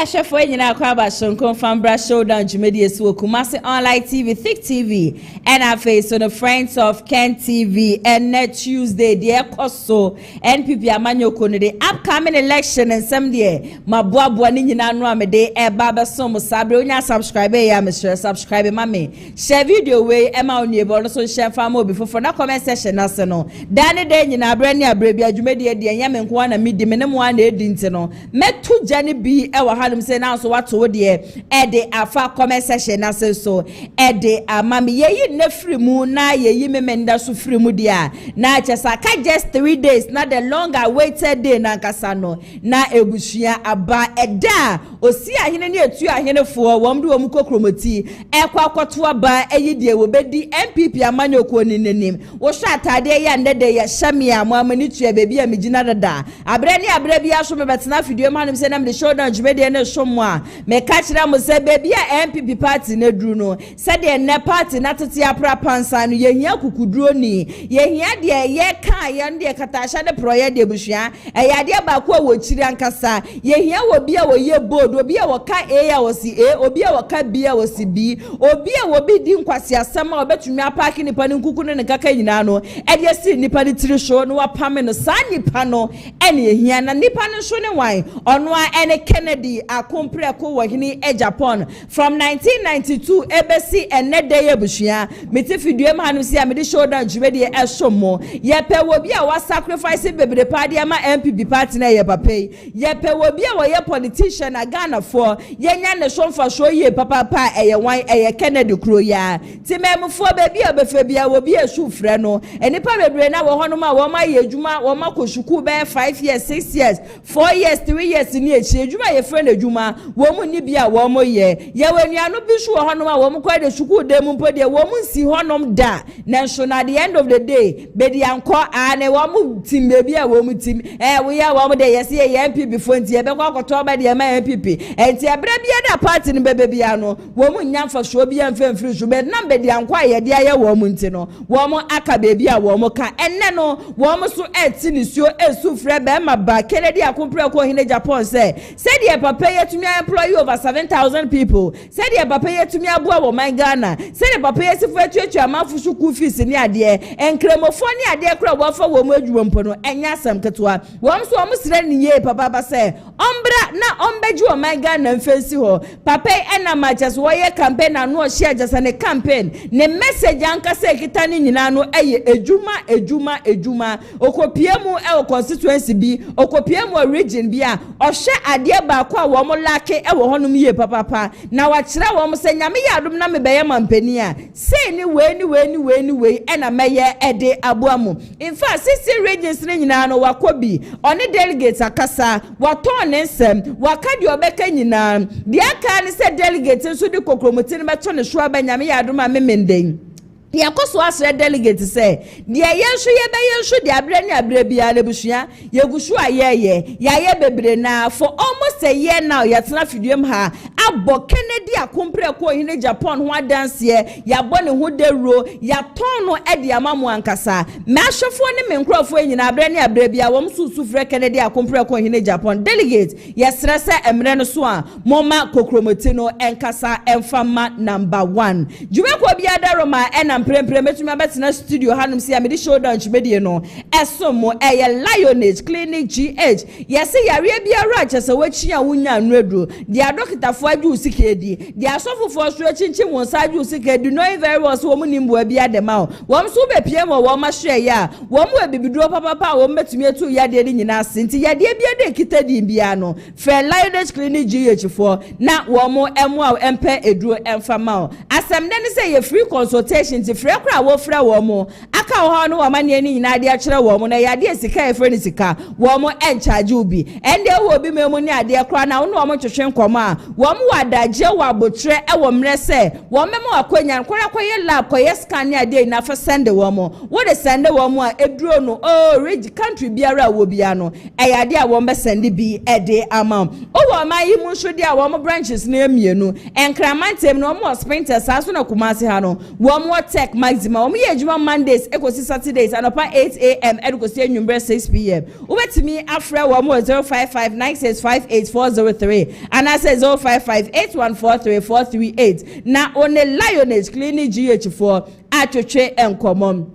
Chef when you know Sonko Fambra Showdown Jumedi Esu Kumasi Online TV, Thick TV, and our face on the Friends of Ken TV and next Tuesday, dear Koso, NPP Amanyo Kone, the upcoming election and some day, my boy Nina Ramade, a Baba Somo Sabronia subscribe, Mr. Subscribe, Mammy. Share video way, Emma on your bonus, share famo before for that comment session, Nassano. Danny Day in a brand new Brabia Jumedi, the Yaman Kwana, meet the minimum one day, Dintino. Met two Jenny B. Our say now so what to dear de afa comment section na say so de amami ye ne free mu na ye me menda so free mu dia na chesa ka just 3 days na the long awaited day na nkasa no na ebusua aba eda osi ahene ne etu ahene fo wom de wom kokromoti ekwa akoto aba eyi die wo bedi NPP amanyoko ni nanim wo hwa atade ye ndede ye shamia mo amani tua bebi a migina dada abre bi aso me betena video ma nim say na me showdown jumede ne shomwa me kachira mo se bebi a NPP party ne duru no se de ne party na tete apra pansa no ye hia kukuduro ni ye hia de ye ka ye de katasha de proye de busua ya de ba ko wo chiri ankasa ye hia wo bia wo ye bold obi a wo ka a ya wo si a obi a wo ka b a wo si b obi a wo bi di nkwasi asama obetumi apaki nipa ne nkuku ne kaka nyina no e de si nipa ne tiri show no wapame no sa nipa no ene ye hia na nipa ne so ne wan ono a ene KennedyAgyapong ko Agapong from 1992 ebesi enede ye bushia meti fidue ma hanu si amede showdown jumedi esomo ye pe wo bia wa sacrifice bebre party ama NPP party na ye papai ye pe wo bia wo ye politician na Ghana for ye nya ne shomfa show ye papa eye wan eye Kennedy kro ya ti memfo be bia befe bia wo bia su frɛ no enipa bebre na wo hono ma wo ma ye adwuma wo ma kosuku be 5 years 6 years 4 years 3 years ni echi adwuma ye frɛ na adwuma wo mu ni bia wo mo ye wanuanu bi so hono ma wo mo kwa de suku de mu mpode wo mu nsi honom da na so na the end of the day be di anko ane wo mu tim be bia wo mu tim we ya wo mo de yes ye NPP before nti e be kwa koto ba de ma NPP enti abra bia da party no be bia no wo mu nyamfa so bia mfemfiri so be na be di anko ye de aye wo mu nti no wo mo aka be bia wo mo ka enne no wo mo so eti ni so esu frɛ be ma ba KennedyAgyapong ko KennedyAgyapong say de papa ye tumi employ over 7,000 people said the papa ye tumi aboa wo man Ghana said the papa ye sifu atuatu amafu school fees ni ade enkremofo ni ade kra wo fa wo mu adwuma mpo no enya asam ketwa wo so wo sire ni ye papa ba say ombra na ombeju wo man Ghana mfensi ho papa ena matches wo ye campaign na no share just ne campaign ne message anka say kita ni nyina no eye ejuma okopie mu e constituency bi okopie mu region bi a ohwe ade ba kwa wo mo lake e wo honom ye papa na wachira wo mo se nyame ya adom na me beye mampani a say ni we ena meye ede aboamu in fact 60 regions ni nyina no wakobi oni delegates akasa waton ne nsem wakadi obeka nyina de aka ni se delegates nso de kokromoti ne beto ne so aba nyame ya adom a memenden yakoso asre delegate say de yenso ye be yenso de abre ni abre bia lebusua yegusu ayeye yaye bebre na for almost a year now yatena fiduem ha abo KennedyAgyapong ko KennedyAgyapong ho dance ye yabo ne ho dero ya ton no e de amamu ankasa me ahwefo ne me nkrofo nyina abre ni abre bia wom susu frɛ KennedyAgyapong ko KennedyAgyapong delegate yesre se emre no so a moma kokromoti no enkasa emfama number 1 jume ko bia daroma ena prempre metumi abetena studio hanum si amedi showdown jumedi no esomo eye Lionage clinic GH yesi yare biara chese wachi a wunya nredu dia doctor fo aju sikedi dia sofofo so achinchi won sa aju sikedi no very well so wom nimbo bia de ma wom so be pie mo wom ahwe ya wom we bibiduro papa wom metumi etu ya de ni nyina sinti ya de bia de kitadi bia no fe Lionage clinic GH fo na wom emu a empe eduro emfama asem de ni say ye free consultation frɛ kra wo frɛ wo mo aka wo ha no wa mane ni nyina de a kyerɛ wo mo na ya de sika e frɛ ni sika wo mo en charge obi ende wo bi memu ni ade kra na wo no mo twetwe nkɔma a wo mo wadaje wa abotre e wo mre se wo memo akonya nkora koye lab koye scan ne ade na fa send wo mo wo de send wo mo a eduro no reg country biara wo bia no e ade a wo mbe send bi e de ama o wo man yi mu nso de a wo mo branches na emienu enkramantem no mo sprinters aso na kumase ha no wo mo tech maximum wo mo ye adwuma Mondays ekosi Saturdays anopa 8 a.m. edukosi enwumbre 6 p.m. Ubetimi afra wo mo 0559658403 and I say 0558143438 na one Lioness Clinic GH4 atwetwe enkomom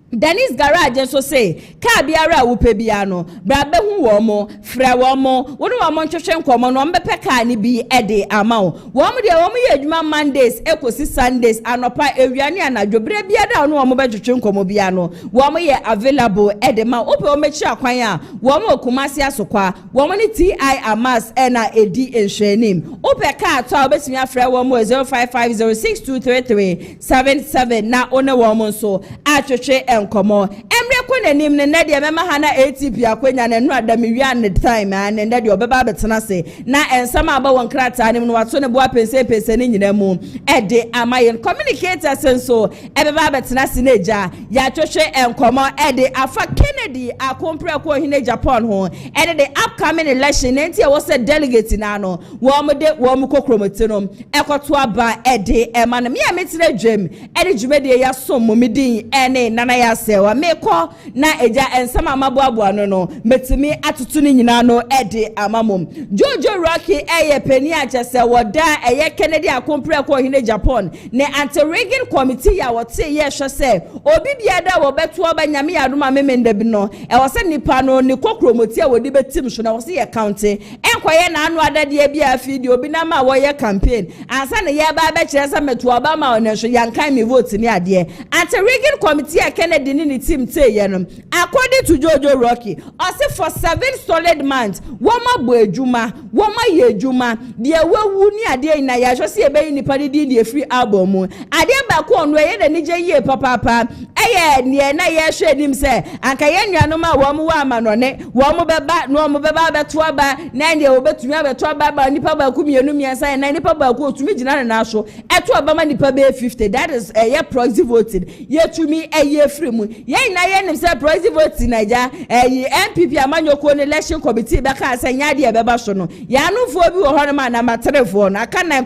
Dennis Garage so say ka biara wo pe bia no bra be hu wo mo fra wo mo wo no mo ntwehwe nkomo no mbepe ka ni bi ede ama wo mo de wo mo ye adwuma Mondays ekosi Sundays anopa ewiane anadwo bra bia da no wo mo be twehwe nkomo bia no wo mo ye available ede ma wo pe wo mechi akwan a wo mo kumase asokwa wo mo ni TI Amas na edi enhwenim wo pe ka to obetimi afra wo mo 0550623377 na one wo mo so atwehwe enkomo emre ko nanim ne na de mema ha na ATP akwanya na no adamewia ne time and ne de obeba betena se na ensama aba won krata nim no wato ne boa pense ne nyina mu e de amayen communicator senso ebeba betena se na ja ya twehwe enkomo e de afa Kennedy akompre ko KennedyAgyapong ho e de upcoming election enti e wo se delegate na no wo mo de wo mo kokromotenom ekoto aba e de ema na me ya metire dwem e de dwumede ya som mo medin ene nana ya sewa meko na eja ensama amaboabo no metimi atutu ni nyina no ede amamom Jojo Rocky eye pani achese woda eye Kennedy akompre ko KennedyAgyapong ne anti-rigging committee ya wote ye hwe se obi biada wo beto oba nyame ya duma memenda bi no e wo se nipa no ne kokromoti a wodi betim so na wo se ye county enkoye na anu adade bi afidi obi na ma wo ye campaign ansa ne ye ba be kire se meto oba ma ono hwe yankan me vote ni ade anti-rigging committee Kennedy ni team say yenom according to Jojo Rocky say for 7 solid months woma bo adwuma woma ye adwuma de wawu ni ade na ya hwe se e be nipa de free album mu ade ba ko no ye na ni je ye papa eye ne na ye hwe nim se anka ye nnuanom a wo mo wa amanone wo mo beba no mo beba beto aba na ne obetumi abeto aba ba nipa ba ku mienu miensa na nipa ba ku otumi gina na so eto aba ma nipa be 50 that is ye proxy voting ye tumi eye free mu ye na ye nim se proxy voting naija NPP amanyoko ne election committee be ka asanya de beba so no ya no fo bi wo ho ma na matrefo no aka na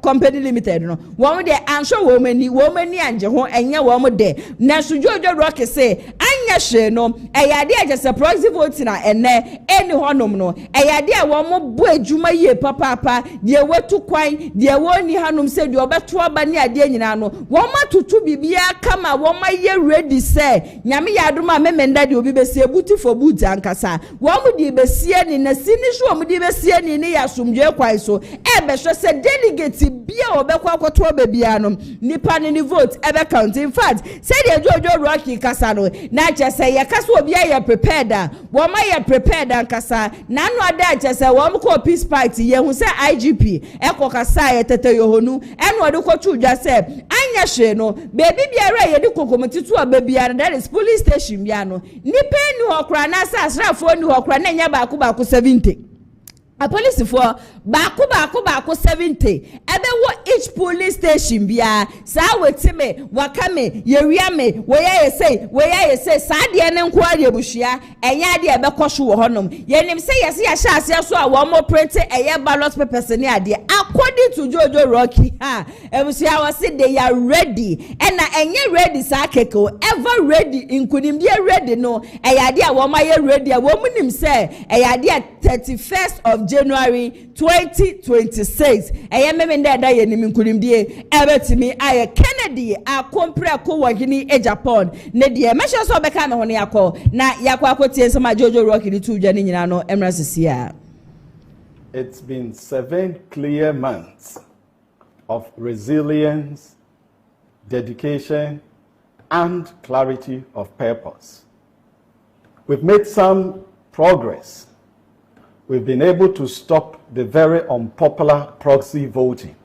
company limited no wo de ansho wo mani anje ho enye wo de na so Jojo Rock say anya hwe no eyade agese proxy vote na ene eni honom no eyade a wo mo bo adwuma ye papa de wetu kwan de woni hanom se de obeto aba ne ade nyina no wo matutu bibia kama wo ma ye ready say nyame ya adoma memenda de obi besie buti for buti ankasa wo mo de besie ni na sini so wo mo de besie ni ya somdwe kwan so e be hwe se delegate bia obekwa akoto ba bia no nipa ni vote ebe count in fact say de Jojo Rocky kasa no na chese ye kasa obi ya prepared wo ma ye prepared ankasa na no ada chese wo mo ko peace party ye hu say IGP ekokasa ye tete yohonu eno ode ko tudwa say anya hwe no baby biara ye de kokomoti tu aba biara that is police station bia no nipa ni hokra na sa asrafo ni hokra na nya ba ko 70 a police for baako 70 ebe wo each police station bia sa wetime wakame yewiame woya say sa de ne nko ade buhia enya de ebe kwohwe wo honom yenim say yesi ya hya ase so a wo mo print eye ballot papers ne ade according to Jojo Rocky ebusia was say they are ready and enye ready sa keko ever ready inkunim be ready no eye a wo ma ye ready a wo munim say eye 31st of January 2026 meme nda ye nim nkulimdie ebetimi aye Kennedy akompre ko KennedyAgyapong ne de mesho so beka me ho ne yakọ na yakọ akotie nsema Jojo Rocky ni tu dwa ni nyina no emra sesia. It's been 7 clear months of resilience, dedication, and clarity of purpose. We've made some progress. We've been able to stop the very unpopular proxy voting.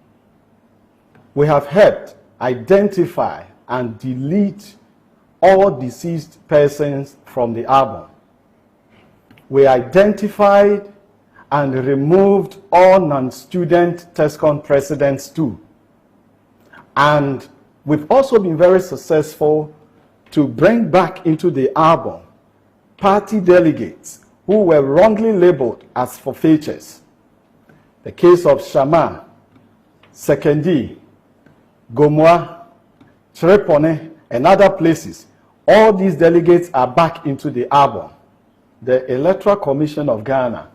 We have helped identify and delete all deceased persons from the album. We identified and removed all non-student TESCON presidents too. And we've also been very successful to bring back into the album party delegates who were wrongly labeled as forfeitures. The case of Shama, Sekendi, Gomwa, Cherepone, and other places. All these delegates are back into the album. The Electoral Commission of Ghana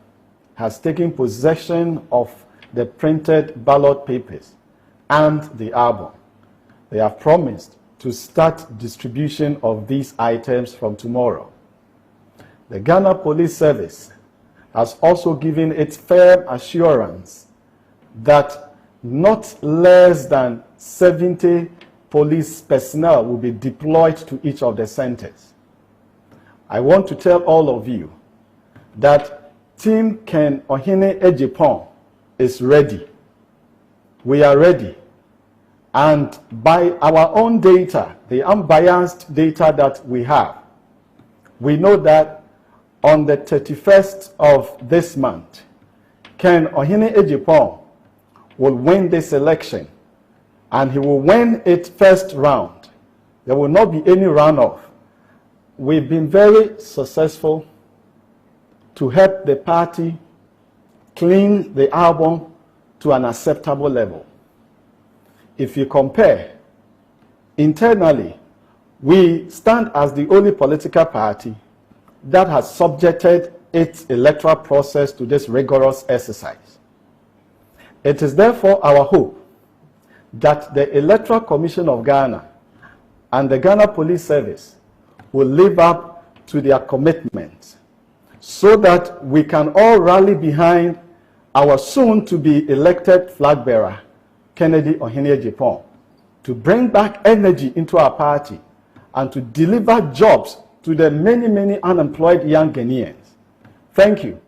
has taken possession of the printed ballot papers and the album. They have promised to start distribution of these items from tomorrow. The Ghana Police Service has also given its firm assurance that not less than 70 police personnel will be deployed to each of the centers. I want to tell all of you that Team KennedyAgyapong is ready. We are ready. And by our own data, the unbiased data that we have, we know that on the 31st of this month, KennedyAgyapong will win this election, and he will win it first round. There will not be any runoff. We've been very successful to help the party clean the album to an acceptable level. If you compare, internally, we stand as the only political party that has subjected its electoral process to this rigorous exercise. It is therefore our hope that the Electoral Commission of Ghana and the Ghana Police Service will live up to their commitments so that we can all rally behind our soon-to-be elected flag bearer, KennedyAgyapong, to bring back energy into our party and to deliver jobs to the many, many unemployed young Ghanaians. Thank you.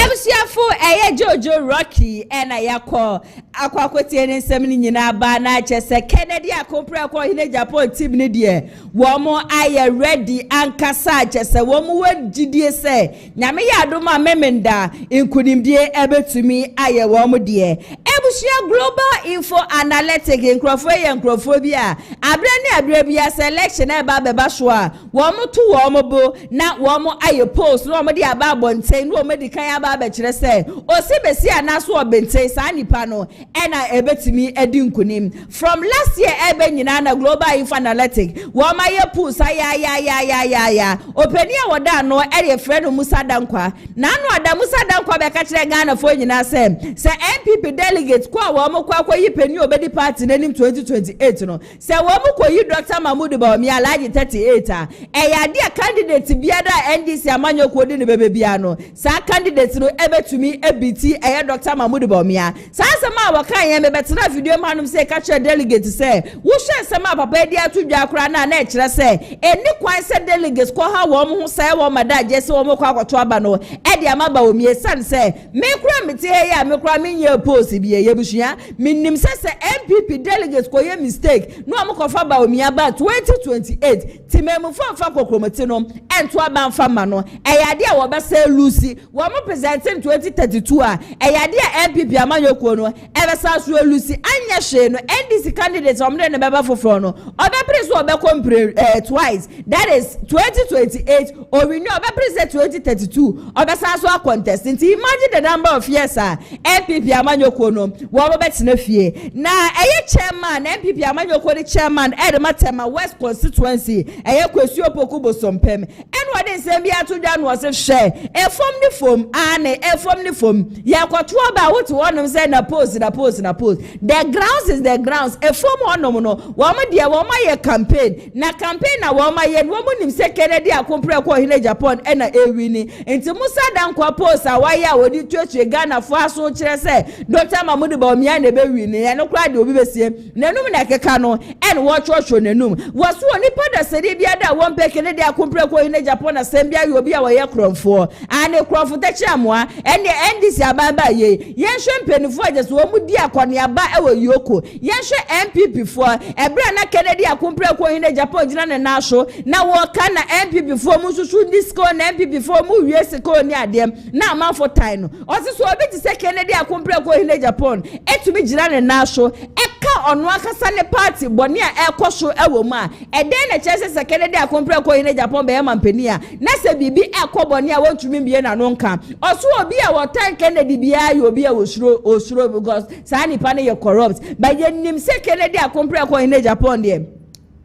Ebusiafo eye Jojo Rocky and ayako akwakweti ene nsem ni nyina ba na chese Kennedy akompre akọ KennedyAgyapong team ni de wo mo aye ready ankasa chese wo mo wagidie se nyame ya adoma memenda inkunimdie ebetumi aye wo mo de ebusia global info analytic nkrofo ye nkrofo bia abre ni abre bia selection e ba beba so a wo mo to wo mo bo na wo mo aye post no mo de aba bonten no mo di kan aba be kire se osibesi anaso obenten sa nipa no ena ebetimi edi nkunim from last year ebe nyina na global info analytic wo ma ye post ya openi a woda no ere friend Musa Dankwa na no ada Musa Dankwa be ka kire Ghana fo nyina se NPP delegate kwa wo mo kwa yi peni obedi party nanim 2028 no se wo mo koyi Dr. Mahmoud Bawumia alaji 38 a ya dia candidate biada NDC amanyoko di ne bebe bia no sa candidate no ebetumi ebiti eye Dr. Mahmoud Bawumia sa asema waka yen me betena video manum se ka kire delegate se wo hwe sema papa edi atudwa akora na e kire se eni kwan se delegate ko ha wo mo ho se wo madaje se wo mo kwa akoto aba no e dia maba wo mie san se me kura mete he ya me kura menye post bi ye busua minnim se NPP delegate ko ye mistake no am ko fa Bawumia ba 2028 timemu fa kokromoti no ento aba mfa ma no e ya dia wo be se Lucy wo mo presenting 2032 a e ya dia NPP amanyoko no e be sa so Lucy anya hwe no NDC candidate omde ne beba foforo no obe prince obe compare twice that is 2028 or we know obe prince 2032 obe sa so contest imagine the number of years NPP amanyoko no wo be tena fie na eye chairman NPP amanyoko the chairman Elbernard West constituency eye kwesi opoku bosompem eno de nsem bia to dwa no se hwe e form ni form ane e form ni form ya kwato ba what one say na post the grounds is the grounds e form one no wo ma de wo ma ye campaign na wo ma ye wo mu nim se KennedyAgyapong KennedyAgyapong e na ewini enti Musa Dankwa post a wa ya wodi twetwe Ghana fo aso kire se Dr. Mahmoud Bawumia na be wini ya no kra de obi besie nanum na keka no en wo twotwo nanum wo so oni pada sedi bia da wo mpe KennedyAgyapong KennedyAgyapong Japan assembly you be our kromfo and a kromfo techamwa and the NDC ababa ye yensho mpenifo just wo mudi akoniaba ewo yoko yensho NPP for ebra na KennedyAgyapong ko hine Japan gina na nasho na wo ka na NPP for mu susu disco na NPP for mu wiese ko ni adem na amanfo time no osiso obi ti se KennedyAgyapong ko hine Japan etumi gina na nasho eka ono akasa ne party boni a ekosho ewo ma eden na chese se KennedyAgyapong ko hine Japan be mampani a na se bibi ekoboni a wontumi bie na no nka oso obi a wotan Kennedy bia yo obi a osuro because sa nipa ne ye corrupt but ye nim se KennedyAgyapong ko hine Japan de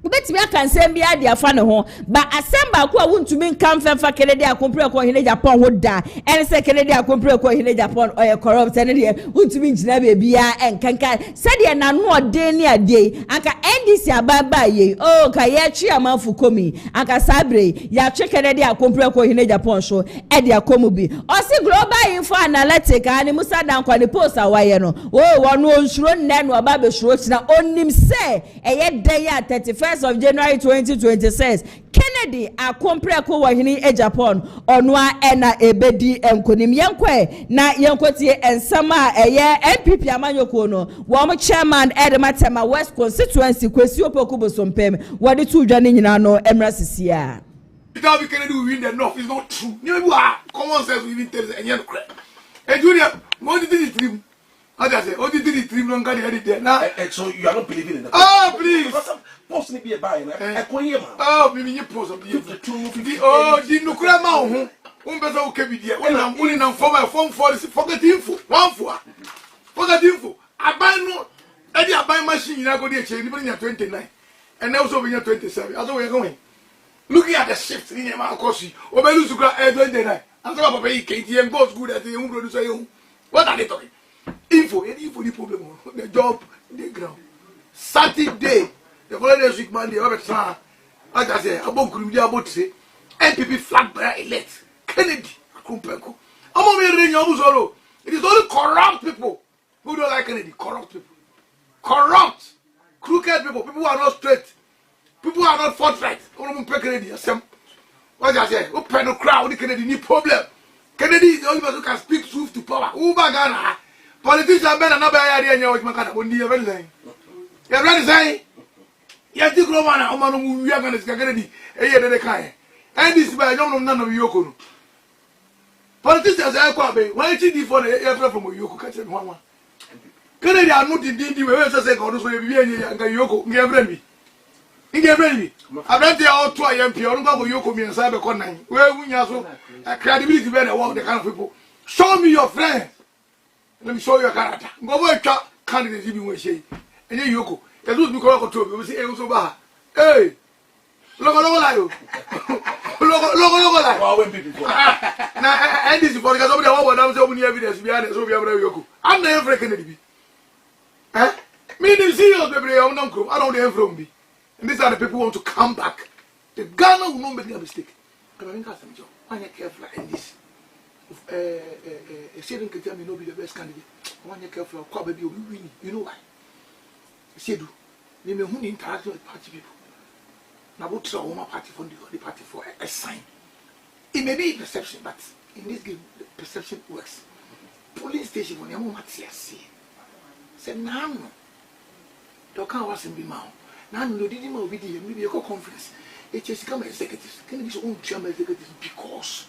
ubetimi aka nsem bia de afa ne ho ba asemba ko a wontumi nka mfefa KennedyAgyapong ko hine Japan ho da en se KennedyAgyapong ko hine Japan o ye corrupt ne de wontumi ngina be bia enkanka se de na no odin ne ade aka NDC ababa ye o ka ye twi amanfo komi aka sabre ya twi KennedyAgyapong ko hine Japan so e de akomu bi o si global info analytic ani musa dan kwa ne post awaye no o wono onsuro nne no aba be shuro tina onim se eye den ya 31st of January 2026 KennedyAgyapong ko hine Japan onwa ena ebedi enkonim yenkwe na yenkotie ensama eye NPP amanyoko no wo mo chairman Elbernard West constituency kwesi opoku bosompem wode tu dwane nyina no emra sisia that we Kennedy will win the north is not true. You are common sense we even tell us and you and Junior, what did the dream? How does it? What did the dream longer than there? Now, so you are not believing in that? Oh, please. Possibly be a buyer. Oh, maybe you pose up the oh, the nuclear mount. Better okay with you. When I'm pulling on for my phone for forget info. One for forget info. I buy no. I buy machine. I go there. Change. Even in 29, and also when you're 27. That's where you're going. Looking at the shift in your mouth, Kosi, or Belusuka 29. I'm talking about KTM goes good at the young producer. What are they talking? Info, any info, the problem, the job, the ground. Saturday, the following week, Monday, over time, like I say, about Kurudia, about to say, NPP flag bearer elect, KennedyAgyapong. I'm only reading Owusu. It is only corrupt people who don't like Kennedy. Corrupt people. Corrupt, crooked people, people who are not straight. People are not forthright. Kennedy, what I say? Open the crowd. Kennedy need problem. Kennedy is the only person who can speak truth to power. Ubagana. Politicians better not be here and you're going to be everything. You're ready to say? You're the Romana. I'm going to be Kennedy. And this is by none of you. Politicians are quite why did you for the air from Yoko? Kennedy are not indeed the way to say, God, so you and Yoko, near Bremy. I've done the all 2 MP, I don't go Yoko and Cyber Con9. Where we are so credibility better work the kind of people. Show me your friend. Let me show you your character. Go work candidates even when she and you Yoko. They lose me correct to you. We see Owusu Bempah. Hey, look like you. Look like. Wow, when people now, and this is for because somebody want so many evidence behind it. So we have Yoko. I'm the every Kennedy. Eh? Me the serious baby. I'm not I don't know from me. And these are the people who want to come back. The Ghana will not make a mistake. But I think that's some job. Why not careful in this? If Shadon can tell me no be the best candidate, why not careful? Quite baby will win. You know why? Shadon, they may only interact with party people. Now, what's a woman party from the party for a sign? It may be perception, but in this game, the perception works. Police station when you want to see. Said, no, the car wasn't be mount. Now, no, didn't know video, maybe a conference. It just come executives. Kennedy's own chairman executives because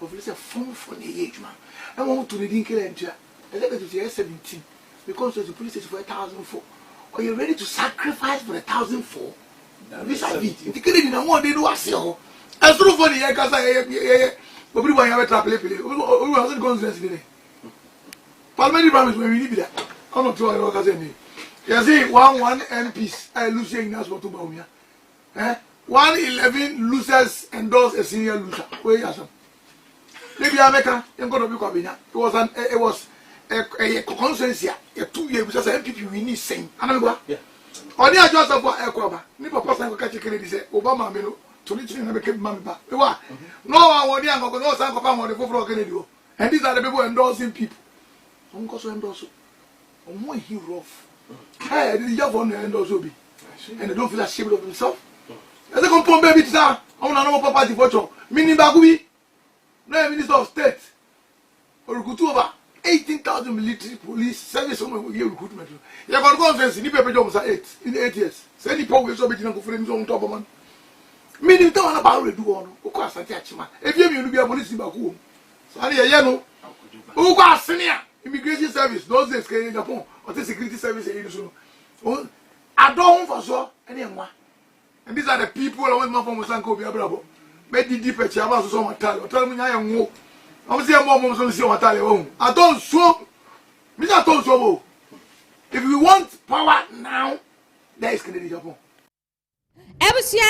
of this phone for the age, man. I want to read in Kennedy. Executives here 17 because the police station for 1,004. Are you ready to sacrifice for 1,004? This I beat. The Kennedy no more they do as you. As true for the year, because but we want to have a trap. We wasn't going to today. Parliamentary promise when we need that. I'm not sure what I say. You see, 1 MPs are losing in us for Bawumia. 111 losers endorse a senior loser. Where you some? Maybe America, you're going to be coming. It was a consensus. 2 years because MPP we need same. And go. Yeah. On the address of what Equaba, Nipa Passan catch Kennedy say, Obama Melo, to literally never keep Mammy back. No one want the uncle, no son of Pam, the for Kennedy. And these are the people endorsing people. Uncle so endorse. On one he rough. Hey, the young one endorse will be. And they don't feel ashamed of themselves. As a compound baby, sir, I want to know Papa the photo. Minibagubi, no Minister of State, or over 18,000 military police service on year recruitment. You got conference in the paper jobs at 8 years. Say the power is so between friends on top of man. Meaning, don't about to do on, of course, I catch man. If you be a police in Baku, so I know who got senior immigration service, those days, KennedyAgyapong, or the security service. I don't for sure anyone. And these are the people I want from Sanko Biabrabo. Made the deeper Chavas so much time. Tell me I am walk. I was here more than see what I want. I don't show. Mr. Tonso. If we want power now, there is KennedyAgyapong. Ebusia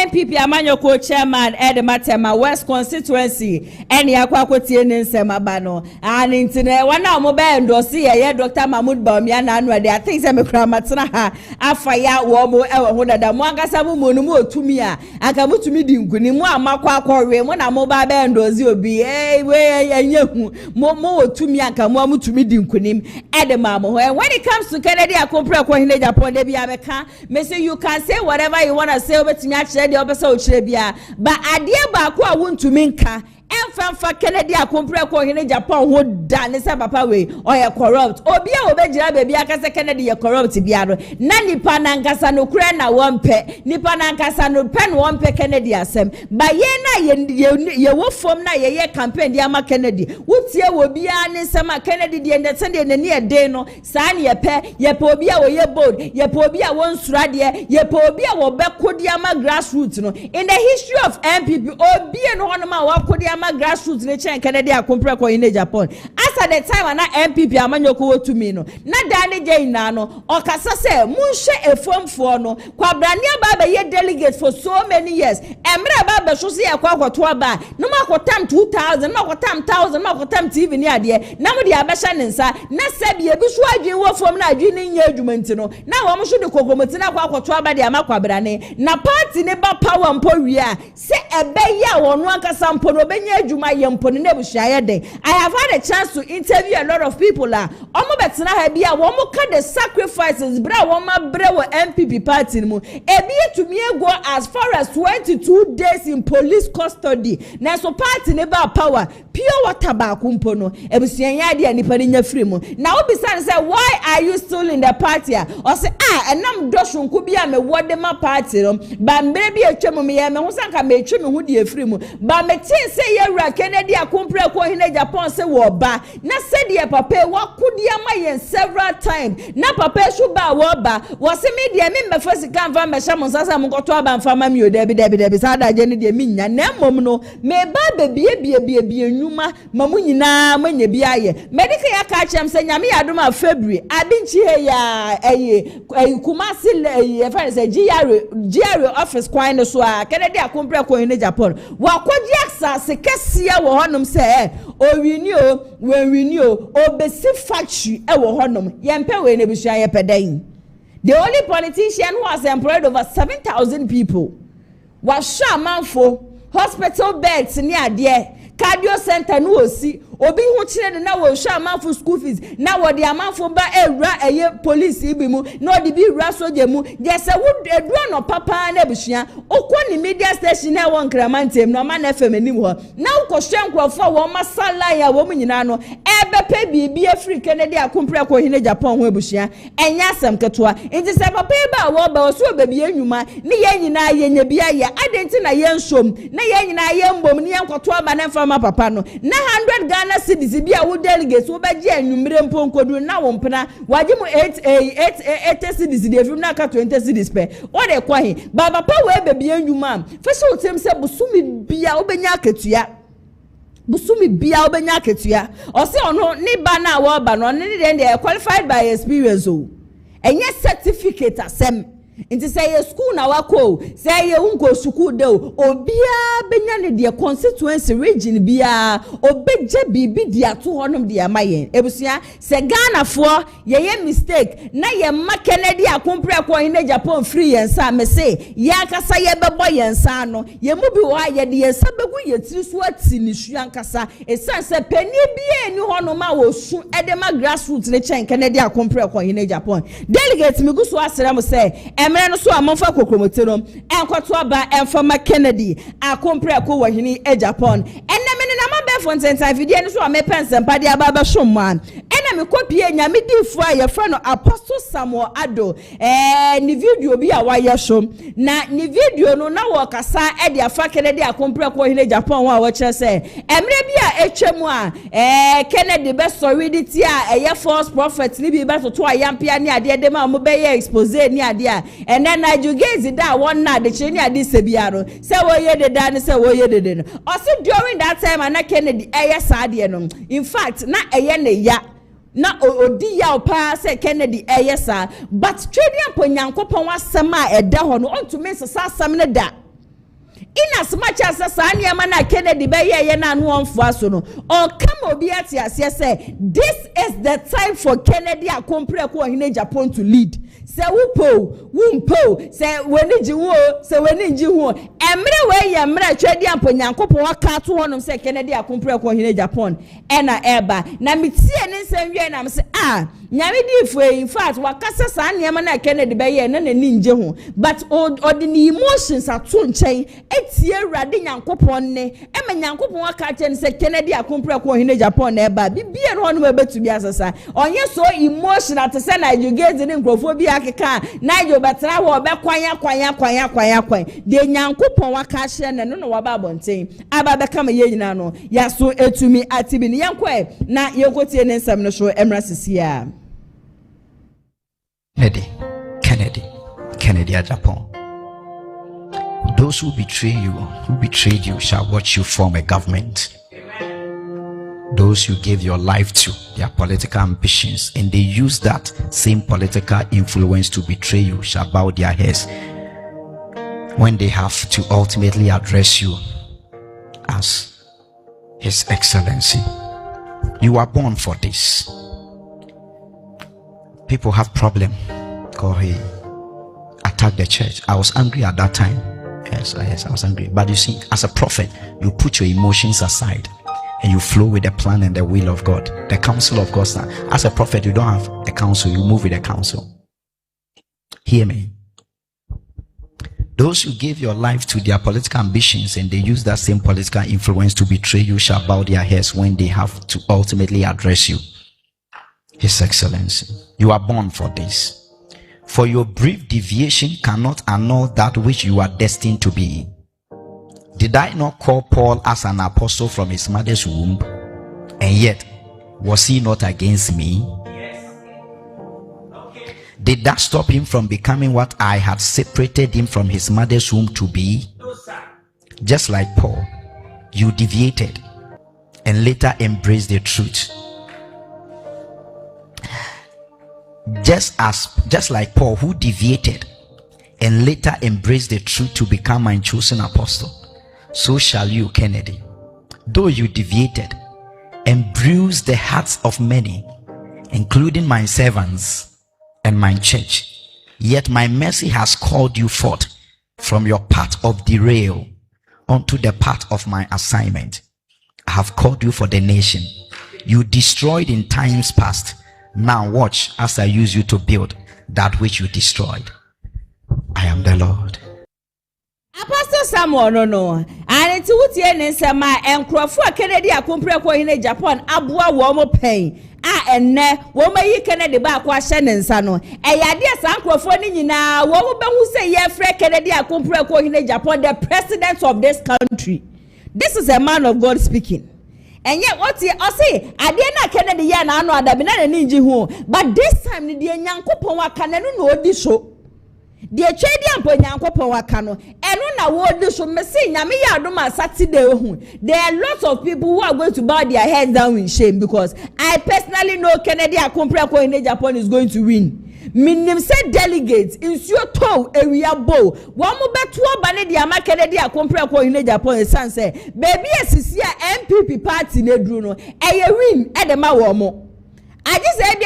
NPP Amanyoko chairman Elbernard West constituency eni akwakotie ne nsema ba no and intine wana mo be endorse Dr. Bawumia na anwade I think say me kra matena ha afaya wo mo ewo ho dada mo angasa mo mu otumi a aka mutumi di nkuni mo amakwa akọwe mo na mo ba be endorse obi we enyehu mo otumi aka mo mutumi di nkuni Elbernard mo when it comes to KennedyAgyapong KennedyAgyapong de bia beka me say you can say whatever you want to say obetimi a kire de obesa o kire bia ba ade ba ko a wontumi nka emfa KennedyAgyapong KennedyAgyapong ho da ne se papa we oye corrupt obi a obegira baby aka se Kennedy ye corrupt bia no na nipa na nkasa no kura na wonpe nipa na nkasa no pen wonpe Kennedy asem ba ye na ye wo fom na ye campaign dia ma Kennedy wutie wo bia ne nsema Kennedy de ndetse de ne ne de no saa ne ye pe obi a wo ye bold ye pe obi a won sura de ye pe obi a wo be kodia ma grassroots no in the history of NPP obi no hono ma wa kodia grassroots ne chen KennedyAgyapong KennedyAgyapong as at the time na NPP amanyoko wotumi no na dane jeina no okasa se munhwe efomfo no kwabrane aba ye delegate for so many years emre aba so se yakwakoto aba no makotam 2000 makotam 1000 makotam TV ni ade na mo de abehya ne nsa na sabi ebiso adwen wo fom na adwen ne nya adwumanti no na wo mo so de kokomoti na kwakoto aba de amakwabrane na party ne ba power mpo wi a se ebe ya wono ankasa mpo no benya adwuma yempone na busuaye den I have had a chance to interview a lot of people la omo betena ha bia wo mo ka the sacrifices bra wo ma bre wo NPP party mu ebi etumi ego as far as 22 days in police custody na so party ne ba power pure water ba kumpo no ebusuaye ade anipa ne nya free mu na obisa say why are you still in the party or say enam doshunku bia me wode ma party no ba mbre bi etwemu me ye me ho sanka me etwemu hu de free mu ba me tin say KennedyAgyapong KennedyAgyapong se wo ba na se de papa wakudi ama yen several times na papa shu ba wo ba wo se me de me mbefa sika mfa mehya mo sasa mo koto aba mfa ma mi o debi sada je ne de mi nya na mom no me ba bie nyuma mamu nyina manya bi aye medical ya ka chem se nyame yadom a February abinchi he ya Kumasi e fa se GR office kwan no so a KennedyAgyapong KennedyAgyapong wakoji aksa kesia wo honom se o obesi factory e wo honom yempe we ne bisua ye pedan the only politician who has employed over 7,000 people was shamanfo hospital beds ni ade cardio center no osi obi hu kire na wo hwa amanfo school fees na wo de amanfo ba ewra eye police ibi mu na odi bi wra soje mu je se wo eduro no papa na busua okoni media station na won kramantem no ma na fm anim ho na wo hwenkrofo wo masala ya wo mu nyina no ebepe bibi afri KennedyAgyapong KennedyAgyapong ho busua enya asem ketoa nti se papa ba wo ba so ba bi enwuma ne ye nyina ye nya bi aye adenti na ye nsom na ye nyina ye mbom ne ye nkoto aba na mfa ma papa no na 100 Ghana cedis bia wo delegates wo ba gi anwumre mponkodu na wo mpena waje mu 8 cedis de film na ka 20 cedis pe o de kwahe ba papa we be bia anwuma fa so tem se busumi bia wo benya akatua o se ono ni ba na wo ba no ne de qualified by experience o enye certificate asem Inti say ye school na wako say ye unko school de obia benya ne de constituency region bia obeje bibi de ato honom de amayen ebusua se Ghana for ye mistake na ye ma KennedyAgyapong KennedyAgyapong free yensa me say ye akasa ye bebo yensa no ye mu bi wa ye de yensa begu ye tiri so ati ni hua nkasa esanse pani bia ni honom a wo su edema grassroots ne chen KennedyAgyapong KennedyAgyapong delegate me gu so asere mo say emre no so amonfa kokromote no enkoto aba enfama Kennedy akompreko wo hini Japan eneme na mabefo ntenta video no so amepensem de ababa shomma ena me kopie nyame difo aye fra no Apostle Samuel Ado ni video bi a waye shom na ni video no na wo kasa de afa Kennedy akompreko hine Japan wa wo kire se emre bi a etwemu a Kennedy be sorry di ti a eye false prophet ni bi be to ayampia ni ade de ma mo be ye expose ni ade a ena na jugezi da won na de kire ni ade sebiaro se wo ye de da ni se wo ye de no also during that time ana Kennedy eye saade no in fact na eye ne ya na odi ya opa se Kennedy sa but trading ponyankopon wasem a eda ho no ontumi sesa asam ne da in as much as Sanya na Kennedy be ye na no onfo aso no on come obi ati ase say this is the time for Kennedy akompreko hine Japan to lead se wumpo se weni ji wo se weni ji ho emre we ye emre twedi amponyankopon aka to honom se Kennedy akompreko hine Japan ena eba na mitie ne nsem wie na se nyame di fu in fact wakasa Sanya na Kennedy be ye na nani nje ho but ordinary emotions ato nchen etie Awurade nyankopon ne ema nyankopon aka chen se Kennedy akompreko hine Japan eba bibie no honom ebetu bi asasa onye so emotional to say na jugezi ne nkrofo bi akeka na yo betra wo be kwanya de nyankopon waka hye ne no waba abonten aba be kama ye nyina no ya so etumi atibi ne yankwa na yekotie ne nsam no so emra sisia KennedyAgyapong. Those who betrayed you shall watch you form a government. Those you gave your life to, their political ambitions, and they use that same political influence to betray you, shall bow their heads when they have to ultimately address you as His Excellency. You are born for this. People have problem because he attacked the church. I was angry at that time. Yes, I was angry. But you see, as a prophet, you put your emotions aside and you flow with the plan and the will of God, the counsel of God. As a prophet, you don't have a counsel, you move with the counsel. Hear me. Those who gave your life to their political ambitions and they use that same political influence to betray you shall bow their heads when they have to ultimately address you, His Excellency. You are born for this. For your brief deviation cannot annul that which you are destined to be. Did I not call Paul as an apostle from his mother's womb? And yet, was he not against me? Did that stop him from becoming what I had separated him from his mother's womb to be? Just like Paul, you deviated and later embraced the truth. Just like Paul, who deviated and later embraced the truth to become my chosen apostle, so shall you, Kennedy. Though you deviated and bruised the hearts of many, including my servants and my church, yet my mercy has called you forth from your path of derail onto the path of my assignment. I have called you for the nation. You destroyed in times past. Now watch as I use you to build that which you destroyed. I am the Lord. Apostle Samuel no and to wutie ne nsema enkrofo Kennedy akompreko hine Japan aboa wo mo pen enne wo mayi Kennedy ba kwa hye ne nsa no eyade asa enkrofo ni nyina wo mo behu se ye frɛ Kennedy akompreko hine Japan, the president of this country. This is a man of God speaking. And yet what he say ade na Kennedy ya na anu adabi na ni nji hu, but this time ni de nyankopon waka na no odi so de twedi ampo nyankopon waka no eno na wo odi so mesi nyame ya adoma Saturday hu. There are lots of people who are going to bow their heads down in shame because I personally know Kennedy akompreko hine Japan is going to win. Minim say delegates insuo to area bow wo mo beto oba ne de ama Kennedy akompreko hine Japan san say baby asisi a NPP party na duru no eye win e de ma wo mo. I just said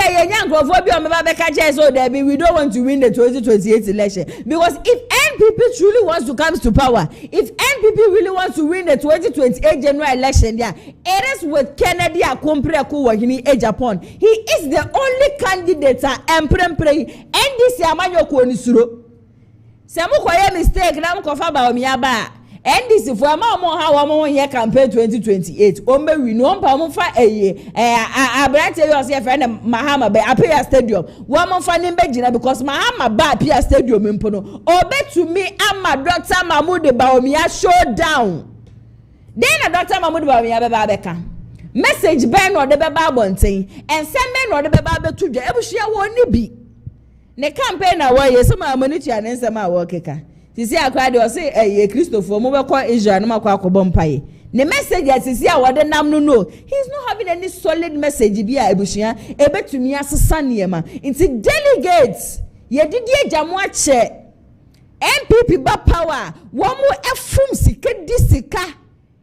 there we don't want to win the 2028 election because if NPP truly wants to come to power, if NPP really wants to win the 2028 general election, yeah, it is with Kennedy Akompreko Hine Japan. He is the only candidate NDC Amanyoko Nisuro. Se mo koye mistake na mo kofa Bawumia ba. NDC for ama mo ha wo mo ye campaign 2028. O me wi no mpa mo fa abrante we say friend Mahama be Apia Stadium. Wo mo fa ni begina because Mahama ba Apia Stadium mpo no. Obetumi ama Dr. Mahmoud Bawumia Showdown. Then Dr. Mahmoud Bawumia be ba beka. Message ben no de be ba bonten. And send men no de be ba betu dwa. Ebuhia wo ni bi. Ne campaign na wo ye so ma amanitu anense ma wo keka. Sisi akwa de o say Christopher mo be call Israel no makwa akobọ mpaye. Ne message at sisi a wode nam no. He's not having any solid message bi a ebuhia ebetumi asesa niema. Inti delegates ye didi ajamu ache. NPP ba power wo mo efum sika disika.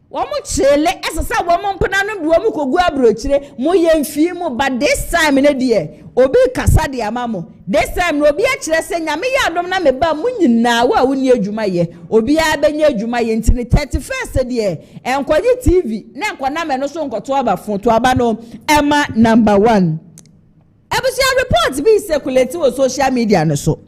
Wo mo chele esesa wo mo mpona no wo mo kogu abrochire mo yemfie mo but this time ne de obi kasa de amamo this time no obi a kire se nyame ya adom na meba mo nyina wo a woni adwuma ye obi a benya adwuma ye ntini 31st de enkoje TV na enkona me no so nkoto abafo to aba no ema number 1 ebusia report bi circulate on social media no so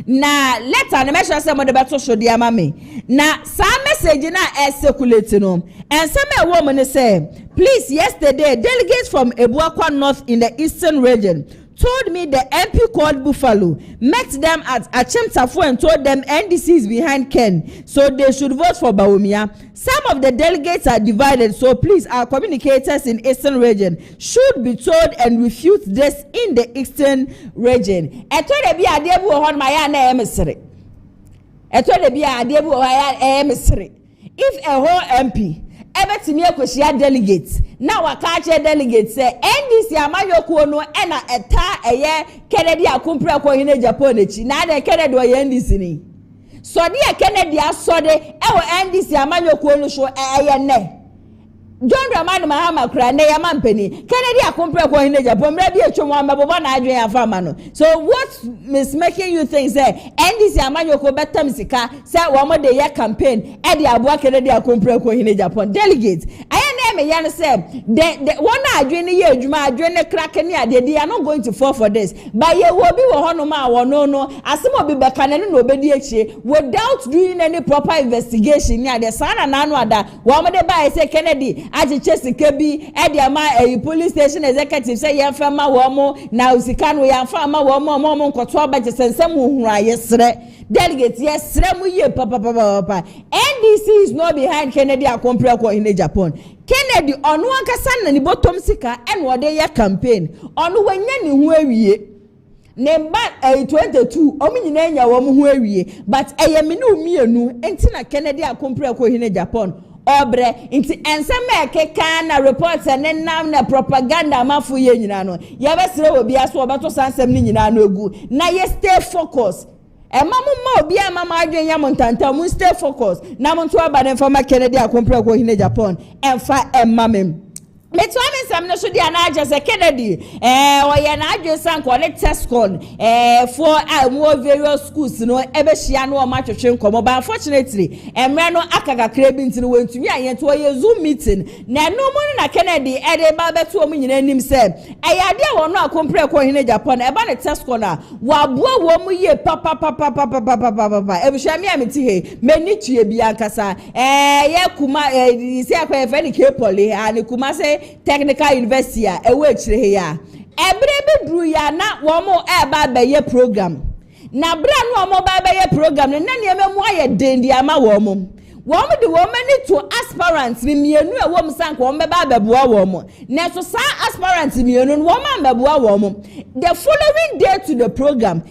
na letter na measure say mo de beto so de amame na sa message na circulate no and some woman say please yesterday delegates from Ebuakwa North in the eastern region told me the MP called Buffalo met them at Achemtafo and told them NDC is behind Ken, so they should vote for Bawumia. Some of the delegates are divided, so please, our communicators in Eastern region should be told and refute this in the Eastern region. If a whole MP ebetimi akoshia delegates na wakache delegates say NDC amayoku no e na eta eye KennedyAgyapong ko KennedyAgyapong echi na de Kennedy o NDC ni so de Kennedy asode e wo NDC amayoku no so eye ne John Dramani Mahama kra ne yamampeni KennedyAgyapong ko KennedyAgyapong mra bi etwom amebo na adwen afama no. So what is making you think say NDC amanyoku betam sika say wo mo de ye campaign e de aboa KennedyAgyapong ko KennedyAgyapong delegates aya na me yan say the one adwen ne ye adwuma adwen ne crack ne ade they are not going to fall for this but ye wo bi wo hono ma wo no asem obi beka ne no obedi echi without doing any proper investigation ne ade sana na anu ada wo mo de ba say Kennedy aje chesike bi e dia ma police station executive say ye fa ma wo mo na usika no ye fa ma wo mo nkoto abaje sensem ohuru ayesre delegate yesre mu ye papa NDC is not behind KennedyAgyapong ko KennedyAgyapong Kennedy onu ankasa na ni bottom sika en wo de ye campaign onu wanya ni hu awie Nemba 22 omunyina nya wo mu hu awie but eyemini umienu entina KennedyAgyapong ko KennedyAgyapong obre inti enseme keka na reports ne nam na propaganda mafu ye nyina no ye besere obi aso obeto sansem ni nyina no egu na ye stay focus mamu ma obi amama adwen ya montanta mu stay focus na mo to aba den fama KennedyAgyapong ko KennedyAgyapong emfa emamem Let's some no should anaja se Kennedy or ya na adwen san collect test con for more various schools no ebe hia no ma twetwe nkomo but unfortunately emre no akaga krebi ntino wentumi ayento ye Zoom meeting na no mo na Kennedy e de ba beto o nyina anim se eyade wo no akompre ko KennedyAgyapong eba ne test con na wa boa wo mu ye papa ebe hia mi ameti he meni tue bi ankasa ye kuma se akwa fe ni kepoli ani kuma se technical university ewe chire ya ebre bedru ya na wo mo eba beye program na bra no wo mo ba beye program na niam mu aye dendi ama wo mo de wo mani to aspirants ni mienu e wo msank wo meba beboa wo mo na so sa aspirants mienu wo ma beboa wo mo the following day to the program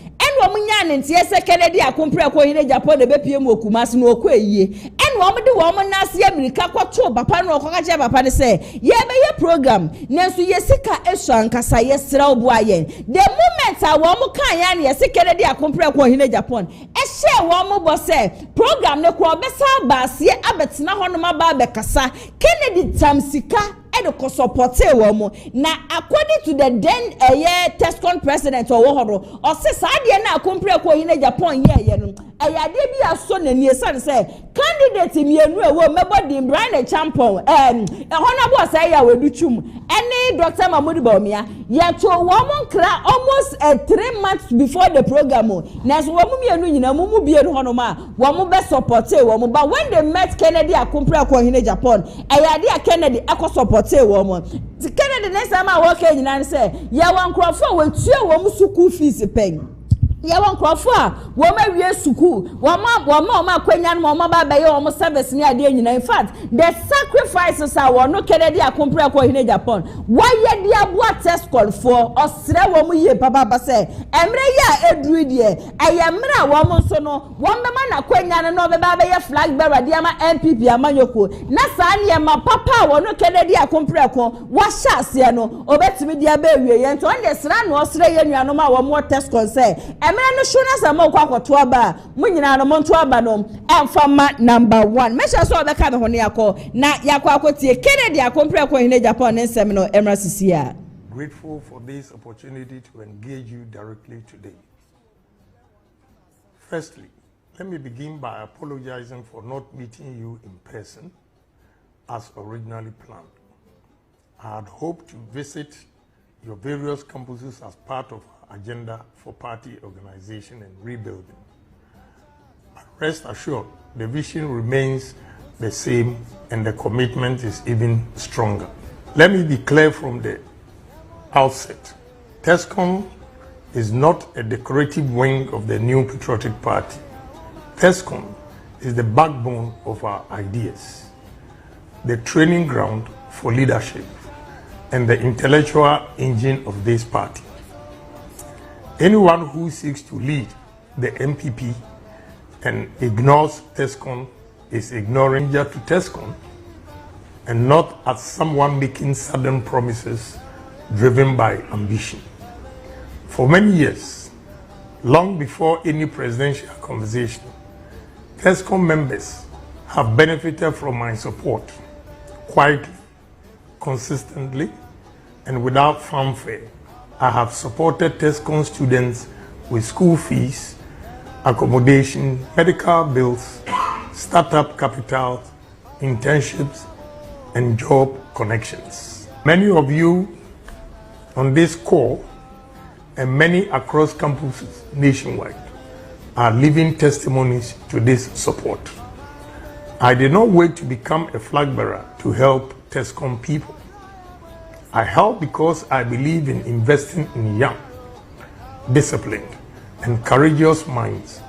wo munya ne ntie se KennedyAgyapong ko KennedyAgyapong de bepie mu okumas no okọ eyie en wo de wo mo nase America kwato papa no okọ kache papa ne se ye be ye program nenso ye sika esu ankasa ye sra obu ayen the moment a wo mo kan ya ne ye se KennedyAgyapong ko KennedyAgyapong e hye wo mo bo se program ne ko be sa ba se abetena hono ma ba be kasa Kennedy tam sika de ko support wo mo na according to the then Tescon president owo or say saade na akompre ko KennedyAgyapong ye no ayade bi aso na nie san say candidate mienu ewo mebo di Brian Champon honorable say ya weduchum any Dr. Mahmoud Bawumia ye to wo mo nkra almost 3 months before the program na so wo mo mienu nyina mo mu bie no hono ma wo mo be support wo mo but when they met Kennedy akompre ko KennedyAgyapong ayade a Kennedy akọ support wo mo Kennedy next time I work nyina say ye wan crofo we tue wo mo school fees pen ya won krofo a wo ma wie suku wo ma kwanya no mo ba ye wo service ni ade nyina in fact the sacrifices are wo no KennedyAgyapong ko KennedyAgyapong why ye dia boa test call for osre wo mu ye papa say emre ya eduru die ayemra wo mo so no wo be ma na kwanya no be ba ye flag bearer dia ma NPP amanyoko na sa ne ma papa wo no KennedyAgyapong ko wa sha ase no obetimi dia ba wie ye nto on the sra no osre ye nuanom a wo mo test call say emre no shona sama kwa kwato aba munyina no monto aba no emfama number 1 mesha so obeka me hone yakọ na yakọ akotie KennedyAgyapong ko KennedyAgyapong nsem no emra sisia. Grateful for this opportunity to engage you directly today. Firstly, let me begin by apologizing for not meeting you in person as originally planned. I had hoped to visit your various campuses as part of our agenda for party organization and rebuilding. But rest assured, the vision remains the same and the commitment is even stronger. Let me be clear from the outset. Tescon is not a decorative wing of the new patriotic party. Tescon is the backbone of our ideas, the training ground for leadership, and the intellectual engine of this party. Anyone who seeks to lead the NPP and ignores Tescon is ignoring to Tescon and not as someone making sudden promises driven by ambition. For many years, long before any presidential conversation, Tescon members have benefited from my support quietly, consistently, and without fanfare. I have supported Tescon students with school fees, accommodation, medical bills, startup capital, internships, and job connections. Many of you on this call and many across campuses nationwide are living testimonies to this support. I did not wait to become a flag bearer to help Tescon people. I help because I believe in investing in young, disciplined, and courageous minds,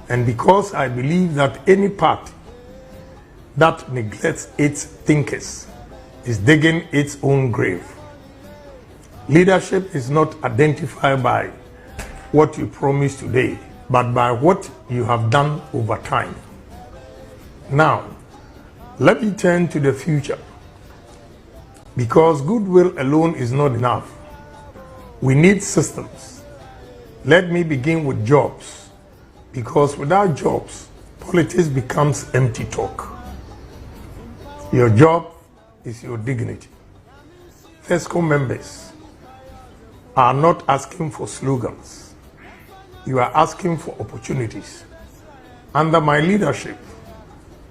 and because I believe that any party that neglects its thinkers is digging its own grave. Leadership is not identified by what you promise today, but by what you have done over time. Now, let me turn to the future. Because goodwill alone is not enough. We need systems. Let me begin with jobs. Because without jobs, politics becomes empty talk. Your job is your dignity. Tescon members are not asking for slogans. You are asking for opportunities. Under my leadership,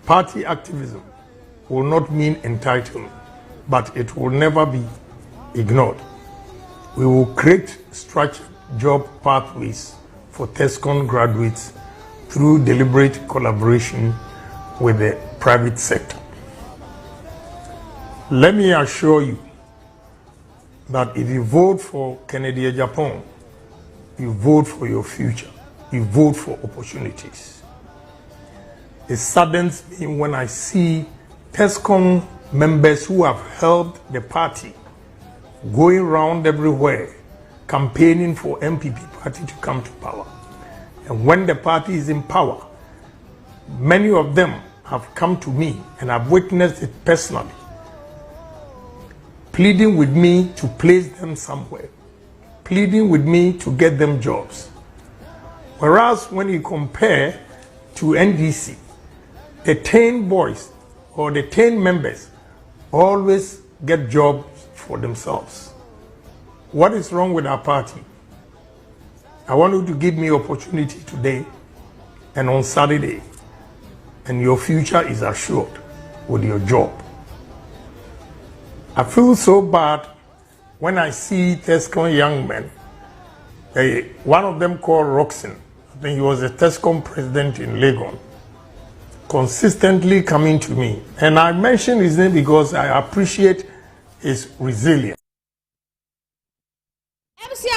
party activism will not mean entitlement, but it will never be ignored. We will create structured job pathways for Tescon graduates through deliberate collaboration with the private sector. Let me assure you that if you vote for KennedyAgyapong, you vote for your future. You vote for opportunities. It saddens me when I see Tescon members who have helped the party going around everywhere campaigning for NPP party to come to power. And when the party is in power, many of them have come to me and I've witnessed it personally, pleading with me to place them somewhere, pleading with me to get them jobs. Whereas when you compare to NDC, the 10 boys or the 10 members always get jobs for themselves. What is wrong with our party? I want you to give me opportunity today and on Saturday, and your future is assured with your job. I feel so bad when I see Tescom young men. One of them called Roxon, I think he was a Tescom president in Legon, consistently coming to me. And I mention his name because I appreciate his resilience.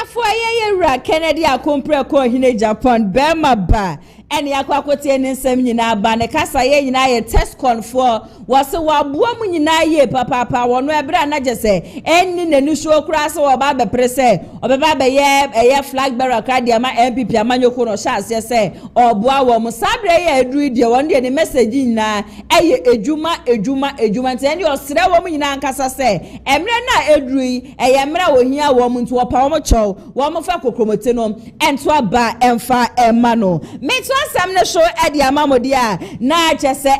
KennedyAgyapong KennedyAgyapong Bempah and Yakwakote and Semina Banekasa ye Tescon for was a woman papa one where Brana just say any new show crass or Baba Prez or Baba ye flag bearer Kadiama NPP Owusu Shas say or Boa Musabre Druid one day the message in Ejuma and your Sra woman in Ankasa say Emrena Edri Emra will hear woman to a power chow woman for Kokomotenum and to a bar and far emano. Some show at the Amamodia, na just say,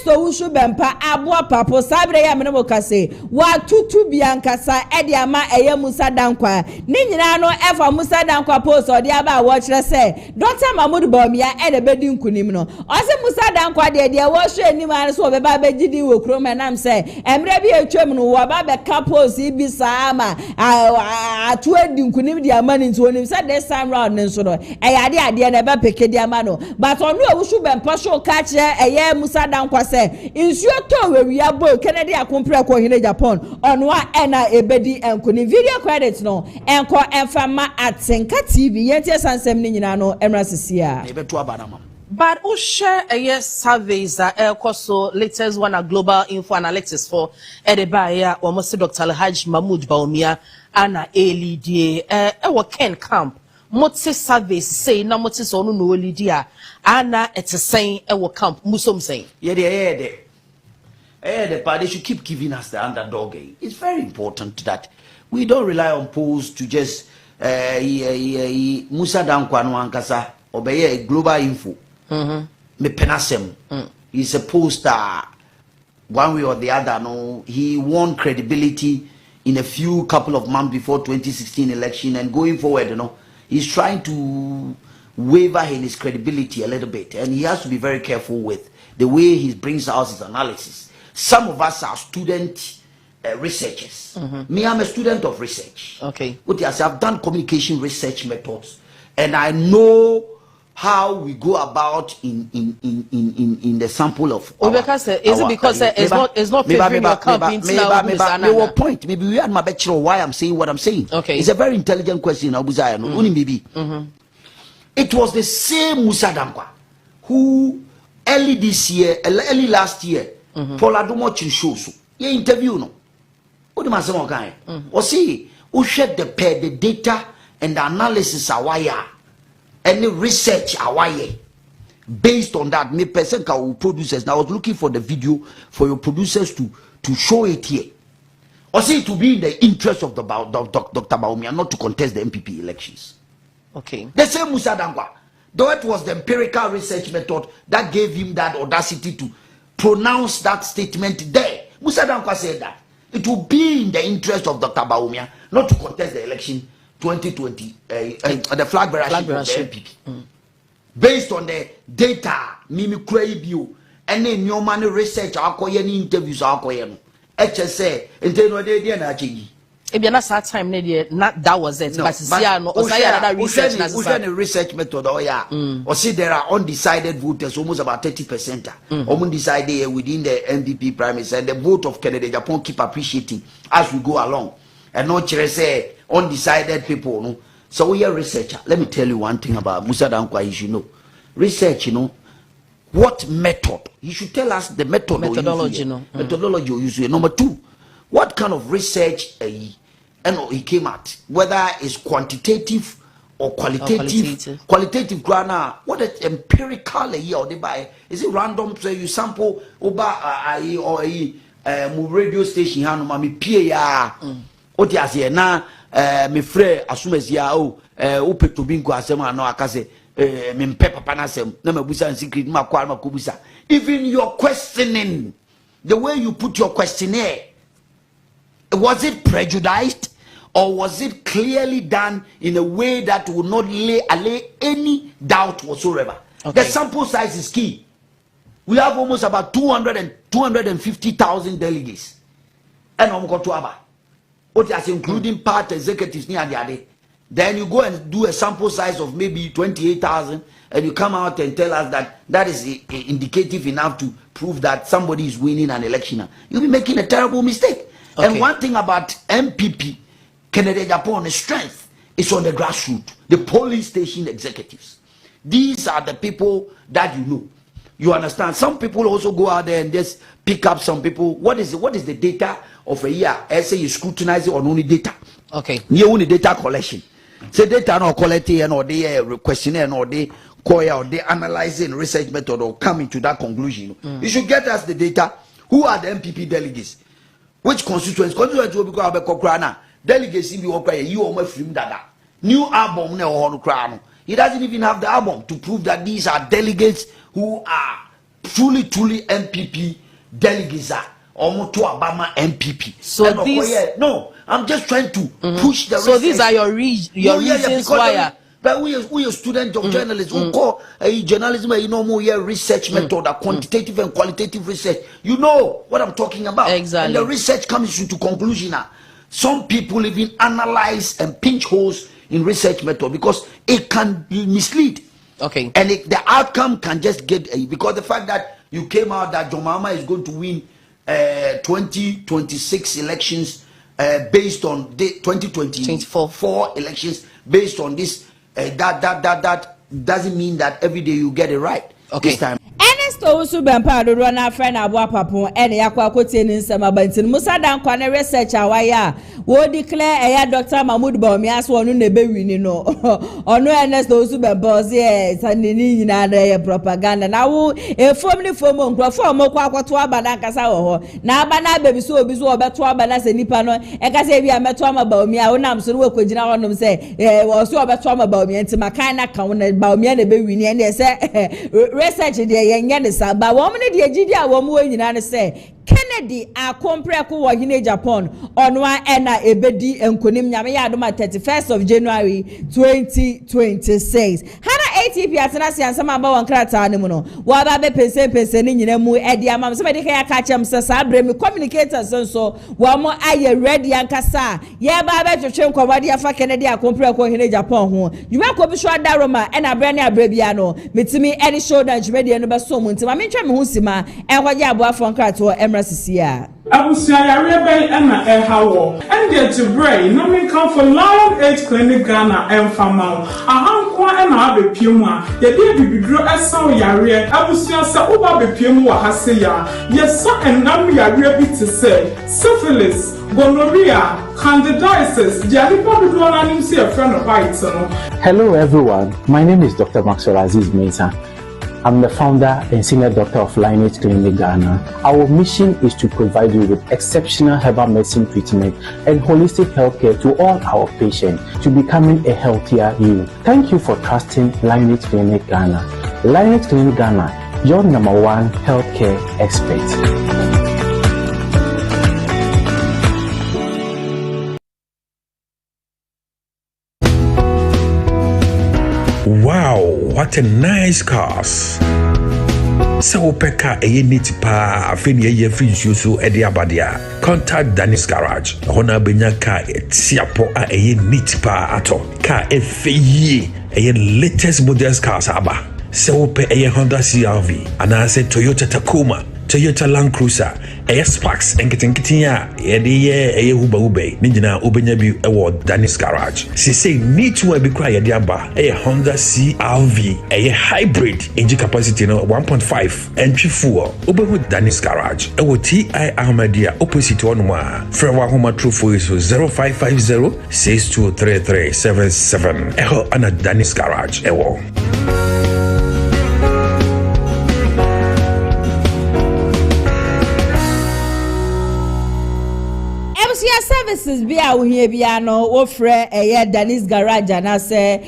Owusu Bempah, Abua Papo, Sabre Yamanokase, wa tutu biankasa, Ediama, Aya Musa Dankwa, Ninano, Efa Musa Dankwa post or the Aba watch say, Dr. Bawumia, and a bedding kunimno. Also Musa Dankwa, dear, wash any man so the Baba Gidi will chrome and I'm say, and maybe a chairman who Baba Capos, Ibisama, I tweeting kunim the money to him said this time round and so on. I idea never pick the mano. But on Owusu Bempah show catch a Musa Dankwa say, is your toe where we are both KennedyAgyapong KennedyAgyapong on one and a bedi and kuni video credits no and call and fama at Senka TV. Yes, and Seminano Emrasisia. But who share a yes surveys that also latest one a global info analytics for Edebaya or Mr. Dr. Alhaji Mahmoud Bawumia and a LEDA our Ken camp. Motse surveys say na motse so no lidia ana ete saying e wo camp musom saying the party should keep giving us the underdog. It's very important that we don't rely on polls to just Musa Dankwa no ankasa obeye global info me penasem he's a poster one way or the other. No, he won credibility in a few couple of months before 2016 election, and going forward, he's trying to waver in his credibility a little bit, and he has to be very careful with the way he brings out his analysis. Some of us are student researchers. Me, I'm a student of research. Okay. I've done communication research methods, and I know how we go about in the sample of. Is it because it's not favoring your campaign now? Point. Maybe we had my bachelor why I'm saying what I'm saying. Okay. It's a very intelligent question. Only maybe. It was the same Musa Dankwa who early last year, Paula Dumochin shows you interview no. What do you say? Or see, who shared the data and the analysis awaya. Any research away based on that, me person can producers. Now I was looking for the video for your producers to show it here. Or say to be in the interest of Dr. Bawumia, not to contest the NPP elections. Okay. The same Musa Dankwa, though it was the empirical research method that gave him that audacity to pronounce that statement there. Musa Dankwa said that it will be in the interest of Dr. Bawumia not to contest the election 2020, the flag bearership of the NPP. Based on the data, Mimi Krayibio, and then your money research, I'll call any interviews, I'll call you. HSA, and then what they did, if you're not that time, not that was it. But research method, or see there are undecided voters, almost about 30%. Undecided within the NPP primaries, and the vote of KennedyAgyapong keep appreciating as we go along. And not say undecided people. No? So we are researcher. Let me tell you one thing about Musa Dankwa. You should know research. What method? You should tell us the methodology. Methodology you use. Number two, what kind of research he came at? Whether it's quantitative or qualitative. Qualitative grammar. What is empirical or they buy? Is it random? So you sample or a radio station. Mami PA. What you say na me frère asumezia o to bingo asema na akase me mpe papa na asem na mabusa secret ma kwa ma kubusa. Even your questioning, the way you put your questionnaire, Was it prejudiced, or was it clearly done in a way that would not allay any doubt whatsoever? Okay. The sample size is key. We have almost about 250,000 delegates. And I'm going to Aba. What is including part executives near the other. Then you go and do a sample size of maybe 28,000, and you come out and tell us that that is indicative enough to prove that somebody is winning an election. You'll be making a terrible mistake. Okay. And one thing about NPP, KennedyAgyapong, strength is on the grassroots, the polling station executives. These are the people that you know. You understand? Some people also go out there and just pick up some people. What is the data of a year? I say you scrutinize it on only data. Okay. You only data collection. Say data no quality and or they questionnaire or they or they analyzing research method or coming to that conclusion. You should get us the data. Who are the NPP delegates? Which constituents? Constituents will be called Kokrana. Delegates in the you almost film dada. New album ne or crown. He doesn't even have the album to prove that these are delegates who are truly NPP delegates. Almost to Obama NPP. So these no, I'm just trying to push the. So these are your reasons why. But we are students of journalism. We call journalism more research method, quantitative and qualitative research. You know what I'm talking about. Exactly. And the research comes into conclusion. Some people even analyze and pinch holes in research method because it can mislead. Okay. And the outcome can just get because the fact that you came out that John Mahama is going to win 2026 elections based on the 2024 elections based on this that doesn't mean that every day you get it right. Okay. This time. Owusu Bempah do na friend abua papon ene yakwa akotie ni nsem abantin Musa dan kwa ne research awaya wo declare eya Dr. Mahmoud Bawumia so onu na be wini no onu Ernest Owusu Bempah ze sanini nyina na propaganda na wo efom ni fom nkrofo omokwa akoto abana nkasa wo ho na abana bebi so obi so obeto abana se nipa no ekasa bia meto ama Bawumia wo nam so no kwagina honom se wo so obeto ama Bawumia ntima kan na kan na Bawumia na be wini ene se research de yenye ba woman de agidi a wo mu nyina ne se Kennedy akompreko wo KennedyAgyapong onwa ena ebedi enkonim nyame ya adoma 31st of January 2026 hana ATP atena siansama aba wankrata ne mu no wa ba be pense ni nyina mu edi amam se be de ka chem se sa bremi communicators so wa mo aye ready ankasa ye ba be twetwe nkwabade afa Kennedy akompreko KennedyAgyapong ho yuwa ko bi so adaroma ena bre ne abrabia no metimi eni Showdown jumedi no be so mu ntima mentwa me ho sima enkwaje aboa fonkrato Sisia. Abusia yare ben na ehawo and the Jibrey no me come for Lion Age Clinic Ghana and Famau ahankwa na abepiemu a ye de bibidro esaw yare abusia se oba bepiemu wa hase ya yesa enam yare bi te se syphilis gonorrhea candidiasis jalipo do na nim se a friend of white no. Hello everyone, my name is Dr. Maxwell Aziz Mensah. I'm the founder and senior doctor of Lion Age Clinic Ghana. Our mission is to provide you with exceptional herbal medicine treatment and holistic healthcare to all our patients to becoming a healthier you. Thank you for trusting Lion Age Clinic Ghana. Lion Age Clinic Ghana, your #1 healthcare expert. Wow, what a nice cars. So peka eye niti pa afeni eye free so edi abadia. Contact Dennis Garage. Hona benya ka etiapo a eye niti pa ato. Ka efeye eye latest models cars aba. So pe eye Honda CR-V. Anase Toyota Tacoma. Toyota Land Cruiser, Sparks, and getting ya, a Uba Ube, Nijina Ubenya bi Dennis Garage. She say need to be quiet diaba, a Honda CR-V, a hybrid engine capacity no 1.5 entry fuel, Uberwood Dennis Garage, TI Ahmadiyya opposite one more. Frewa Homa True for 0550 623377. Eho Anna Dennis Garage, ewo. services bi a wo hia bia no wo frɛ Dennis Garage na say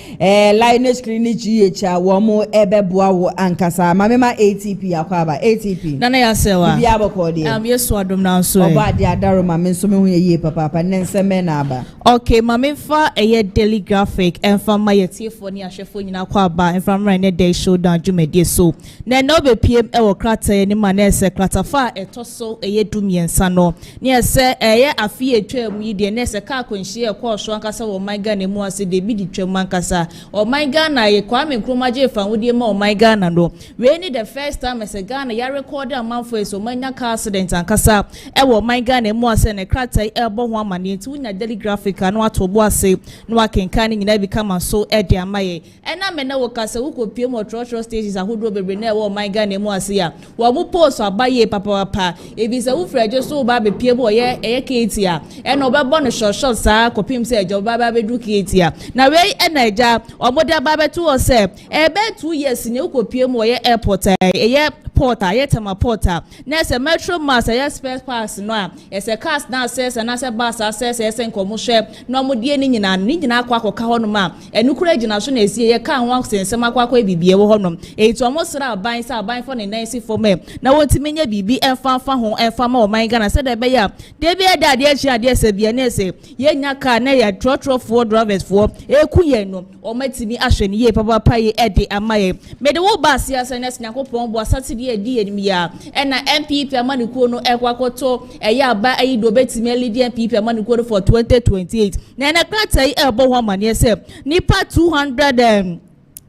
Lineage Clinic GH a wo mo ebeboa wo ankasa mamema ATP akwaba ATP nana ya sewa bia bokɔ de yesu adom na nso oba de adaro mame nso me hu ye papa ne nsɛmɛ na aba okay mame fa daily graphic enfa ma yetiefo ni ahwefo nyina kwa aba enfa mra ne day showdown dwumedie so na no be pm wo krata ni ma na ese krata fa etoso dumiensa no ne ese afi etwa mu yi de ne ese ka konhie ekɔ so ankasa wo my Ghana mu ase de bi di twam ankasa o my Ghana ye Kwame Nkrumah je fa wodie ma o my Ghana no we ni the first time ese Ghana ya record a man for so manya car accident ankasa wo my Ghana mu ase ne krata ebo ho amane nti wunya daily graphic no atobo ase no akenkan nyina become so de amaye ena me na wo kasa wo kopie mo trotro stations ahodo bebre na wo my Ghana mu ase ya wo mu post abaye papa ebi se wo freje so ba be pie bo ye ketia ena obebo no short sa kopim se ejo ba be du ketia na we ena eja omoda ba be to o se ebe 2 years ne wo kopie mo ye airport ye porter ye tema porter na se metro mass ye spare pass no a ese cars na access na se bus access ese nkomohwe no modie ni nyina akwa ho no ma enukura gina so na esie ye ka ho sensem akwa bibie wo ho no etu omosra aban sa aban for ne nancy for me na wonti nya bibi enfa ho enfa ma o man Ghana se de be ya de be da de achi ade se bia na ese ye nya car na ye trotro for drivers for eku ye no o matimi ahwe ne ye papa ye ede amaye me de wo bas ya se na nyakopon bo Saturday edi enimi ya na NPP amanikuo no ekwakoto ya aba ayi do betimi lead NPP amanikuo for 2028 na krata yi ebo ho amane se nipa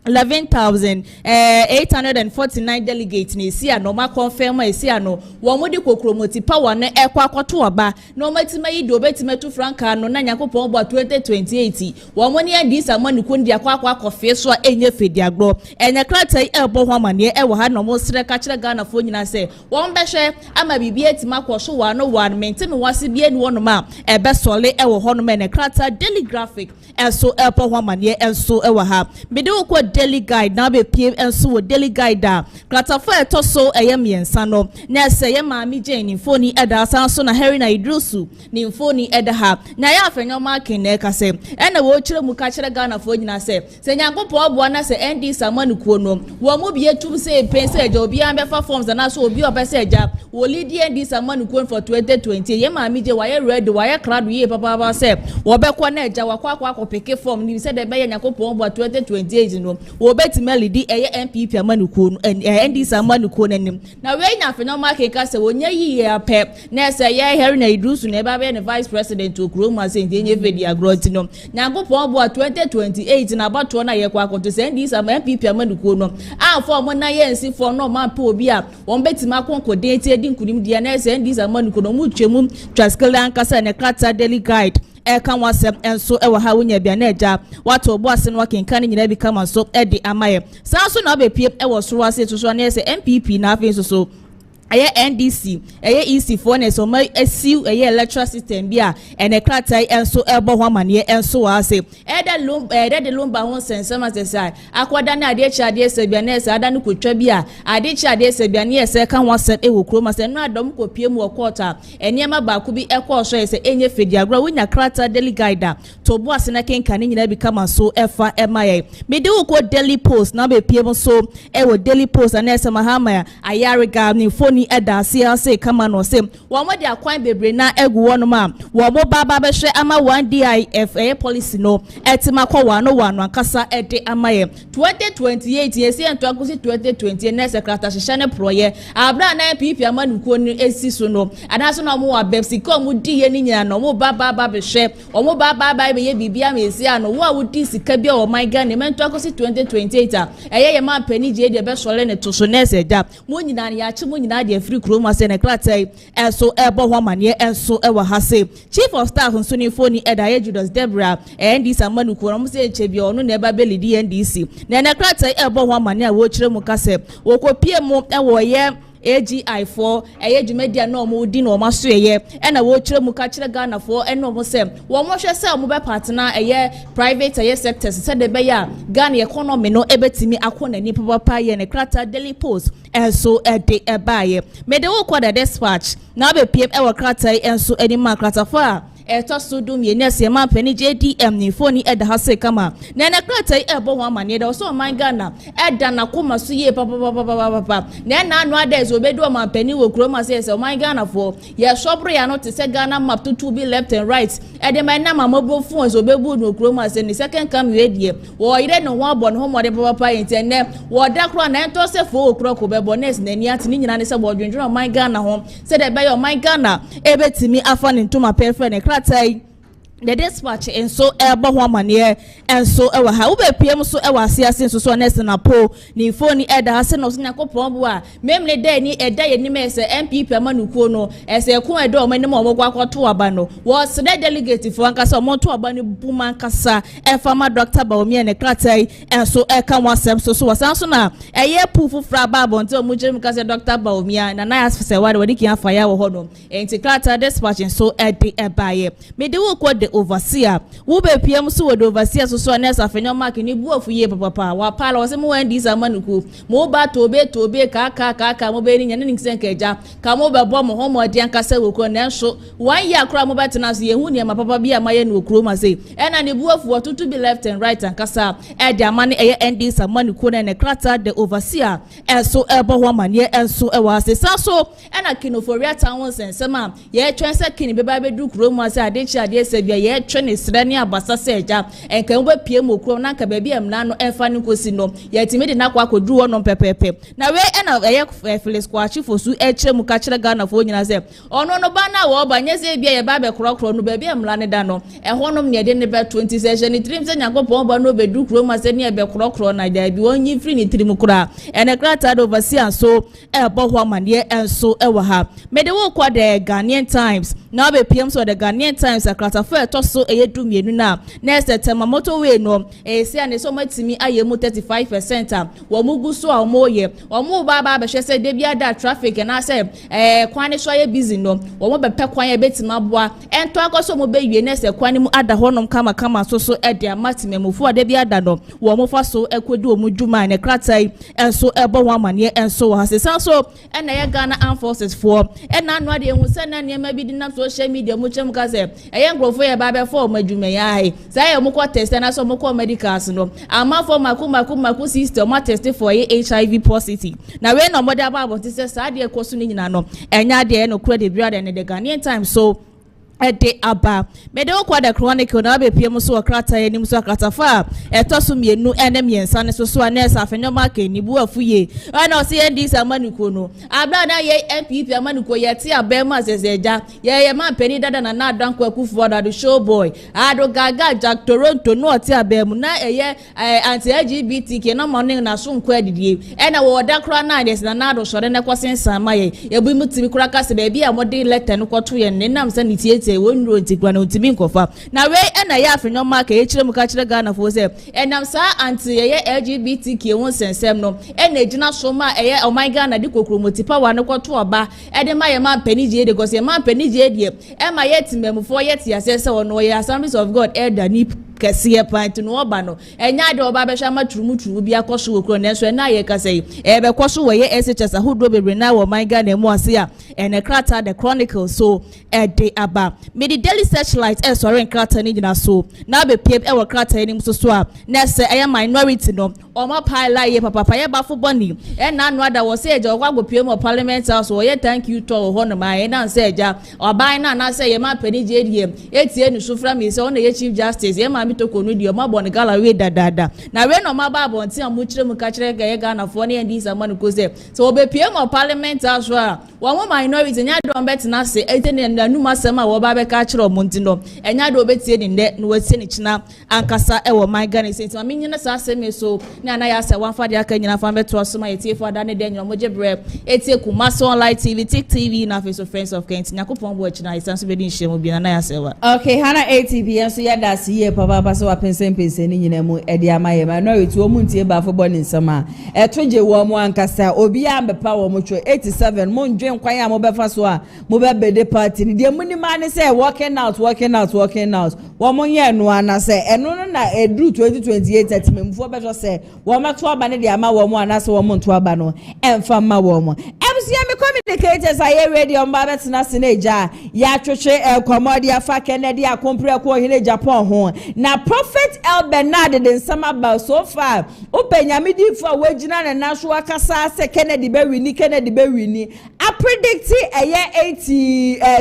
11,849 delegates ni sia no ma confirm sia no wo modi kokromoti power na ekwakoto aba no matima yi do betima to franka no na nyakopon bo 2028 wo mo ne adi samanikuo ndi akwa kofe so enye fedi agro enya krata yi ebo ho amane e wo ha no mo sere ka kire Ghana fo nyina se wo mbehwe ama bibi etima kwosho wa no one maintain wase bie ni wono ma ebe sole e wo ho no me krata daily graphic enso ebo ho amane enso e wo ha bide wo daily guide na be pm enso wo daily guide da klatafo etoso miensa no na se ye maami Jane phone eda sanso na Harry na Idrusu ni phone eda ha na ya afenyo marking na ka se ena wo kire mu ka kire Ghana fo nyina se nyankopo obo na se ND samanu kuo no wo mu bie tum se pense eja obi an be fa forms na so obi obese eja wo lead ND samanu kuo for 2020 ye maami je wa ye ready wa ye crowd ye papa se wo be kwa na eja wa kwa peke form ni se de be nyankopo obo 2028 no wo beti melody NPP amanuko ND samanuko nanim na we nya afenyo market ka se wonya yi apep na se ye Harry na Idrusu na eba be ne vice president okroma se ndenye fedi agroti no nyankopon bo 2028 na bato na ye kwa akoto se ND sam NPP amanuko no afọ mo na ye nsi for no ma pa obi a won beti makonko de ti edi nkunim de na se ND samanuko no mu twemu twaskela ankasa ne krata daily guide eka wasem enso ewa ha wonya bia na eja wato obo ase no wakenkan nyina bi kama so ede amaye sanso na obepie ewo soro ase to so na ese NPP na afin so NDC EC for ne so my esiu electoral system bia ene kratai enso ebo ho amane enso ase de lumba ho sensema sesai akwada na ade cha ade se bia na ese ada no kotwa bia ade cha ade se bia na ese kan wasem ewo kroma se no adom kopie mu okota eniema ba ku bi ekọ so ese enye fedi agro wonya krata daily guide to bo ase na kenkan nyina bi kama so efa emaye me de wo ko daily post na be pie mo so ewo daily post na ese mahama ayariga ni phone eda se kama no se wo mo de akwan bebre na egu wono ma wo mo baba be hwe ama 1DIF policy no etima kwa wano ankasa ede amaye 2028 yesi ento akosi 2020 na secretary hye proye abra na NPP amanuko ni esi so no anaso na mo wa bepsi ko mo di ye ni nyina no mo baba be hwe o mo baba be ye bibia ma esi ano wo a wo di sika bia o my Ghana mento akosi 2028 ye ma pani je de be sole ne to so na eseja mo nyina ya chi mo nyina de free kroma se ne klatai enso ebo ho amane enso ewa hase chief of staff nso ni phone eda ye Judas Debra ND samanuko no se echebi onu na eba belidi NDC na ne klatai ebo ho amane a wo kire mu kase wo kopie mu ewo ye AGI4 dwumedia na omo di na omo so ye na wo kire mu ka kire Ghana for na omo se wo mo hwe se omo be partner private sectors se de be ya Ghana economy no ebetimi akona ni papa ye ne krata daily post enso ede ebaye me de wo kwada dispatch na be pm krata enso eni ma krata fa etoso dum ye nese ma pani JDM ni phone eda ha se kama na na kratai ebo ho amane da so man Ghana eda na koma so ye papa na anu ada zo bedu ma pani wo kroma se man Ghana for ye shopro ya no te se Ghana map to be left and right ede man na mabo phone zo bebu no kroma se ni second come we die wo ire no ho abon ho mode papa intene wo da kro na ento se fo okro ko be bonus na ni ati ni nyina ne se bo dwendwena man Ghana ho se de be yo man Ghana ebetimi afa ne ntoma perfect ne kratai the dispatch and so eba ho amane and so ewa ha ube pm so ewa asiase so next na po ni phone eda ha se no so nyakopon bo a memle day ni eda ye ni me se NPP amanukuo no ese ko eda o mani mo ogwa akoto aba no was the delegate for ankasa o monto aba ni buma ankasa e fama Dr. Bawumia ne kratai and so e kan wasem so wasan so na eye pufu fra ba bonte o mujrim kase Dr. Bawumia na na asfese wade ki afa ya wo ho no enti kratai dispatch and so ede ebaye me de wo ko de overseer wo be pm so wo overseer so na safenyo mark ni buafu ye papa wa pala wo se mo wan dis amanuku mo ba tobe ka mo be ni nyane ni senkeja ka mo be bo mo ho mo de ankasa wo ko na so wan ya kra mo betena so ye hu ne ma papa bia maye no kro ma sei e na ne buafu wo to be left and right ankasa e de amane e ND amanuku na ne krata the overseer e so e bo ho mane e so e wa se so e na kinoforia town sensema ye twense kini be ba be du kro ma se ade chi ade se bia ye twene srani abasa seja enka wo pie mokro na nka ba bia mna no enfa ne kosi no ye timi de na kwa kodu wo no pepepe na we na ye Felix Kwachi fosu e kire mu ka kire Ghana fo nyina se ono no ba na wo ba nyese bia ye ba be krokro no ba bia mla ne da no e honom ne de ne be 20 session ni trim se nyakopon ba no be du kro ma se ne e be krokro na da bi wonyi free ni trim kura ene krata do overseer so e bo ho amane enso e wa ha me de wo kwa the Ghanaian Times na be pm so the Ghanaian Times akrata fo to so eyedu mienu na next time motorway no se ane so matimi ayemu 35% a wo mugu so a mo ye wo mu ba be hwe se de bia da traffic na se kwan so ye busy no wo mo be pe kwan ye betima boa ento akoso mo be wie na se kwan mu ada honom kama so e de amatime mofu de bia da no wo mo fa so ekodi wo mu dwuma ne kratai enso ebo ho amane enso ha se so e na ye Ghana Armed Forces for e na anu ade ehun se na ne ma bi di na social media mu chem ka se e ye ngrofo ye ba be for madume ya ai say e mo ko test na so mo ko medicals no ama for maku system ma test for HIV positive na we no model about say sa de ekoso ni nyina no enya de no credit brother ne the Ghanaian Times so ede aba me de okwa the chronicle na be piem sookrata enim sookrata fa etoso mienu ene miensa ne so anesa afenyo mark ni bu afuye ana o se ndis amanuko no abla na ye NPP amanuko ye ti abema zezeja ye man peni dada na adanko akufo da do show boy ado gaga Jack Toronto no ti abemu na eye anti LGBTQ na morning na so nko adidie ena wo da kra na des na ado sore ne kwasensa maye ebu mutimi kra kase be bia model letter no kwoto ye nenam sa nitiete wonro ntigwa na ntimi nkofa na we ena ya afenyo mark e kire mu ka kire Ghana fo se enam sa anti ye LGBTQ won sensem no ena ejina so ma eye o my Ghana di kokromoti power ne kwoto oba e de ma ye man panije de because ye man panije de e ma ye timemfo ye ti asese wono ye Assemblies of God elder ni kesiye pant no oba no enya de oba be hwa maturumutu bi akoso wokro ne so na ye kasei e be koso we ye SHS ahodo bebre na wo my Ghana mu ase a ene krata the chronicle so e de aba me the daily searchlight e sorry krata ni gina so na be pie e wo krata ni so so a na se e minority no o ma pile ye papa ye ba fo boni e na anu ada wo se eja wo agbo pie mo parliament house wo ye thank you to ho no ma ye na se eja oban na se ye ma pani je die etie nu so fra me se o na ye chief justice ye ma mitoko no die ma bon gala we dadada na we no ma ba bon ti amu kire mu ka kire ga ye Ghana fo ne ndi sa man ko se so obe pie mo parliament house a wo mo minority nya do bet na se ete ne nanu masema wo ba be ka kire o monti no enya do betie ni nde no watie ni china ankasa e wo my Ghana se ma menyina sa aseme so na na ya se wan fa de aka nyina fa beto so ma yetie fo ada ne de nyina mo jebre etie Kumasi online TV TV na face of friends of Kent nyakopon bo china isanso be di nhye bi na ya se wa okay hana ATV enso ya da se ye papa so wa pensen ni nyina mu e de amaye ma no etu omu ntie ba fo boni nsama e toje wo mu ankasa obi a mbepa wo mu 87 mo ndwen kwan ya mo befa so a mo be bede party ni de muni ma ne say working out wo mo ye no ana say eno no na edru 2028 atimemfo be so say wo meto aba ne de ama wo mu ana say wo mo nto aba no emfa ma wo mu Abusia communicators are ready on Babet Nassineja. Yatroche Comodia fa KennedyAgyapong KennedyAgyapong home. Now Prophet Elbernard in summer so far. Open Yamidi for Wajina and Nashua Kasa se Kennedy Berwini. I predict a year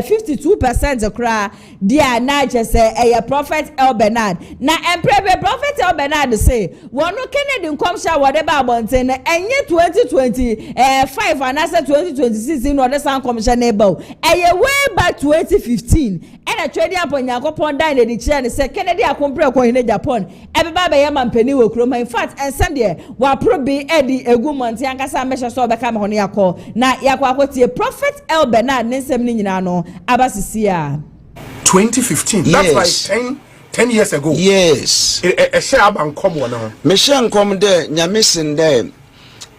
52% of cry. Dear Naja say a Prophet Elbernard. Now Prophet Elbernard say one no Kennedy come share whatever about and year 2025 and after 2026 in order sound commissionable. A year way back 2015 and a trading upon Yakopon died in the chair and said KennedyAgyapong KennedyAgyapong. Everybody Yaman Penny will chroma. In fact, and Sunday wa probe Eddie Egumont Yankasa measure so become on Yako. Na Yakwati Prophet Elbernard Nensem Ninano Abasisia 2015. Yes. That's like 10 years ago. Yes. A share and come one. Meshan come there, Nyamison there.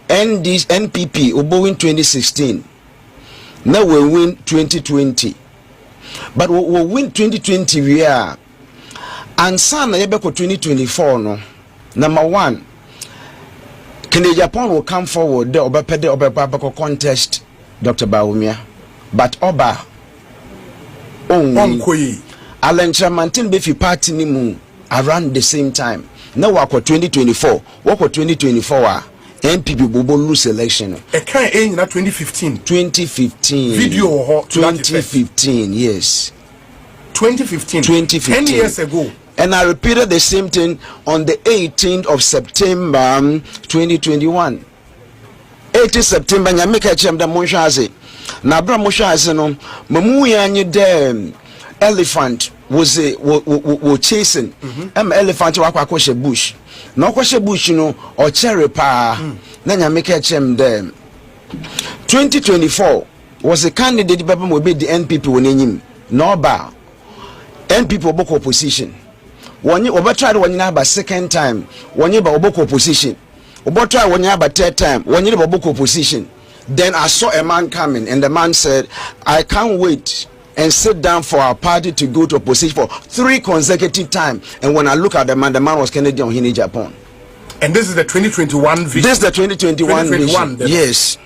NPP Obo win 2016. Now we win 2020. But we win 2020 we are. And son Yebeko 2024 no. Number one, KennedyAgyapong will come forward. The Oba contest Dr. Bawumia, but Oba only Alan Chamantin Befi party nimu around the same time. Now work 2024. Work 2024. NPP Bobo lose election. A kind in 2015. 2015. Video 2015. Yes. 2015. 2015. 10 years ago. And I repeated the same thing on the 18th of September 2021. 18th September, Nyamika Chem da Monshaze. Na bra Monshaze no, mamu yanyi de elephant was chasing. Elephant wakwa kwashe bush. Na kwashe bush no or cherry pa. Na Nyamika Chem de 2024 was a candidate Baba will be the NPP wonenyim. No ba. NPP oboko opposition. When you overtry when you have a second time, when you have a book opposition, overtry when you have a third time, when you have a book opposition. Then I saw a man coming, and the man said, I can't wait and sit down for our party to go to opposition for 3 consecutive times. And when I look at the man was KennedyAgyapong. And this is the 2021 vision. This is the 2021 vision. Yes.